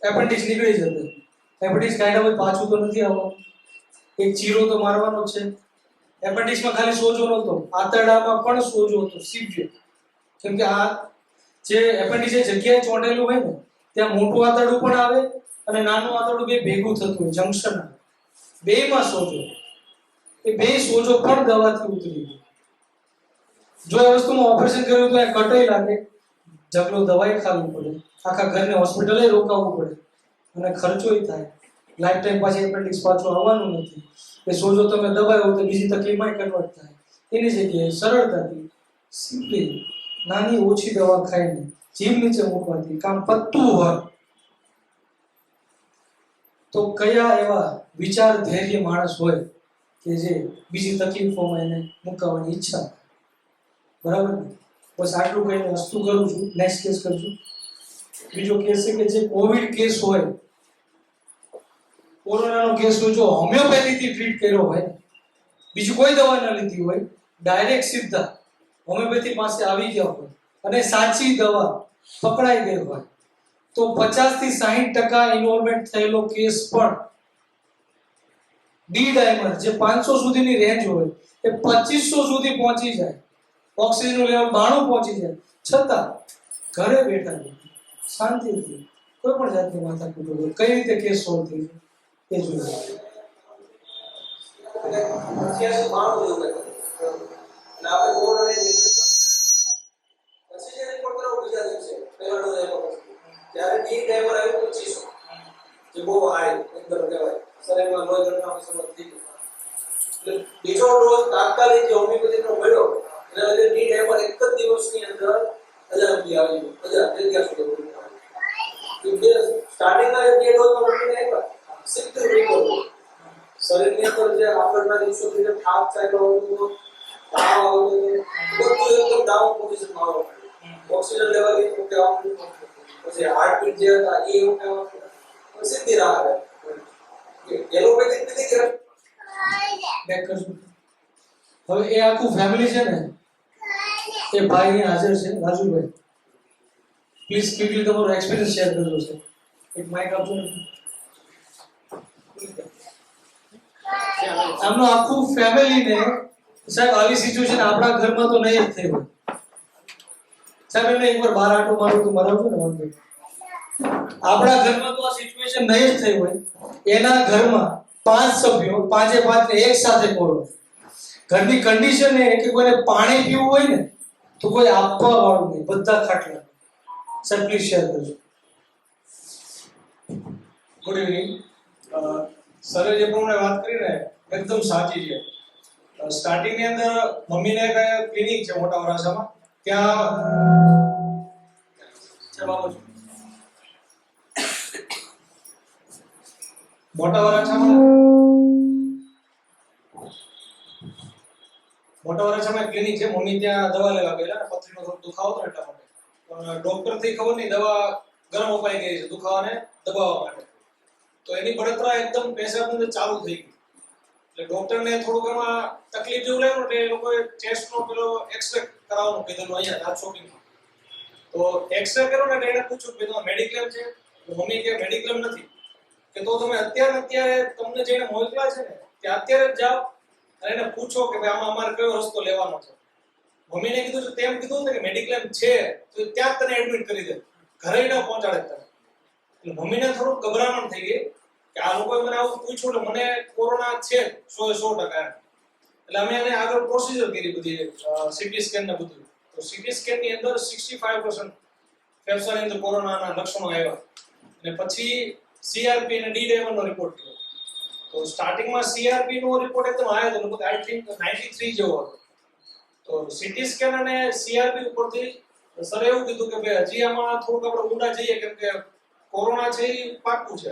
એપેન્ડિક્સ નીકળી જતે. એપેન્ડિક્સ કાઢ્યા પછી પાછું તો નથી આવવાનું, એક ચીરો તો મારવાનો જ છે. એપેન્ડિક્સમાં ખાલી સોજો નહોતો, આંતરડામાં પણ સોજો હતો સિવિયર, કેમ કે આ જે એપેન્ડિક્સ જે જગ્યાએ ચોંટેલું હોય ને ત્યાં મોટું આંતરડું પણ આવે અને નાનું આંતરડું બે ભેગું થતું હોય, જંક્શન આવે, બેમાં સોજો. એ બે સોજો પણ દવાથી ઉતરી ગયો. જો એ વસ્તુમાં ઓપરેશન કર્યું તો એ કટાઈ લાગે, જગલો દવાઈ ખાવી પડે, આખા ઘરને હોસ્પિટલે રોકાવવું પડે અને ખર્ચોય થાય. લાઈફ ટાઈમ પાછી એપેન્ડિક્સ પાછું આવવાનું નથી. એ સોજો તમે દબાયો તો બીજી તકલીફમાં કન્વર્ટ થાય. એની જગ્યાએ સરળતાથી સિમ્પલી નાની ઓછી દવા ખાઈને જીભ નીચે મૂકવાથી કામ પતતું હોય તો કયા એવા વિચાર ધૈર્ય માણસ હોય કે જે બીજી તકલીફોમાં એને મુકાવવાની ઈચ્છા, બરાબર ને? બસ આટલું કહીને વસ્તુ કરું છું. નેક્સ્ટ કેસ કરશું. બીજો કેસ છે કે જે કોવિડ કેસ હોય, કોરોનાનો કેસ હોય, જો હોમિયોપેથીથી ટ્રીટ કર્યો હોય, બીજી કોઈ દવા ન લીધી હોય, ડાયરેક્ટ સીધા હોમિયોપેથી પાસે આવી ગયા હોય અને સાચી દવા પકડાઈ ગઈ હોય તો 50 થી 60% ઇન્વોલ્વમેન્ટ થયેલો કેસ પણ ડી ડાયમર જે 500 સુધીની રેન્જ હોય એ 2500 સુધી પહોંચી જાય, ઓક્સિજનનું લેવલ 92 પહોંચી જાય, છતાં ઘરે બેઠા શાંતિથી કોઈ પણ જાતની માથાકૂટ વગર કઈ રીતે કેસ સોલ્વ થઈ જાય એ જોઈએ. બીજો ડોઝ તાત્કાલિક જે હોમિયોપેથીનો મળ્યો એના લીધે ડી ડાયમર એક જ દિવસની અંદર 1000 આવી ગયો, 1000 સ્ટાર્ટિંગના જે બે ડોઝ મૂકીને આવ્યા સીધું રિકવર. શરીરની અંદર જે આગળના દિવસોથી જે થાક ચાલ્યો હતો, તાવ આવતો હતો, બધું એકદમ ડાઉન પોઝિશનમાં આવવા માંડ્યું. ઓક્સિજન લેવલ એક ઓકે આવતું, પછી હાર્ટબીટ જે હતા એ ઓકે આવતું, સીધી રાહ આવે. એલોપેથિક પીધી કે બેક કરશું. હવે એ આખું ફેમિલી છે ને, એ ભાઈ અહીં હાજર છે, રાજુભાઈ, પ્લીઝ ક્વિકલી તમારો એક્સપિરિયન્સ શેર કરજો છે. એક માઇક આપજો ને. આમનું આખું ફેમિલીને સાહેબ આવી સિચ્યુએશન આપણા ઘરમાં તો નહીં જ થઈ હોય. સાહેબ એમને એકવાર બહાર આટો મારો તો મરાવજો ને વાંધો. આપણા ઘરમાં તો આ સિચ્યુએશન નહીં જ થઈ હોય. એના ઘરમાં 5 સભ્યો, પાંચે પાંચને એક સાથે કોરોના. ઘરની કન્ડિશન એ કે કોઈને પાણી પીવું હોય ને તો કોઈ આપવા વાળું નહીં, બધા ખાટલા. સર પ્લીઝ શેર કરજો. Good evening. સરે જે પ્રમાણે વાત કરીને એકદમ સાચી છે. સ્ટાર્ટિંગની અંદર મમ્મીને એક ક્લિનિક છે મોટા વરાછામાં, ત્યાં મોટા વરાછામાં ક્લિનિક છે. મમ્મી ત્યાં દવા લેવા ગયેલા, પથરીનો થોડો દુખાવો હતો એટલા માટે. પણ ડોક્ટર થી ખબર નહીં દવા ગરમ અપાઈ ગઈ છે દુખાવાને દબાવવા માટે. તો એની બળતરા એકદમ પેશાબ અંદર ચાલુ થઈ ગઈ. એટલે ડોક્ટરને થોડુંક એમાં તકલીફ જેવું લાગ્યું એટલે એ લોકોએ ચેસ્ટનો પેલો એક્સરે કરાવવાનું કીધેલું અહીંયા દાંત શોપિંગમાં. તો એક્સરે કર્યો ને એટલે એને પૂછ્યું કે તમારે મેડિક્લેમ છે? તો મમ્મી કે મેડિક્લેમ નથી. કે તો તમે અત્યારે તમને જેને મોકલ્યા છે ને તે અત્યારે જ જાઓ અને એને પૂછો કે ભાઈ આમાં અમારે કયો રસ્તો લેવાનો છે. મમ્મીને કીધું છે તેમ કીધું કે મેડિક્લેમ છે તો ત્યાં જ તને એડમિટ કરી દે, ઘરે ન પહોંચાડે તને. એટલે મમ્મીને થોડુંક ગભરામણ થઈ ગઈ કે આ લોકોએ મને આવું પૂછ્યું એટલે મને કોરોના છે 100%. એટલે અમે એને આગળ પ્રોસિજર કરી બધી સીટી સ્કેન ને બધું. તો સીટી સ્કેન ની અંદર 65% ફેફસાની અંદર કોરોનાના લક્ષણો આવ્યા. અને પછી સીઆરપી અને ડી ડાયમરનો રિપોર્ટ કર્યો. તો સ્ટાર્ટિંગમાં સીઆરપી નો રિપોર્ટ એકદમ આવ્યો હતો, લગભગ આઈ થિંક 93 જેવો હતો. તો સીટી સ્કેન અને સીઆરપી ઉપરથી સર એવું કીધું કે ભાઈ હજી આમાં થોડુંક આપણે ઊંડા જઈએ કેમ કે કોરોના છે એ પાકું છે,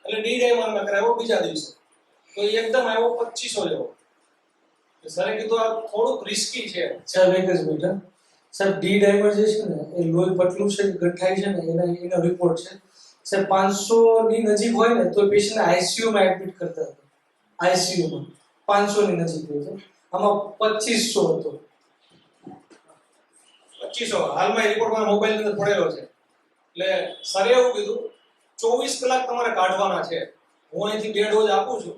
એટલે ડી ડાયમર મેં કરાવ્યો બીજા દિવસે, તો એ એકદમ આવ્યો 2500 જેવો. સરે કીધું આ થોડુંક રિસ્કી છે. સાહેબ એક જ મિનિટ હા. સાહેબ ડી ડાયમર જે છે ને એ લોહી પતલું છે કે ગઠ્ઠાઈ છે ને એનો રિપોર્ટ છે. સાહેબ 500 ની નજીક હોય ને તો પેશન્ટને આઈસીયુમાં એડમિટ કરતા હતા. આઈસીયુમાં 500 ની નજીક હોય છે, આમાં 2500 હતો. 2500 હાલમાં રિપોર્ટ મારા મોબાઈલ ની અંદર પડેલો છે. એટલે સરે એવું કીધું 24 કલાક તમારે કાઢવાના છે. હું અહીંથી 2 ડોઝ આપું છું,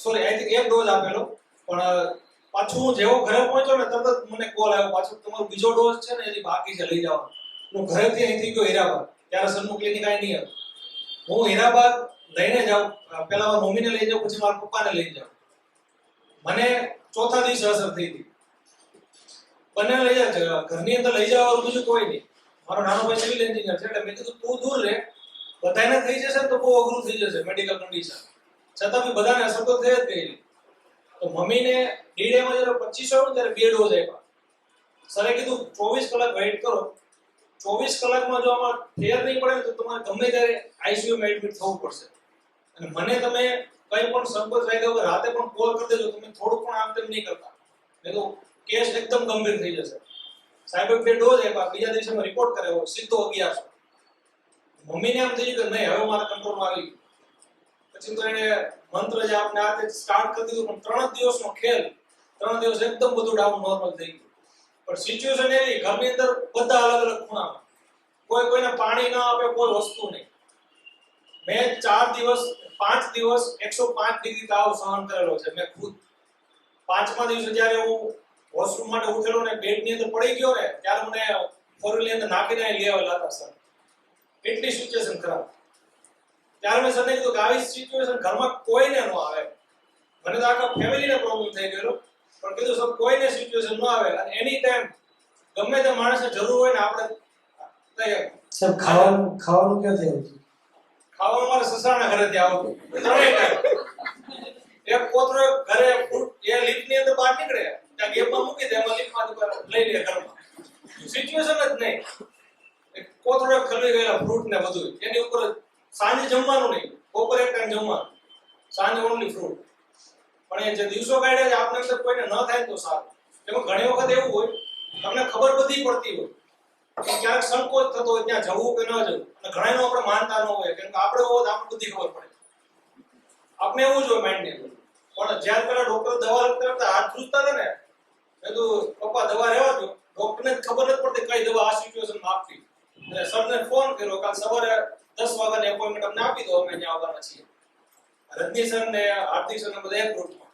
સોરી અહીંથી 1 ડોઝ આપેલો, પણ પાછું હું જેવો ઘરે પહોંચ્યો ને તરત જ મને કોલ આવ્યો પાછું તમારો બીજો ડોઝ છે ને હજી બાકી છે, લઈ જવાનો. હું ઘરેથી અહીંથી ગયો હીરાબાદ, ત્યારે સનનું ક્લિનિક અહીં નહીં હતું. હું હીરાબાદ લઈને જાઉં, પહેલા મારા મમ્મીને લઈ જાઉં, પછી મારા પપ્પાને લઈ જાઉં. મને ચોથા દિવસે અસર થઈ હતી. બંને લઈ જાય ઘરની અંદર લઈ જવાનું બીજું કોઈ નહીં. મારો નાનો ભાઈ સિવિલ એન્જિનિયર છે, એટલે મેં કીધું તું દૂર રહે, બધાને થઈ જશે તો બહુ અઘરું થઈ જશે મેડિકલ કન્ડિશન. છતાં બી બધાને અસર તો થઈ જ ગઈ. તો મમ્મીને ડીડેમાં જ્યારે 2500 આવ્યું ત્યારે 2 ડોઝ આપ્યા. સરે કીધું 24 કલાક વેઇટ કરો, 24 કલાકમાં જો આમાં ફેર નહીં પડે તો તમારે ગમે ત્યારે આઈસીયુમાં એડમિટ થવું પડશે. અને મને તમે કંઈ પણ સંકોચ રાખ્યા વગર રાતે પણ કોલ કરી દેજો, તમે થોડું પણ આમ તેમ નહીં કરતા, નહીં તો કેસ એકદમ ગંભીર થઈ જશે. સાહેબે 2 ડોઝ આપ્યા, બીજા દિવસે મેં રિપોર્ટ કરાવ્યો, સીધો 1100. મમ્મીને એમ થઈ ગયું કે નહીં હવે મારા કંટ્રોલમાં આવી ગયું. પછી તો એને મંત્ર જે આપણે આ સ્ટાર્ટ કરી દીધું, પણ 3 દિવસનો ખેલ, 3 દિવસ એકદમ બધું ડાઉન નોર્મલ થઈ ગયું. પણ સિચ્યુએશન એવી, ઘરની અંદર બધા અલગ અલગ ખૂણામાં, કોઈ કોઈને પાણી ના આપે, કોઈ વસ્તુ નહીં. મેં 5 દિવસ 105 ડિગ્રી તાવ સહન કરેલો છે મેં ખુદ. 5મા દિવસે જ્યારે હું વોશરૂમ માટે ઉઠેલો ને બેડની અંદર પડી ગયો ને ત્યારે મને ફોરવ્હીલની અંદર નાખીને લેવાયેલા હતા સર. એટલી સિચ્યુએશન ખરાબ. ત્યારે મેં સરને કીધું કે આવી સિચ્યુએશન ઘરમાં કોઈને ન આવે. મને તો આખા ફેમિલીને પ્રોબ્લેમ થઈ ગયેલો, પણ કીધું સર કોઈને સિચ્યુએશન ન આવે, અને એની ટાઈમ ગમે તે માણસને જરૂર હોય ને આપણે તૈયાર. સાહેબ ખાવાનું ક્યાંથી આવતું? ખાવાનું મારે સસરાના ઘરેથી આવતું. 3 ટાઈમ એક કોતરો ઘરે ફ્રૂટ એ લીફની અંદર બહાર નીકળે, ત્યાં ગેપમાં મૂકી દે, એમાં લીફમાંથી લઈ લે ઘરમાં. સિચ્યુએશન જ નહીં. એક કોતરો ખલી ગયેલા ફ્રૂટ ને બધું, એની ઉપર સાંજે જમવાનું નહીં, બપોરે એક ટાઈમ જમવાનું, સાંજે ઓનલી ફ્રૂટ. પણ એ જે દિવસો કાઢ્યા છે આપણે અંદર કોઈને ન થાય તો સારું. એમાં ઘણી વખત એવું હોય, તમને ખબર બધી પડતી હોય કે ક્યારેક સંકોચ થતો હોય ત્યાં જવું કે ન જવું, અને ઘણાનો આપણે માનતા ન હોય, કેમ કે આપણે હોત આપણે બધી ખબર પડે, આપણે એવું જ હોય માઇન્ડની અંદર. પણ જ્યાં પેલા ડોક્ટર દવા લખતા હતા હાથ ધ્રુજતા હતા ને, મેં તો પપ્પા દવા રહેવા દો, ડોક્ટરને ખબર નથી પડતી કઈ દવા આ સિચ્યુએશનમાં આપવી. એટલે સરને ફોન કર્યો, કાલ સવારે 10 વાગ્યાની એપોઇન્ટમેન્ટ અમને આપી દો, અમે અહીંયા આવવાના છીએ. રજની સર ને હાર્દિક સર ને બધા એક ગ્રુપમાં.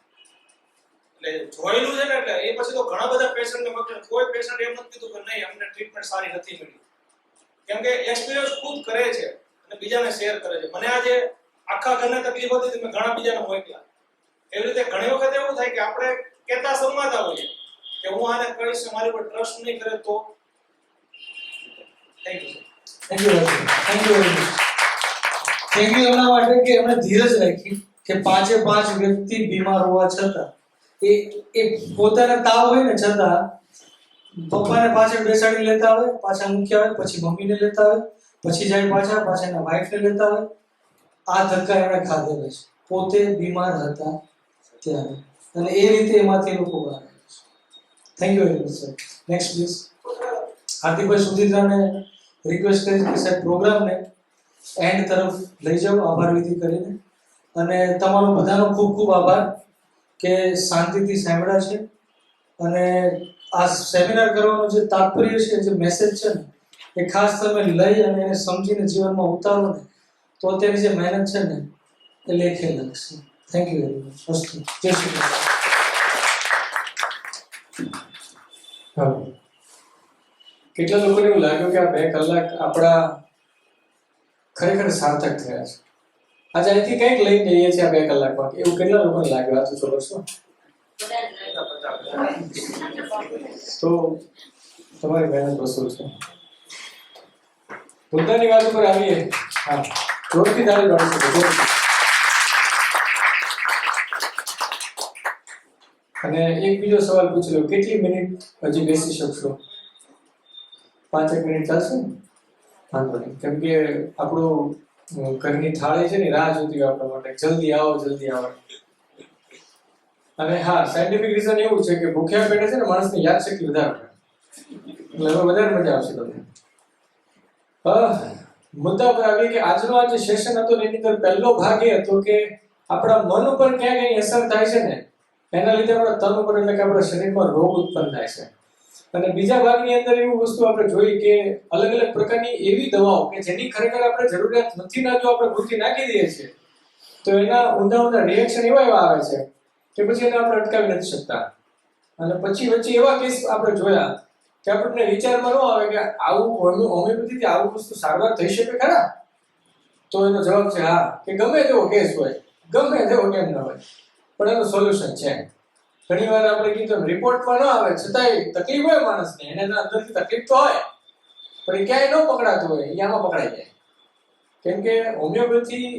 એટલે જોયેલું છે ને, એટલે એ પછી તો ઘણા બધા પેશન્ટને મળે, કોઈ પેશન્ટ એમ નથી કીધું કે નહીં અમને ટ્રીટમેન્ટ સારી નથી મળી, કેમ કે એક્સપિરિયન્સ ખુદ કરે છે અને બીજાને શેર કરે છે. મને આજે આખા ઘરને તકલીફ હતી, મેં ઘણા બીજાને મોકલ્યા. એવી રીતે ઘણી વખત એવું થાય કે આપણે કહેતા શરમાતા હોઈએ કે હું આને કહીશ, મારી પર ટ્રસ્ટ નહીં કરે તો. Thank you. Thank you very much. Thank you એમના માટે કે એમણે ધીરજ રાખી કે 5 વ્યક્તિ બીમાર હોવા છતાં એ પોતાના તાવ હોય ને છતાં પપ્પાને પાછળ બેસાડી લેતા આવે, પાછા મૂક્યા આવે, પછી મમ્મીને લેતા આવે, પછી જાય પાછા એના વાઈફને લેતા આવે. આ ધક્કા એમણે ખાધેલા છે પોતે બીમાર હતા ત્યારે, અને એ રીતે એમાંથી લોકો બહાર આવે છે. Thank you very much sir. Next please. હાર્દિકભાઈ સુધીરાને રિક્વેસ્ટ કરીશ કે સાહેબ પ્રોગ્રામને એન્ડ તરફ લઈ જાઓ આભાર વિધિ કરીને. અને તમારો બધાનો ખૂબ ખૂબ આભાર કે શાંતિથી સાંભળ્યા છે, અને આ સેમિનાર કરવાનો જે તાત્પર્ય છે, જે મેસેજ છે ને, એ ખાસ તમે લઈ અને એને સમજીને જીવનમાં ઉતારો ને તો અત્યારની જે મહેનત છે ને એ લેખે લાગશે. Thank you very much. અસ્તુ. જય શ્રી કૃષ્ણ. કેટલા લોકોને એવું લાગ્યું કે આ 2 કલાક આપણા ખરેખર સાર્થક થયા છે? આજે અહીંથી કંઈક લઈને જઈએ છીએ આ 2 કલાકમાં, એવું કેટલા લોકોને લાગ્યું? આ તો ચલો છો તો તમારી મહેનત વસૂલ છે. મુદ્દાની વાત ઉપર આવીએ. હા, જોરથી તાળી પાડી શકો. અને એક બીજો સવાલ પૂછી લો, કેટલી મિનિટ હજી બેસી શકશો? 5 મિનિટ ચાલશે ને? વાંધો નહીં, કેમ કે આપણું ઘરની થાળી છે ને રાહ જોતી હોય આપણા માટે, જલ્દી આવો જલ્દી આવો. અને હા, સાયન્ટિફિક રીઝન એવું છે કે ભૂખ્યા પેટે છે ને માણસની યાદશક્તિ વધારે હોય. એટલે હવે વધારે મજા આવશે તમને. મુદ્દા પર આવીએ કે આજનો આ જે સેશન હતો એની અંદર પહેલો ભાગ એ હતો કે આપણા મન ઉપર ક્યાં કઈ અસર થાય છે ને એના લીધે આપણા તન ઉપર એટલે કે આપણા શરીરમાં રોગ ઉત્પન્ન થાય છે. અને બીજા ભાગની અંદર એવી વસ્તુ આપણે જોઈ કે અલગ અલગ પ્રકારની એવી દવાઓ કે જેની ખરેખર આપણે જરૂરિયાત નથી ના જો આપણે ભૂલથી નાખી દઈએ છીએ તો એના ઊંધા ઊંધા રિએક્શન એવા આવે છે કે પછી એને આપણે અટકાવી નથી શકતા. અને પછી વચ્ચે એવા કેસ આપણે જોયા કે આપણને વિચારમાં ન આવે કે આવું હોમિયોપેથીથી આવું વસ્તુ સારવાર થઈ શકે ખરા? તો એનો જવાબ છે હા, કે ગમે તેવો કેસ હોય, ગમે તેવો કેમ ના હોય, પણ એનું સોલ્યુશન છે. ઘણી વાર આપણે કીધું રિપોર્ટમાં ન આવે છતાંય તકલીફ હોય માણસને, એને અંદરથી તકલીફ તો હોય પણ એ ક્યાંય ન પકડાતું હોય, એ આમાં પકડાઈ જાય. કેમ કે હોમિયોપેથી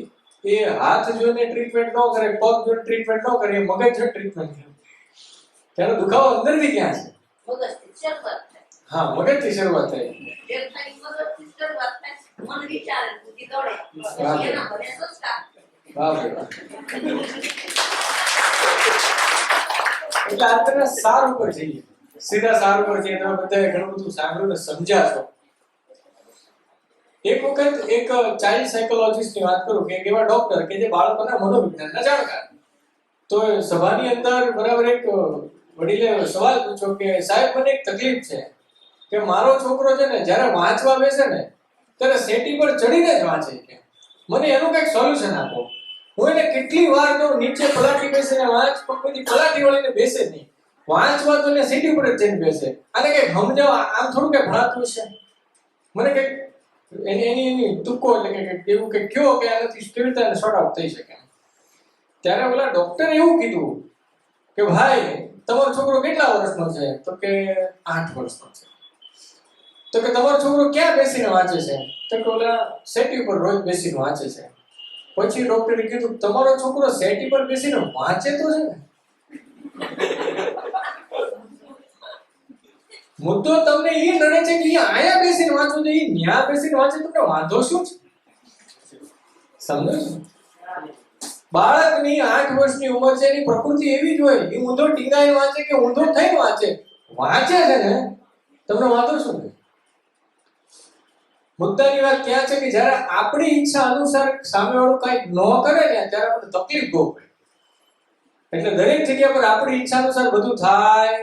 એ હાથ જોઈને ટ્રીટમેન્ટ ન કરે, પગ જોઈને ટ્રીટમેન્ટ ન કરે, એ મગજ જોઈને ટ્રીટમેન્ટ કરે. તેનો દુખાવો અંદરથી ક્યાં છે? હા, મગજથી શરૂઆત થાય. એટલે આપણે સાર ઉપર જઈએ, સીધા સાર ઉપર જઈએ. તમે બધાએ ઘણું બધું સાંભળ્યું ને સમજ્યા છો. એક વખત એક ચાઇલ્ડ સાયકોલોજિસ્ટની વાત કરું કે એવા ડોક્ટર કે જે બાળકોના મનોવિજ્ઞાનના જાણકાર. તો સભાની અંદર બરાબર એક વડીલે સવાલ પૂછ્યો કે સાહેબ મને એક તકલીફ છે કે મારો છોકરો છે ને જ્યારે વાંચવા બેસે ને ત્યારે સેટી પર ચડીને જ વાંચે છે, મને એનું કંઈક સોલ્યુશન આપો. હું એને કેટલી વાર કહું નીચે પલાઠી બેસીને વાંચ, પણ કોઈ પલાઠી વળીને બેસે જ નહીં. વાંચવા તો એને સેટી પર જ જઈને બેસે. આને કંઈક સમજાવો, આમ થોડું કંઈ ભણાતું છે, મને કંઈક એની તુક્કો એટલે કે એવું કંઈક કયો કે આનાથી કેવી રીતે શોર્ટ આઉટ થઈ શકે. ત્યારે પેલા ડોક્ટરે એવું કીધું કે ભાઈ તમારો છોકરો કેટલા વર્ષનો છે? તો કે 8 વર્ષનો છે. તો કે તમારો છોકરો ક્યાં બેસીને વાંચે છે? તો કે ઓલા સેટી ઉપર રોજ બેસીને વાંચે છે. પછી ડોક્ટરે કીધું તમારો છોકરો સેટી પર બેસીને વાંચે તો છે ને? મુદ્દો તમને એ નડે છે કે આયા બેસીને વાંચો તો એ ન્યા બેસીને વાંચે તો કે વાંધો શું છે? સમજો છો? બાળકની 8 વર્ષની ઉંમર છે, એની પ્રકૃતિ એવી જ હોય. એ ઊંધો ટીંગાઈને વાંચે કે ઊંધો થઈને વાંચે, વાંચે છે ને, તમને વાંધો શું છે? મુદ્દાની વાત ક્યાં છે કે જ્યારે આપણી ઈચ્છા અનુસાર સામેવાળું કંઈક ન કરે ને ત્યારે આપણને તકલીફ બહુ પડે. એટલે દરેક જગ્યા પર આપણી ઈચ્છા અનુસાર બધું થાય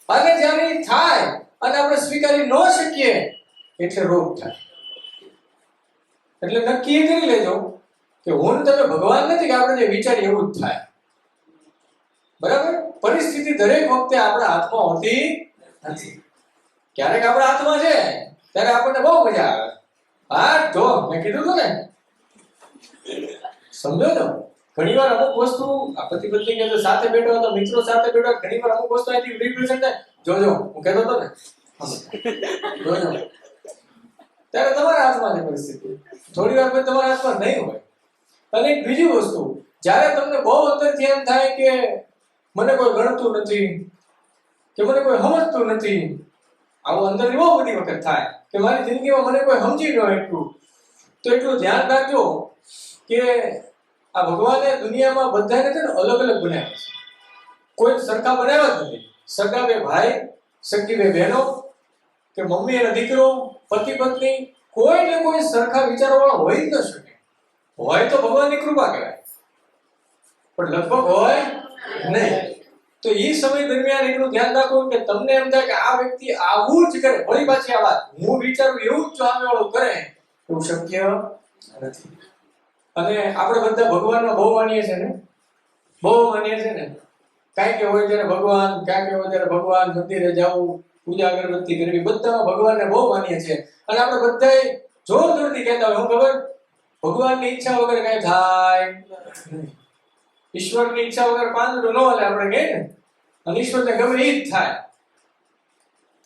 અને જ્યારે થાય અને આપણે સ્વીકારી ન શકીએ એટલે રોગ થાય. એટલે નક્કી કરી લેજો કે હું તમે ભગવાન નથી કે આપણે જે વિચારીએ એવું જ થાય. બરાબર? પરિસ્થિતિ દરેક વખતે આપણા હાથમાં હોતી નથી. ક્યારેક આપણા હાથમાં છે ત્યારે આપણને બહુ મજા આવે. હા જો મેં કીધું હતું ને, સમજો છો? ઘણી વાર અમુક વસ્તુ પતિ પત્ની કે સાથે બેઠો હતો, મિત્રો સાથે બેઠો, ઘણી વાર અમુક વસ્તુ અહીંથી રિપ્રેઝન્ટ થાય. જોજો હું કહેતો હતો ને, જોજો ત્યારે તમારા હાથમાં છે પરિસ્થિતિ. થોડી વાર પછી તમારા હાથમાં નહીં હોય. અને એક બીજી વસ્તુ, જ્યારે તમને બહુ અંદરથી એમ થાય કે મને કોઈ ગણતું નથી કે મને કોઈ સમજતું નથી, આવું અંદર બહુ બધી વખત થાય કે મારી જિંદગીમાં મને કોઈ સમજી ન એટલું, તો એટલું ધ્યાન રાખજો કે આ ભગવાને દુનિયામાં બધાને છે ને અલગ અલગ બનાવ્યા છે. કોઈ સરખા બનાવ્યા જ નથી. સગા બે ભાઈ, સગી બે બહેનો, કે મમ્મી અને દીકરો, પતિ પત્ની, કોઈ ને કોઈ સરખા વિચારવાળા હોય જ ન શકે. હોય તો ભગવાનની કૃપા કહેવાય, પણ લગભગ હોય નહીં. તો એ સમય દરમિયાન એટલું ધ્યાન રાખો કે તમને એમ થાય કે આ વ્યક્તિ આવું જ કરે, વળી પાછી આ વાત હું વિચારું એવું જ સામેવાળો કરે, એવું શક્ય નથી. અને આપણે બધા ભગવાનમાં બહુ માનીએ છીએ ને, બહુ માનીએ છીએ ને. કાંઈક હોય ત્યારે ભગવાન, કાંઈક હોય ત્યારે ભગવાન, મંદિરે જવું, પૂજા અગરબત્તી કરવી, બધામાં ભગવાનને બહુ માનીએ છીએ. અને આપણે બધાય જોર જોરથી કહેતા હોય, હું ખબર, ભગવાનની ઈચ્છા વગર કઈ થાય નહીં. ઈશ્વરની ઈચ્છા વગર પાંદડું ન હલે આપણે કહીએ ને, અને ઈશ્વરને ગમે એ જ થાય.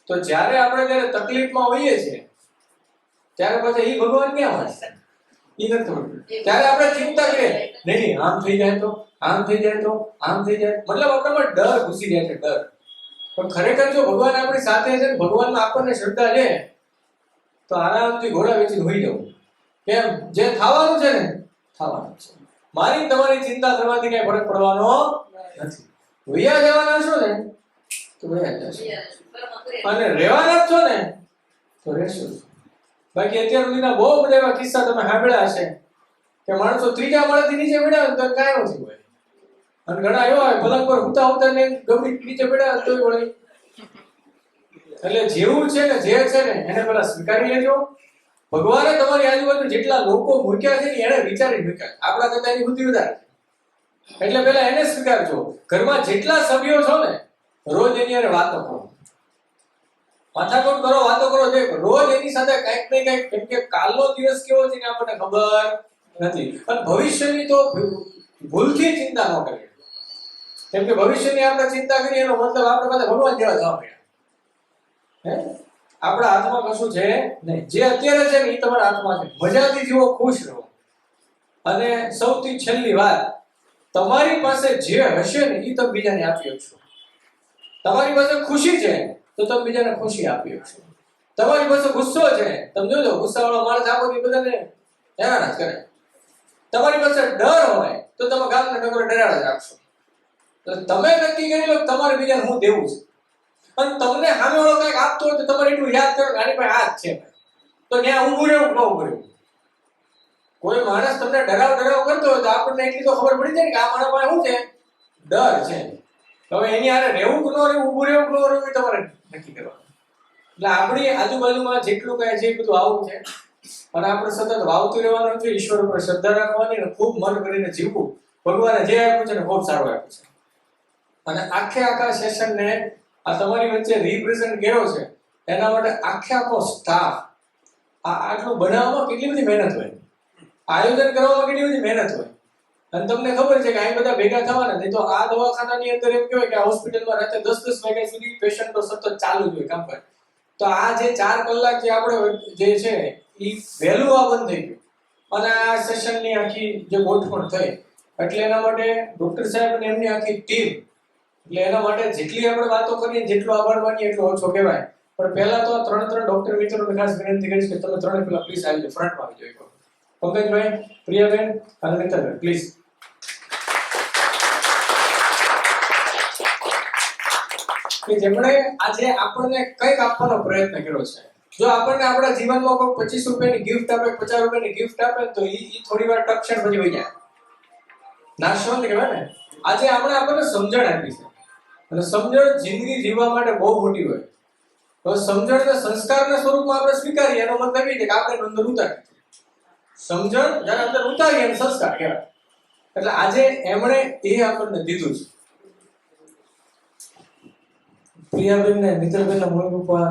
તો જ્યારે આપણે ત્યારે તકલીફમાં હોઈએ છીએ ત્યારે પછી એ ભગવાન ક્યાં હોય? એ નથી ખબર પડતી. ત્યારે આપણે ચિંતા કરીએ નહીં આમ થઈ જાય તો આમ થઈ જાય તો આમ થઈ જાય, મતલબ આપણામાં ડર ઘૂસી જાય છે, ડર. પણ ખરેખર જો ભગવાન આપણી સાથે છે, ભગવાનમાં આપણને શ્રદ્ધા છે, તો આરામથી ઘોડા વેચીને હોઈ જવું. કેમ? જે થવાનું છે ને થવાનું છે. મારી તમારી ચિંતા કરવાથી કઈ ફરક પડવાનો નથી. વૈયા જવાના છો ને તો વૈયા જશો, અને રહેવાના જ છો ને તો રહેશો. બાકી અત્યાર સુધીના બહુ બધા એવા કિસ્સા તમે સાંભળ્યા હશે કે માણસો ત્રીજા માળેથી નીચે પડ્યા તો કાંઈ નથી હોય, અને ઘણા એવા હોય પલંગ પર હુતા હુતા ને ગબડી નીચે પડ્યા તોય વળી. એટલે જેવું છે ને જે છે ને એને પેલા સ્વીકારી લેજો. ભગવાને તમારી આજુબાજુ જેટલા લોકો મૂક્યા છે ને એને વિચારી મૂક્યા, આપણા કરતા એની બુદ્ધિ વધારે છે. એટલે પેલા એને સ્વીકારજો. ઘરમાં જેટલા સભ્યો છો ને રોજ એની હારે વાતો કરો, માથાકૂટ કરો, વાતો કરો, જે રોજ એની સાથે કંઈક ને કંઈક, કેમ કે કાલનો દિવસ કેવો છે ને આપણને ખબર નથી, અને ભવિષ્યની તો ભૂલથી ચિંતા ન કરીએ. કેમ કે ભવિષ્યની આપણે ચિંતા કરીએ એનો મતલબ આપણે પાસે ભગવાન જેવા થવા મળ્યા. હે, આપણા હાથમાં કશું છે નહીં. જે અત્યારે છે ને એ તમારા હાથમાં છે. મજાથી જીવો, ખુશ રહો. અને સૌથી છેલ્લી વાત, તમારી પાસે જે હશે ને એ તમે બીજાને આપી શકશો. તમારી પાસે ખુશી છે તો તમે બીજાને ખુશી આપી શકશો. તમારી પાસે ગુસ્સો છે, તમે જોજો ગુસ્સાવાળો માણસ આખો દી બધાને હેરાન જ કરે. તમારી પાસે ડર હોય તો તમે ગામને નગરો ડરાડ જ રાખશો. તો તમે નક્કી કરી લો તમારે બીજાને હું દેવું છે, અને તમને સામેવાળો કંઈક આપતો હોય તો તમારે એટલું યાદ કરો કે આની પાસે આ જ છે, તો ત્યાં ઊભું રહેવું ન ઊભું રહેવું. કોઈ માણસ તમને ડરાવ કરતો હોય તો આપણને એટલી તો ખબર પડી જાય ને કે આ માણસ પાસે શું છે, ડર છે. હવે એની હારે રહેવું કે ન રહેવું, ઊભું રહેવું કે ન રહેવું એ તમારે નક્કી કરવાનું. એટલે આપણી આજુબાજુમાં જેટલું કઈ છે એ બધું આવું છે, અને આપણે સતત વાવતું રહેવાનું છે. ઈશ્વર ઉપર શ્રદ્ધા રાખવાની અને ખૂબ મન કરીને જીવવું. ભગવાને જે આપ્યું છે ને ખૂબ સારું આપ્યું છે. અને આખા સેશનને આ તમારી વચ્ચે રિપ્રેઝન્ટ કર્યો છે એના માટે આખો સ્ટાફ આટલું બનાવવામાં કેટલી બધી મહેનત હોય, આયોજન કરવામાં કેટલી બધી મહેનત હોય. અને તમને ખબર છે કે આ બધા ભેગા થવાના, નહીં તો આ દવાખાનાની અંદર એમ કહેવાય કે આ હોસ્પિટલમાં રાતે 10 વાગ્યા સુધી પેશન્ટો સતત ચાલુ જ હોય કામ કરે. તો આ જે 4 કલાક જે આપણે જે છે એ વહેલું આ બંધ થઈ ગયું, અને આ સેશનની આખી જે ગોઠવણ થઈ, એટલે એના માટે ડોક્ટર સાહેબ અને એમની આખી ટીમ, એટલે એના માટે જેટલી આપણે વાતો કરીએ જેટલો આભાર માનીએ એટલો ઓછો કહેવાય. પણ પહેલા તો 3 ડોક્ટર મિત્રોને ખાસ વિનંતી કરીશ કે તમે 3 પેલા પ્લીઝ આવી જાઓ, ફ્રન્ટમાં આવી જાઓ. પંકજભાઈ, પ્રિયાબેન અને મિત્રબેન પ્લીઝ. કે જેમણે આજે આપણને કંઈક આપવાનો પ્રયત્ન કર્યો છે. જો આપણને આપણા જીવનમાં કોઈ 25 રૂપિયાની ગિફ્ટ આપે, 50 રૂપિયાની ગિફ્ટ આપે તો એ થોડી વાર ટક્ષણ પછી વહી જાય, નાશવંત કહેવાય ને. આજે આપણે આપણને સમજણ આપી છે, અને સમજણ જિંદગી જીવવા માટે બહુ મોટી હોય. તો સમજણને સંસ્કારના સ્વરૂપમાં આપણે સ્વીકારીએ એનો મતલબ એ છે કે આપણે અંદર ઉતારીએ. સમજણ જ્યારે અંદર ઉતારીએ એમ સંસ્કાર કહેવાય. એટલે આજે એમણે એ આપણને દીધું છે. પ્રિયાબેન ને મિત્રબેનના મમ્મી પપ્પા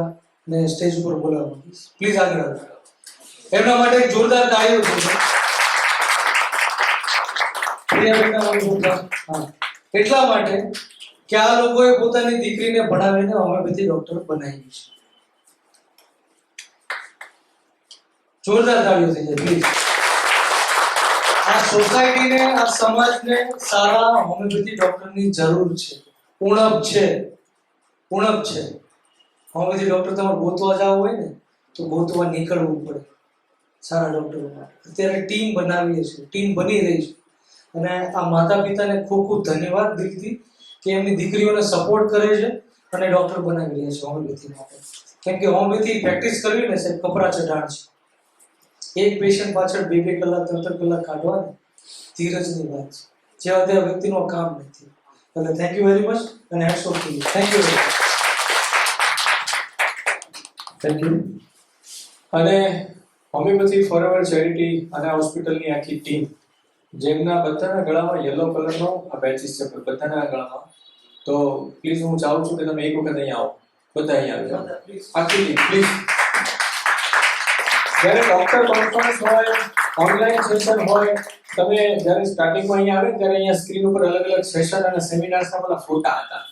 ને સ્ટેજ ઉપર બોલાવો પ્લીઝ, આગળ આવો. એમના માટે એક જોરદાર તાળીઓ છે. પ્રિયાબેનના મમ્મી પપ્પા એટલા માટે કે આ લોકોએ પોતાની દીકરીને ભણાવીને હોમિયોપેથી ડોક્ટર બનાવી છે. જોરદાર તાળીઓ થઈ જાય પ્લીઝ. આ સોસાયટીને, આ સમાજને સારા હોમિયોપેથી ડોક્ટરની જરૂર છે. ઉણપ છે. હોમિયોપેથી ડોક્ટર તમારે ગોતવા જાવ હોય ને તો ગોતવા નીકળવું પડે સારા ડોક્ટરો માટે. અત્યારે ટીમ બનાવીએ છીએ, ટીમ બની રહી છે, અને આ માતા પિતાને ખૂબ ખૂબ ધન્યવાદ દીકરી કે એમની દીકરીઓને સપોર્ટ કરે છે અને ડોક્ટર બનાવી રહ્યા છે હોમિયોપેથી માટે. કેમ કે હોમિયોપેથી પ્રેક્ટિસ કરવી ને સાહેબ કપરા ચઢાણ છે. એક પેશન્ટ પાછળ 2 કલાક 3 કલાક કાઢવાની ધીરજની વાત છે, જેવા તેવા વ્યક્તિનું કામ નથી. એટલે થેન્ક યુ વેરી મચ અને hats of to you. Thank you. Thank you. અને હોમિયોપેથી ફોરએવર ચેરિટી અને હોસ્પિટલની આખી ટીમ, જેમના બધાના ગળામાં યલો કલરનો આ બેચીસ છે, બધાના ગળામાં. તો પ્લીઝ હું ચાહું છું કે તમે એક વખત અહીંયા આવો, બધા અહીંયા આવી જાઓ, આખી ટીમ પ્લીઝ. જ્યારે ડોક્ટર કોન્ફરન્સ હોય, ઓનલાઈન સેશન હોય, તમે જ્યારે સ્ટાર્ટિંગમાં અહીંયા આવે ત્યારે અહીંયા સ્ક્રીન ઉપર અલગ અલગ સેશન અને સેમિનાર્સના બધા ફોટા હતા.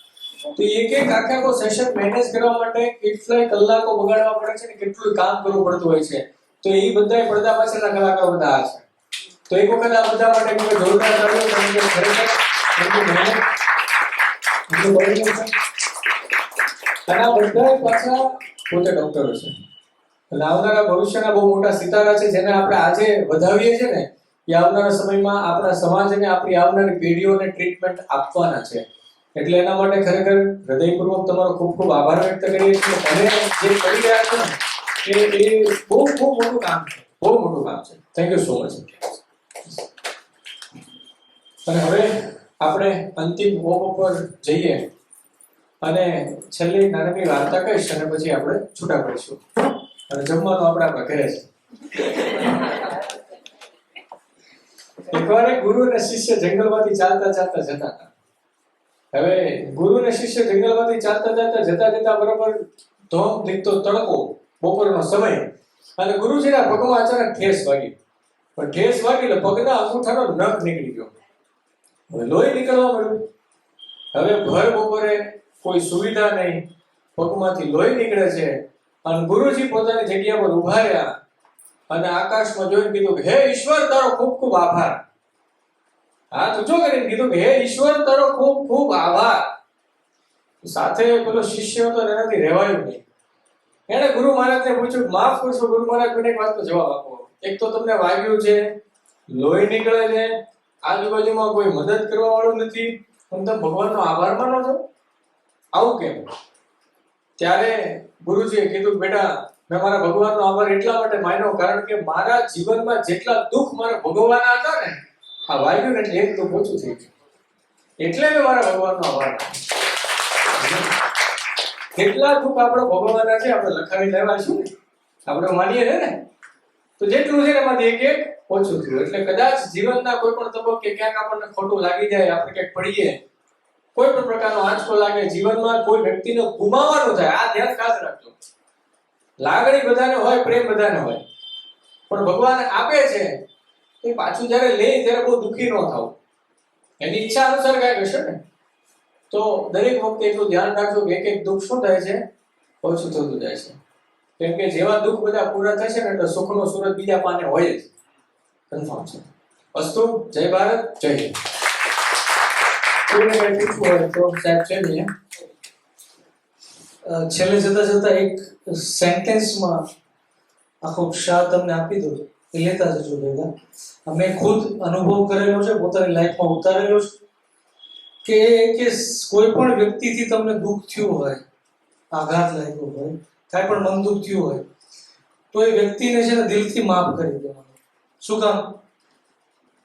તો એક આખો સેશન મેનેજ કરવા માટે કેટલાય કલાકો બગાડવા પડે છે ને કેટલું કામ કરવું પડતું હોય છે. તો એ બધા પડદા પાછળના કલાકારો બધા છે. તો એક વખત આ બધા માટે એક જોરદાર તાળીઓ, કારણ કે ખરેખર એમની મહેનત, એમનું બલિદાન છે. અને આ બધા પાછા પોતે ડોક્ટરો છે. અને આવનારા ભવિષ્યના બહુ મોટા સિતારા છે, જેને આપણે આજે વધાવીએ છીએ ને, એ આવનારા સમયમાં આપણા સમાજને, આપણી આવનારી પેઢીઓને ટ્રીટમેન્ટ આપવાના છે. એટલે એના માટે ખરેખર હૃદયપૂર્વક તમારો ખૂબ ખૂબ આભાર વ્યક્ત કરીએ છીએ. તમે જે કરી રહ્યા છો ને એ બહુ મોટું કામ છે, બહુ મોટું કામ છે. Thank you so much. અને હવે આપણે અંતિમ ઓપ પર જઈએ અને છેલ્લી નાનકડી વાર્તા કહીશ અને પછી આપણે છૂટા પડીશું. અને જમવાનું આપણા ઘરે છે. એકવાર એક ગુરુ અને શિષ્ય જંગલમાંથી ચાલતા જતા હતા. હવે ગુરુ અને શિષ્ય જંગલમાંથી ચાલતા જતા બરાબર ધોમ દીકતો તડકો, બપોરનો સમય, અને ગુરુજીના પગમાં અચાનક ઠેસ વાગી. પણ ઠેસ વાગી એટલે પગના અંગૂઠાનો નખ નીકળી ગયો. હવે લોહી નીકળવા મળ્યું. હવે ભર બપોરે કોઈ સુવિધા નહીં, પગમાંથી લોહી નીકળે છે. અને ગુરુજી પોતાની જગ્યા પર ઉભા રહ્યા અને આકાશમાં જોઈને કીધું કે હે ઈશ્વર, તારો ખૂબ ખૂબ આભાર. હાથ ઊંચો કરીને કીધું કે હે ઈશ્વર, તારો ખૂબ ખૂબ આભાર. સાથે પેલો શિષ્ય હતો એનાથી રહેવાયું નહીં. એણે ગુરુ મહારાજને પૂછ્યું, માફ કરશો ગુરુ મહારાજ, મને એક વાતનો જવાબ આપો. એક તો તમને વાગ્યું છે, લોહી નીકળે છે, આજુબાજુમાં કોઈ મદદ કરવા વાળું નથી, તમે ભગવાનનો આભાર માનો છો, આવું કેમ? ત્યારે ગુરુજીએ કીધું, બેટા, મેં મારા ભગવાનનો આભાર એટલા માટે માન્યો કારણ કે મારા જીવનમાં જેટલા દુઃખ મારે ભોગવવાના હતા ને, આ વાગ્યું ને એટલે એક દુઃખ ઓછું થઈ ગયું. એટલે મેં મારા ભગવાનનો આભાર માન્યો. કેટલા દુઃખ આપણે ભોગવવાના છે આપણે લખાવી લેવા છું ને, આપણે માનીએ ને, તો જેટલું છે એમાંથી એક એક ઓછું થયું. એટલે કદાચ જીવનના કોઈ પણ તબક્કે ક્યાંક આપણને ખોટું લાગી જાય, આપણે ક્યાંક પડીએ, કોઈ પણ પ્રકારનો આંચકો લાગે, જીવનમાં કોઈ વ્યક્તિને ગુમાવવાનું થાય, આ ધ્યાન ખાસ રાખજો. લાગણી બધાને હોય, પ્રેમ બધાને હોય, પણ ભગવાન આપે છે એ પાછું જ્યારે લે ત્યારે બહુ દુઃખી ન થાવ. એની ઈચ્છા અનુસાર કાંઈક હશે ને, તો દરેક વખતે એટલું ધ્યાન રાખજો કે એક એક દુઃખ શું થાય છે, ઓછું થતું જાય છે. કેમ કે જેવા દુઃખ બધા પૂરા થશે ને એટલે સુખનો સૂરજ બીજા પાને હોય જ, કન્ફર્મ છે. અસ્તુ, જય ભારત, જય હિન્દ. કોઈને કંઈ પૂછવું હોય તો સાહેબ છે ને છેલ્લે જતા એક સેન્ટેન્સમાં આખો ક્ષા તમને આપી દો, એ લેતા જજો ભેગા. અમે ખુદ અનુભવ કરેલો છે, પોતાની લાઈફમાં ઉતારેલો છે કે કોઈ પણ વ્યક્તિથી તમને દુઃખ થયું હોય, આઘાત લાગ્યો હોય, કાંઈ પણ મન દુઃખ થયું હોય, તો એ વ્યક્તિને છે ને દિલથી માફ કરી દેવાનું. શું કામ?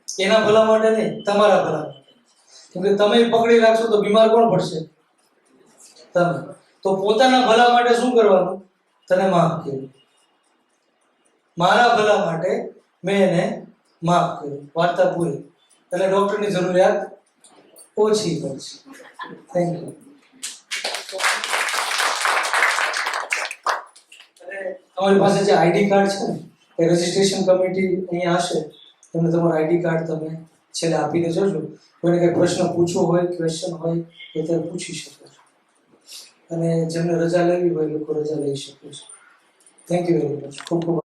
એના ભલા માટે નહીં, તમારા ભલા માટે. કેમ કે તમે પકડી રાખશો તો બીમાર કોણ પડશે? તમે. તો પોતાના ભલા માટે શું કરવાનું? તને માફ કર્યું, મારા ભલા માટે મેં એને માફ કર્યું. વાર્તા પૂરી. એટલે ડોક્ટરની જરૂરિયાત ઓછી પડશે. Thank you. તમારી પાસે જે આઈડી કાર્ડ છે ને, એ રજીસ્ટ્રેશન કમિટી અહીંયા હશે, તમને તમારું આઈડી કાર્ડ તમે છેલ્લે આપીને જજો. કોઈને કંઈ પ્રશ્ન પૂછવો હોય, ક્વેશ્ચન હોય, એ ત્યારે પૂછી શકો છો. અને જેમને રજા લેવી હોય એ લોકો રજા લઈ શકે છે. Thank you very much. ખૂબ ખૂબ